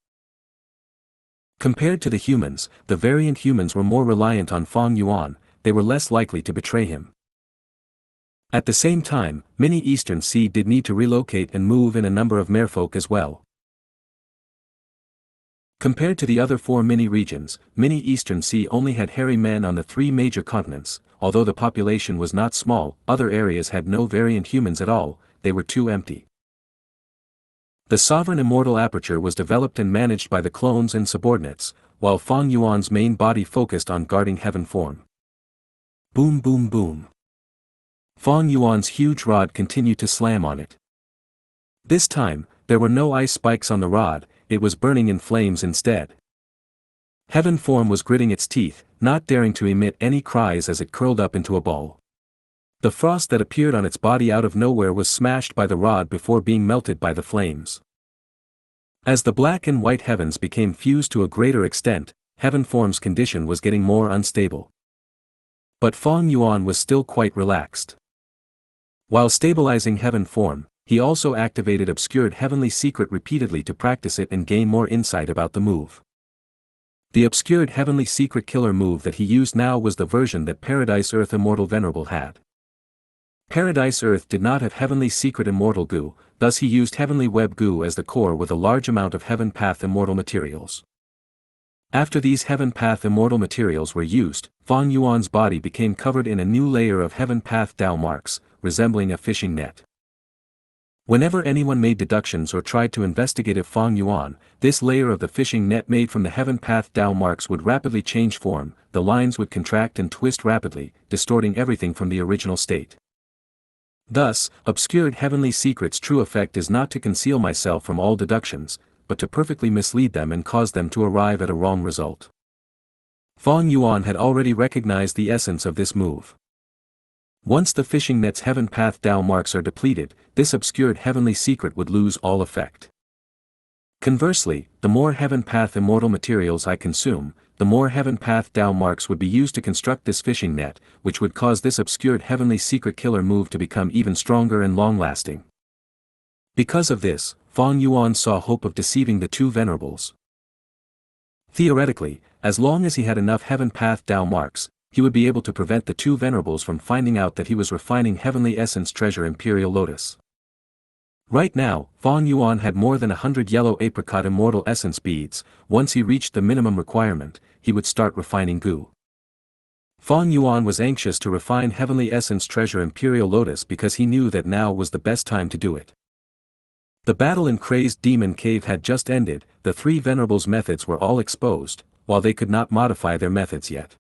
Compared to the humans, the variant humans were more reliant on Feng Yuan. They were less likely to betray him. At the same time, Mini Eastern Sea did need to relocate and move in a number of merfolk as well. Compared to the other 4 mini-regions, Mini Eastern Sea only had hairy men on the 3 major continents. Although the population was not small, other areas had no variant humans at all. They were too empty. The Sovereign Immortal Aperture was developed and managed by the clones and subordinates, while Feng Yuan's main body focused on guarding heaven form. Boom boom boom. Feng Yuan's huge rod continued to slam on it. This time, there were no ice spikes on the rod. It was burning in flames instead. Heaven form was gritting its teeth, not daring to emit any cries as it curled up into a ball. The frost that appeared on its body out of nowhere was smashed by the rod before being melted by the flames. As the black and white heavens became fused to a greater extent, heaven form's condition was getting more unstable. But Feng Yuan was still quite relaxed. While stabilizing heaven form, he also activated Obscured Heavenly Secret repeatedly to practice it and gain more insight about the move. The Obscured Heavenly Secret killer move that he used now was the version that Paradise Earth Immortal Venerable had. Paradise Earth did not have Heavenly Secret Immortal Gu, thus he used Heavenly Web Gu as the core with a large amount of Heaven Path Immortal materials. After these Heaven Path Immortal materials were used, Feng Yuan's body became covered in a new layer of Heaven Path Tao marks, resembling a fishing net. Whenever anyone made deductions or tried to investigate Feng Yuan, this layer of the fishing net made from the Heaven Path Tao marks would rapidly change form. The lines would contract and twist rapidly, distorting everything from the original state. Thus, Obscured Heavenly Secret's true effect is not to conceal myself from all deductions, but to perfectly mislead them and cause them to arrive at a wrong result. Feng Yuan had already recognized the essence of this move. Once the fishing net's Heaven Path Tao marks are depleted, this Obscured Heavenly Secret would lose all effect. Conversely, the more Heaven Path Immortal materials I consume, the more Heaven Path Tao marks would be used to construct this fishing net, which would cause this Obscured Heavenly Secret killer move to become even stronger and long-lasting. Because of this, Feng Yuan saw hope of deceiving the 2 venerables. Theoretically, as long as he had enough Heaven Path Tao marks, he would be able to prevent the 2 venerables from finding out that he was refining Heavenly Essence Treasure Imperial Lotus. Right now, Feng Yuan had more than 100 yellow apricot immortal essence beads. Once he reached the minimum requirement, he would start refining Gu. Feng Yuan was anxious to refine Heavenly Essence Treasure Imperial Lotus because he knew that now was the best time to do it. The battle in Crazed Demon Cave had just ended. The 3 venerables' methods were all exposed, while they could not modify their methods yet.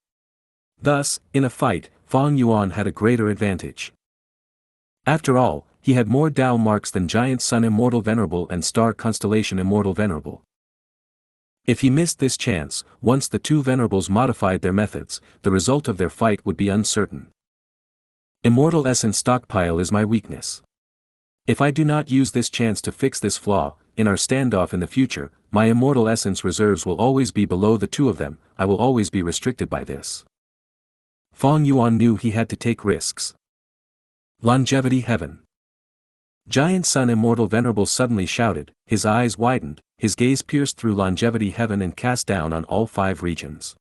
Thus, in a fight, Feng Yuan had a greater advantage. After all, he had more Tao marks than Giant Sun Immortal Venerable and Star Constellation Immortal Venerable. If he missed this chance, once the two venerables modified their methods, the result of their fight would be uncertain. Immortal essence stockpile is my weakness. If I do not use this chance to fix this flaw, in our standoff in the future, my immortal essence reserves will always be below the two of them, I will always be restricted by this. Fong Yuan knew he had to take risks. Longevity Heaven. Giant Sun Immortal Venerable suddenly shouted, his eyes widened, his gaze pierced through Longevity Heaven and cast down on all 5 regions.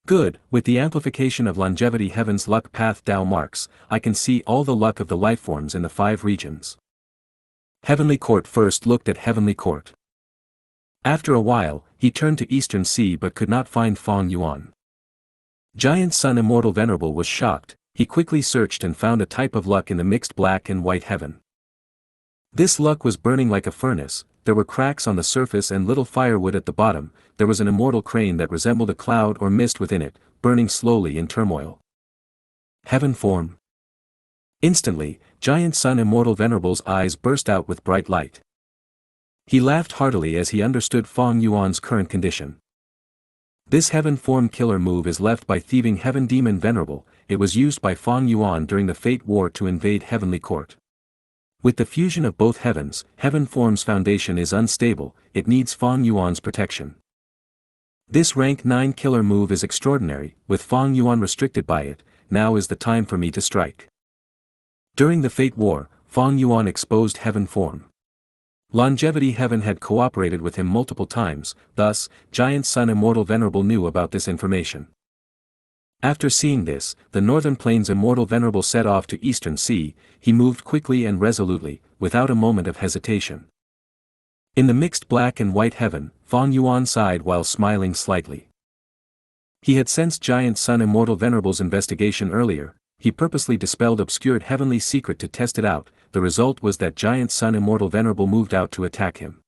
Good, with the amplification of Longevity Heaven's luck path Dao marks, I can see all the luck of the lifeforms in the 5 regions. Heavenly Court first looked at Heavenly Court. After a while, he turned to Eastern Sea but could not find Fong Yuan. Giant Sun Immortal Venerable was shocked, he quickly searched and found a type of luck in the mixed black and white heaven. This luck was burning like a furnace, there were cracks on the surface and little firewood at the bottom, there was an immortal crane that resembled a cloud or mist within it, burning slowly in turmoil. Heaven form. Instantly, Giant Sun Immortal Venerable's eyes burst out with bright light. He laughed heartily as he understood Fong Yuan's current condition. This heaven form killer move is left by thieving Heaven Demon Venerable, it was used by Fong Yuan during the Fate War to invade Heavenly Court. With the fusion of both heavens, Heaven Form's foundation is unstable, it needs Fong Yuan's protection. This rank 9 killer move is extraordinary, with Fong Yuan restricted by it, now is the time for me to strike. During the Fate War, Fong Yuan exposed Heaven Form. Longevity Heaven had cooperated with him multiple times, thus, Giant Sun Immortal Venerable knew about this information. After seeing this, the Northern Plains Immortal Venerable set off to Eastern Sea, he moved quickly and resolutely, without a moment of hesitation. In the mixed black and white heaven, Fong Yuan sighed while smiling slightly. He had sensed Giant Sun Immortal Venerable's investigation earlier, he purposely dispelled obscured heavenly secret to test it out, the result was that Giant Sun Immortal Venerable moved out to attack him.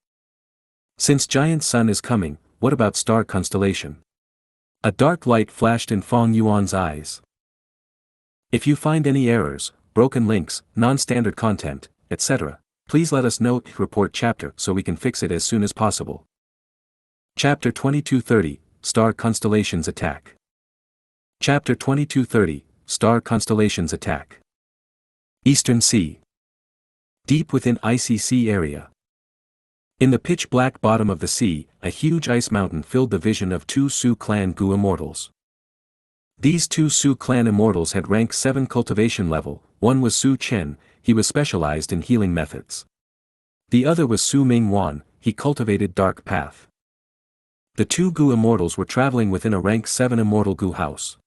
Since Giant Sun is coming, what about Star Constellation? A dark light flashed in Fong Yuan's eyes. If you find any errors, broken links, non-standard content, etc., please let us know, report chapter so we can fix it as soon as possible. Chapter 2230, Star Constellations Attack. Chapter 2230, Star Constellations Attack. Eastern Sea. Deep within icy sea area. In the pitch-black bottom of the sea, a huge ice mountain filled the vision of 2 Sioux Clan Gu immortals. These 2 Sioux Clan immortals had rank 7 cultivation level, one was Su Chen, he was specialized in healing methods. The other was Su Ming Wan, he cultivated Dark Path. The 2 Gu immortals were traveling within a rank 7 immortal Gu house.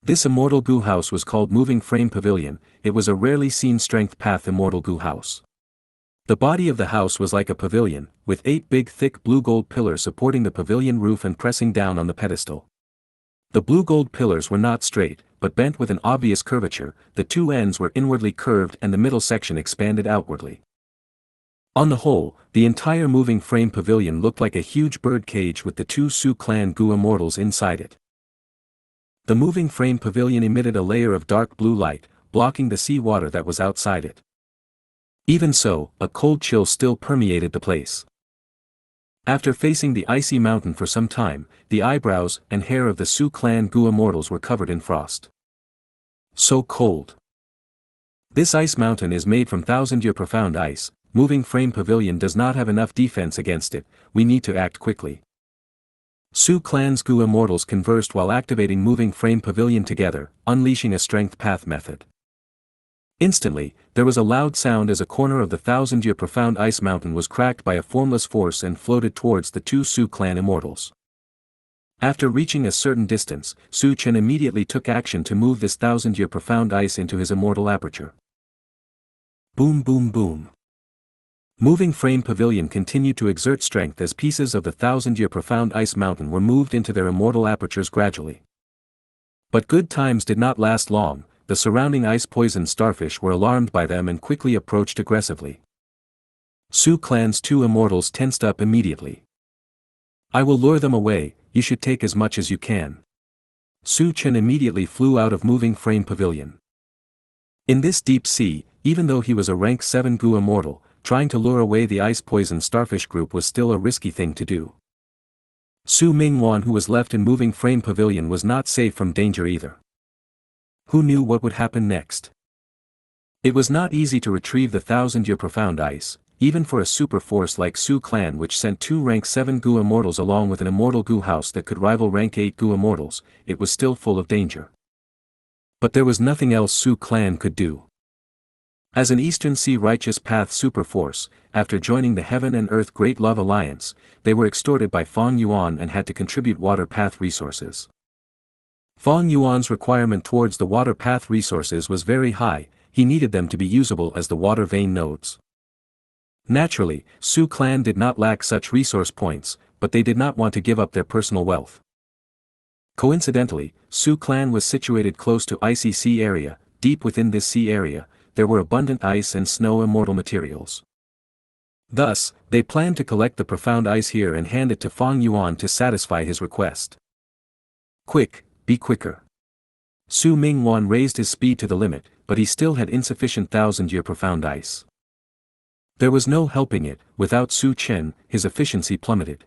This immortal Gu house was called Moving Frame Pavilion, it was a rarely seen strength path immortal Gu house. The body of the house was like a pavilion, with 8 big thick blue-gold pillars supporting the pavilion roof and pressing down on the pedestal. The blue-gold pillars were not straight, but bent with an obvious curvature, the 2 ends were inwardly curved and the middle section expanded outwardly. On the whole, the entire moving frame pavilion looked like a huge bird cage with the 2 Sioux Clan Gu immortals inside it. The moving frame pavilion emitted a layer of dark blue light, blocking the sea water that was outside it. Even so, a cold chill still permeated the place. After facing the icy mountain for some time, the eyebrows and hair of the Sioux Clan Gu immortals were covered in frost. So cold. This ice mountain is made from thousand-year profound ice, moving frame pavilion does not have enough defense against it, we need to act quickly. Sioux Clan's Gu immortals conversed while activating moving frame pavilion together, unleashing a strength path method. Instantly, there was a loud sound as a corner of the thousand-year profound ice mountain was cracked by a formless force and floated towards the 2 Sioux Clan immortals. After reaching a certain distance, Su Chen immediately took action to move this thousand-year profound ice into his immortal aperture. Boom boom boom. Moving frame pavilion continued to exert strength as pieces of the thousand-year profound ice mountain were moved into their immortal apertures gradually. But good times did not last long. The surrounding ice-poisoned starfish were alarmed by them and quickly approached aggressively. Sioux Clan's 2 immortals tensed up immediately. I will lure them away, you should take as much as you can. Su Chen immediately flew out of moving frame pavilion. In this deep sea, even though he was a rank 7 Gu immortal, trying to lure away the ice-poisoned starfish group was still a risky thing to do. Su Mingwan, who was left in moving frame pavilion, was not safe from danger either. Who knew what would happen next? It was not easy to retrieve the 1,000-year profound ice, even for a super force like Su clan, which sent 2 rank 7 Gu immortals along with an immortal Gu house that could rival rank 8 Gu immortals. It was still full of danger. But there was nothing else Su clan could do. As an Eastern Sea Righteous Path super force, after joining the Heaven and Earth Great Love Alliance, they were extorted by Fang Yuan and had to contribute water path resources. Fang Yuan's requirement towards the water path resources was very high. He needed them to be usable as the water vein nodes. Naturally, Su clan did not lack such resource points, but they did not want to give up their personal wealth. Coincidentally, Su clan was situated close to icy sea area. Deep within this sea area, there were abundant ice and snow immortal materials. Thus, they planned to collect the profound ice here and hand it to Fang Yuan to satisfy his request. Quick, be quicker. Su Mingwan raised his speed to the limit, but he still had insufficient 1,000-year profound ice. There was no helping it. Without Su Chen, his efficiency plummeted.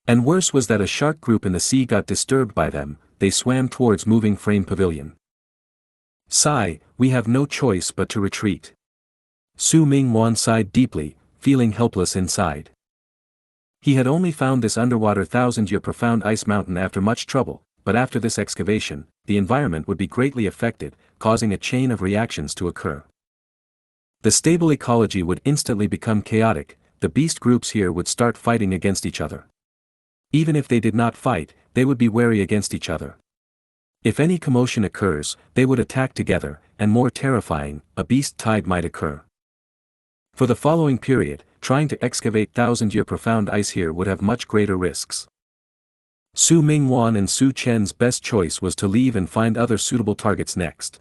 And worse was that a shark group in the sea got disturbed by them. They swam towards moving frame pavilion. Sigh, we have no choice but to retreat. Su Mingwan sighed deeply, feeling helpless inside. He had only found this underwater 1,000-year profound ice mountain after much trouble, but after this excavation, the environment would be greatly affected, causing a chain of reactions to occur. The stable ecology would instantly become chaotic. The beast groups here would start fighting against each other. Even if they did not fight, they would be wary against each other. If any commotion occurs, they would attack together, and more terrifying, a beast tide might occur. For the following period, trying to excavate 1,000-year profound ice here would have much greater risks. Su Mingwan and Su Chen's best choice was to leave and find other suitable targets next.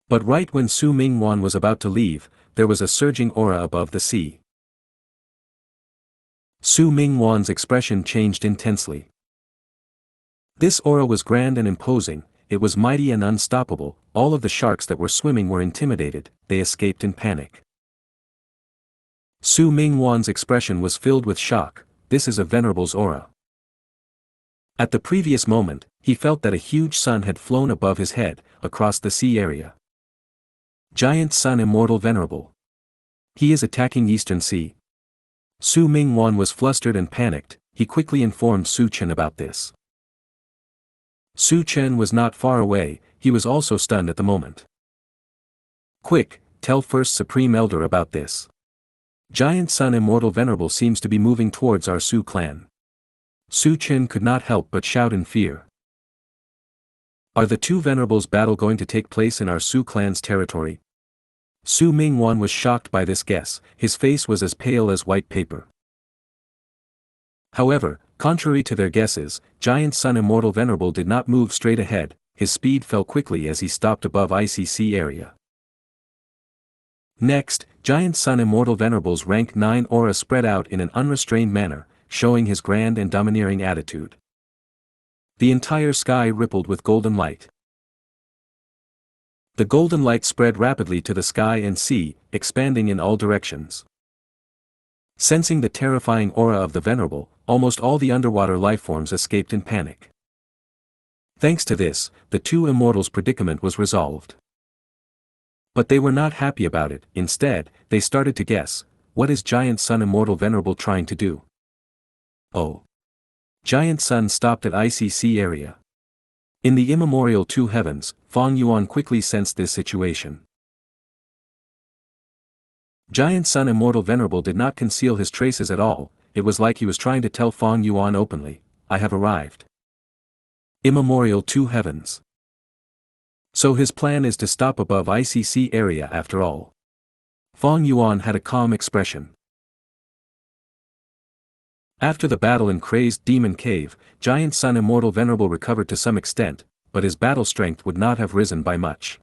But right when Su Mingwan was about to leave, there was a surging aura above the sea. Su Mingwan's expression changed intensely. This aura was grand and imposing, it was mighty and unstoppable. All of the sharks that were swimming were intimidated, they escaped in panic. Su Mingwan's expression was filled with shock. This is a venerable's aura. At the previous moment, he felt that a huge sun had flown above his head, across the sea area. Giant Sun Immortal Venerable. He is attacking Eastern Sea. Su Mingwan was flustered and panicked. He quickly informed Su Chen about this. Su Chen was not far away. He was also stunned at the moment. Quick, tell First Supreme Elder about this. Giant Sun Immortal Venerable seems to be moving towards our Su clan. Su Chen could not help but shout in fear. Are the two venerables' battle going to take place in our Su clan's territory? Su Mingwan was shocked by this guess. His face was as pale as white paper. However, contrary to their guesses, Giant Sun Immortal Venerable did not move straight ahead. His speed fell quickly as he stopped above icy sea area. Next, Giant Sun Immortal Venerable's rank 9 aura spread out in an unrestrained manner, showing his grand and domineering attitude. The entire sky rippled with golden light. The golden light spread rapidly to the sky and sea, expanding in all directions. Sensing the terrifying aura of the Venerable, almost all the underwater lifeforms escaped in panic. Thanks to this, the two immortals' predicament was resolved. But they were not happy about it. Instead, they started to guess, what is Giant Sun Immortal Venerable trying to do? Oh. Giant Sun stopped at icy sea area. In the immemorial two heavens, Fang Yuan quickly sensed this situation. Giant Sun Immortal Venerable did not conceal his traces at all. It was like he was trying to tell Fang Yuan openly, I have arrived. Immemorial two heavens. So his plan is to stop above icy sea area after all. Fang Yuan had a calm expression. After the battle in Crazed Demon Cave, Giant Sun Immortal Venerable recovered to some extent, but his battle strength would not have risen by much.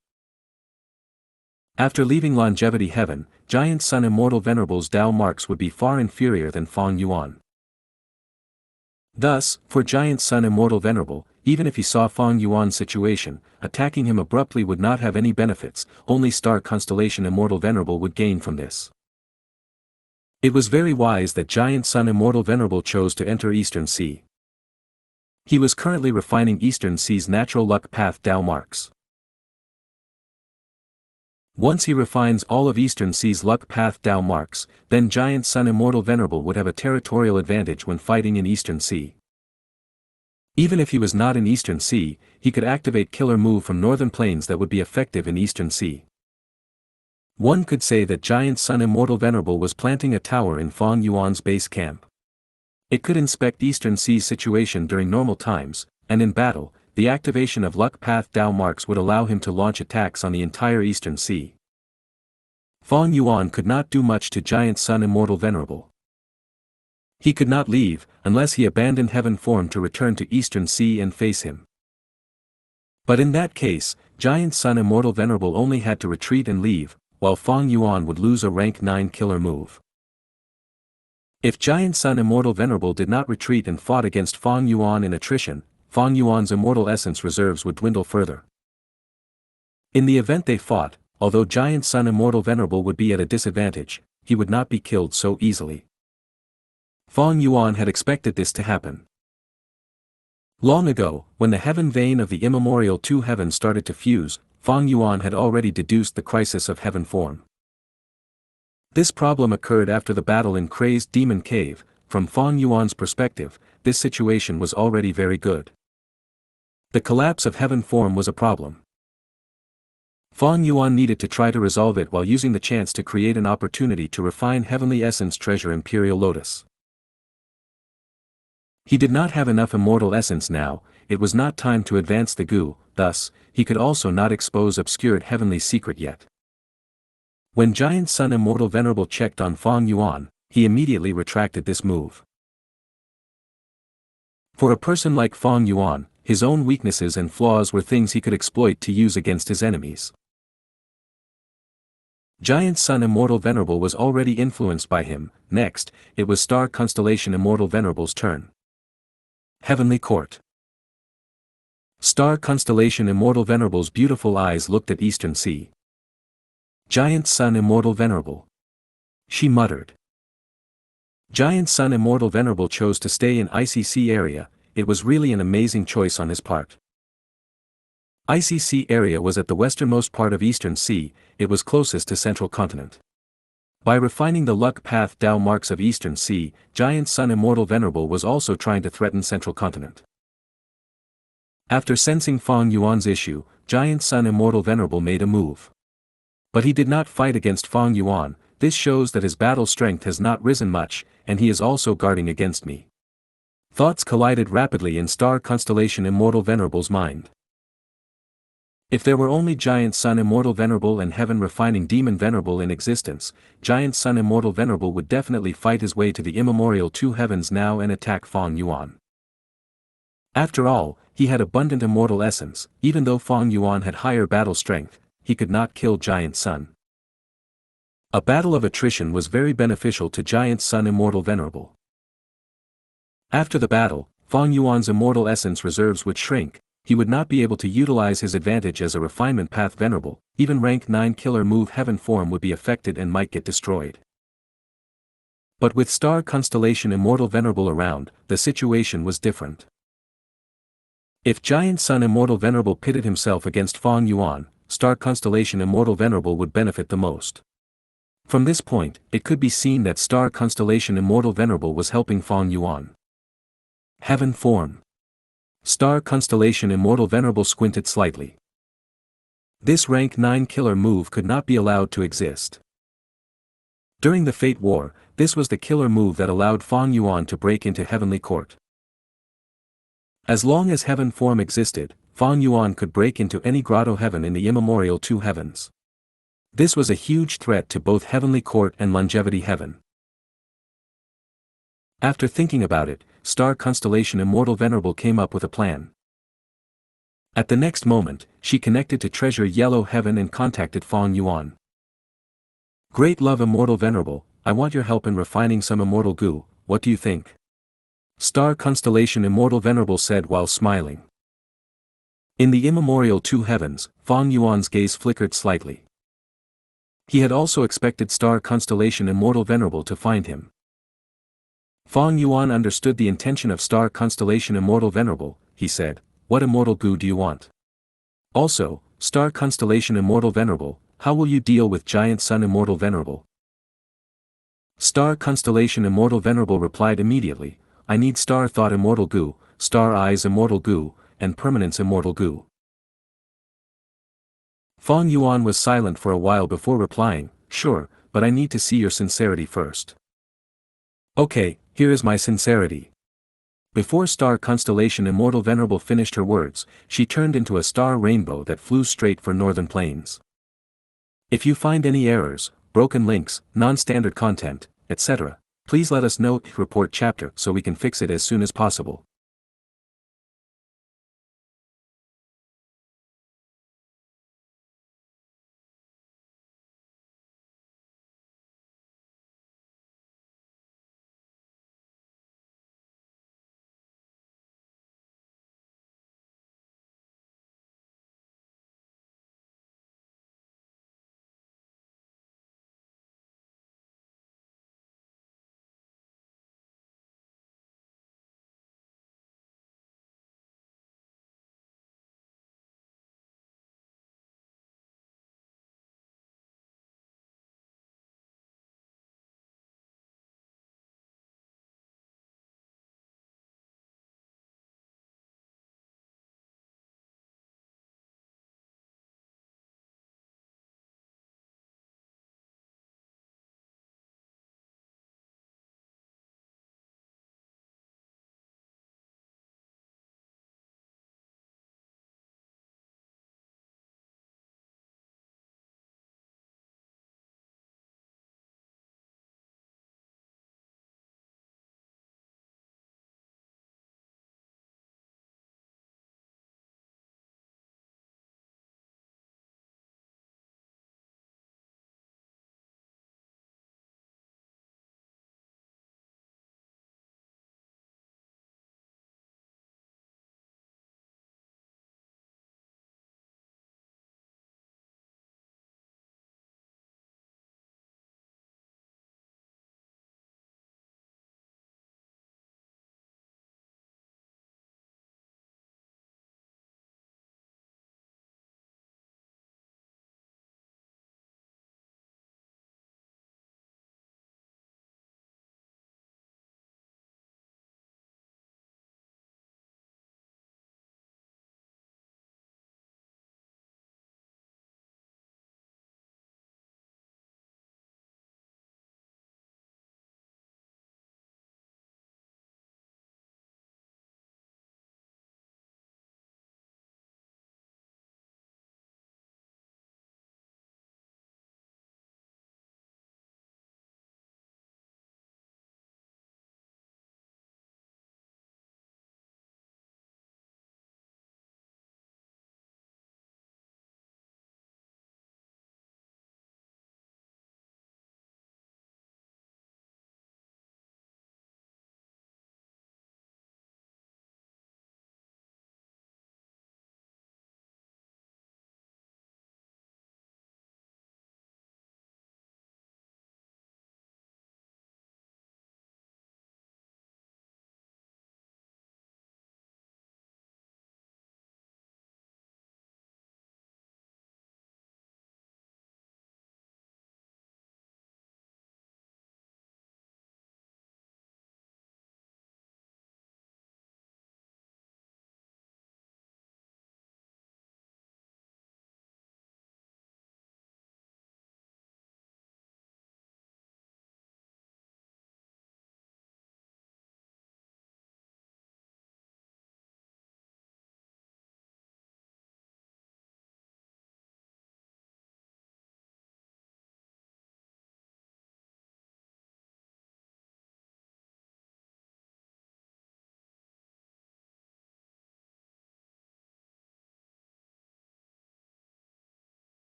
After leaving Longevity Heaven, Giant Sun Immortal Venerable's Dao marks would be far inferior than Fang Yuan. Thus, for Giant Sun Immortal Venerable, even if he saw Fang Yuan's situation, attacking him abruptly would not have any benefits. Only Star Constellation Immortal Venerable would gain from this. It was very wise that Giant Sun Immortal Venerable chose to enter Eastern Sea. He was currently refining Eastern Sea's natural luck path Dao marks. Once he refines all of Eastern Sea's luck path Dao marks, then Giant Sun Immortal Venerable would have a territorial advantage when fighting in Eastern Sea. Even if he was not in Eastern Sea, he could activate killer move from Northern Plains that would be effective in Eastern Sea. One could say that Giant Sun Immortal Venerable was planting a tower in Fang Yuan's base camp. It could inspect Eastern Sea's situation during normal times, and in battle, the activation of luck path Dao marks would allow him to launch attacks on the entire Eastern Sea. Fang Yuan could not do much to Giant Sun Immortal Venerable. He could not leave, unless he abandoned heaven form to return to Eastern Sea and face him. But in that case, Giant Sun Immortal Venerable only had to retreat and leave, while Fang Yuan would lose a rank 9 killer move. If Giant Sun Immortal Venerable did not retreat and fought against Fang Yuan in attrition, Fang Yuan's immortal essence reserves would dwindle further. In the event they fought, although Giant Sun Immortal Venerable would be at a disadvantage, he would not be killed so easily. Fang Yuan had expected this to happen. Long ago, when the heaven vein of the immemorial two heavens started to fuse, Fang Yuan had already deduced the crisis of heaven form. This problem occurred after the battle in Crazed Demon Cave. From Fang Yuan's perspective, this situation was already very good. The collapse of heaven form was a problem. Fang Yuan needed to try to resolve it while using the chance to create an opportunity to refine Heavenly Essence Treasure Imperial Lotus. He did not have enough immortal essence now, it was not time to advance the Gu, thus, he could also not expose obscured heavenly secret yet. When Giant Sun Immortal Venerable checked on Fang Yuan, he immediately retracted this move. For a person like Fang Yuan, his own weaknesses and flaws were things he could exploit to use against his enemies. Giant Sun Immortal Venerable was already influenced by him. Next, it was Star Constellation Immortal Venerable's turn. Heavenly Court. Star Constellation Immortal Venerable's beautiful eyes looked at Eastern Sea. Giant Sun Immortal Venerable. She muttered. Giant Sun Immortal Venerable chose to stay in ICC area. It was really an amazing choice on his part. ICC area was at the westernmost part of Eastern Sea, it was closest to Central Continent. By refining the luck path Dao marks of Eastern Sea, Giant Sun Immortal Venerable was also trying to threaten Central Continent. After sensing Fang Yuan's issue, Giant Sun Immortal Venerable made a move. But he did not fight against Fang Yuan. This shows that his battle strength has not risen much, and he is also guarding against me. Thoughts collided rapidly in Star Constellation Immortal Venerable's mind. If there were only Giant Sun Immortal Venerable and Heaven Refining Demon Venerable in existence, Giant Sun Immortal Venerable would definitely fight his way to the immemorial two heavens now and attack Fang Yuan. After all, he had abundant immortal essence. Even though Fang Yuan had higher battle strength, he could not kill Giant Sun. A battle of attrition was very beneficial to Giant Sun Immortal Venerable. After the battle, Fang Yuan's immortal essence reserves would shrink. He would not be able to utilize his advantage as a refinement path venerable. Even rank 9 killer move heaven form would be affected and might get destroyed. But with Star Constellation Immortal Venerable around, the situation was different. If Giant Sun Immortal Venerable pitted himself against Fang Yuan, Star Constellation Immortal Venerable would benefit the most. From this point, it could be seen that Star Constellation Immortal Venerable was helping Fang Yuan. Heaven form. Star Constellation Immortal Venerable squinted slightly. This rank 9 killer move could not be allowed to exist. During the Fate War, this was the killer move that allowed Fang Yuan to break into Heavenly Court. As long as Heaven form existed, Fang Yuan could break into any grotto heaven in the immemorial two heavens. This was a huge threat to both Heavenly Court and Longevity Heaven. After thinking about it, Star Constellation Immortal Venerable came up with a plan. At the next moment, she connected to Treasure Yellow Heaven and contacted Fang Yuan. Great Love Immortal Venerable, I want your help in refining some Immortal Gu, what do you think? Star Constellation Immortal Venerable said while smiling. In the immemorial two heavens, Fang Yuan's gaze flickered slightly. He had also expected Star Constellation Immortal Venerable to find him. Fang Yuan understood the intention of Star Constellation Immortal Venerable. He said, "What Immortal Gu do you want? Also, Star Constellation Immortal Venerable, how will you deal with Giant Sun Immortal Venerable?" Star Constellation Immortal Venerable replied immediately, "I need Star Thought Immortal Gu, Star Eyes Immortal Gu, and Permanence Immortal Gu." Fang Yuan was silent for a while before replying, "Sure, but I need to see your sincerity first." "Okay, here is my sincerity." Before Star Constellation Immortal Venerable finished her words, she turned into a star rainbow that flew straight for Northern Plains. If you find any errors, broken links, non-standard content, etc., please let us know. Report chapter so we can fix it as soon as possible.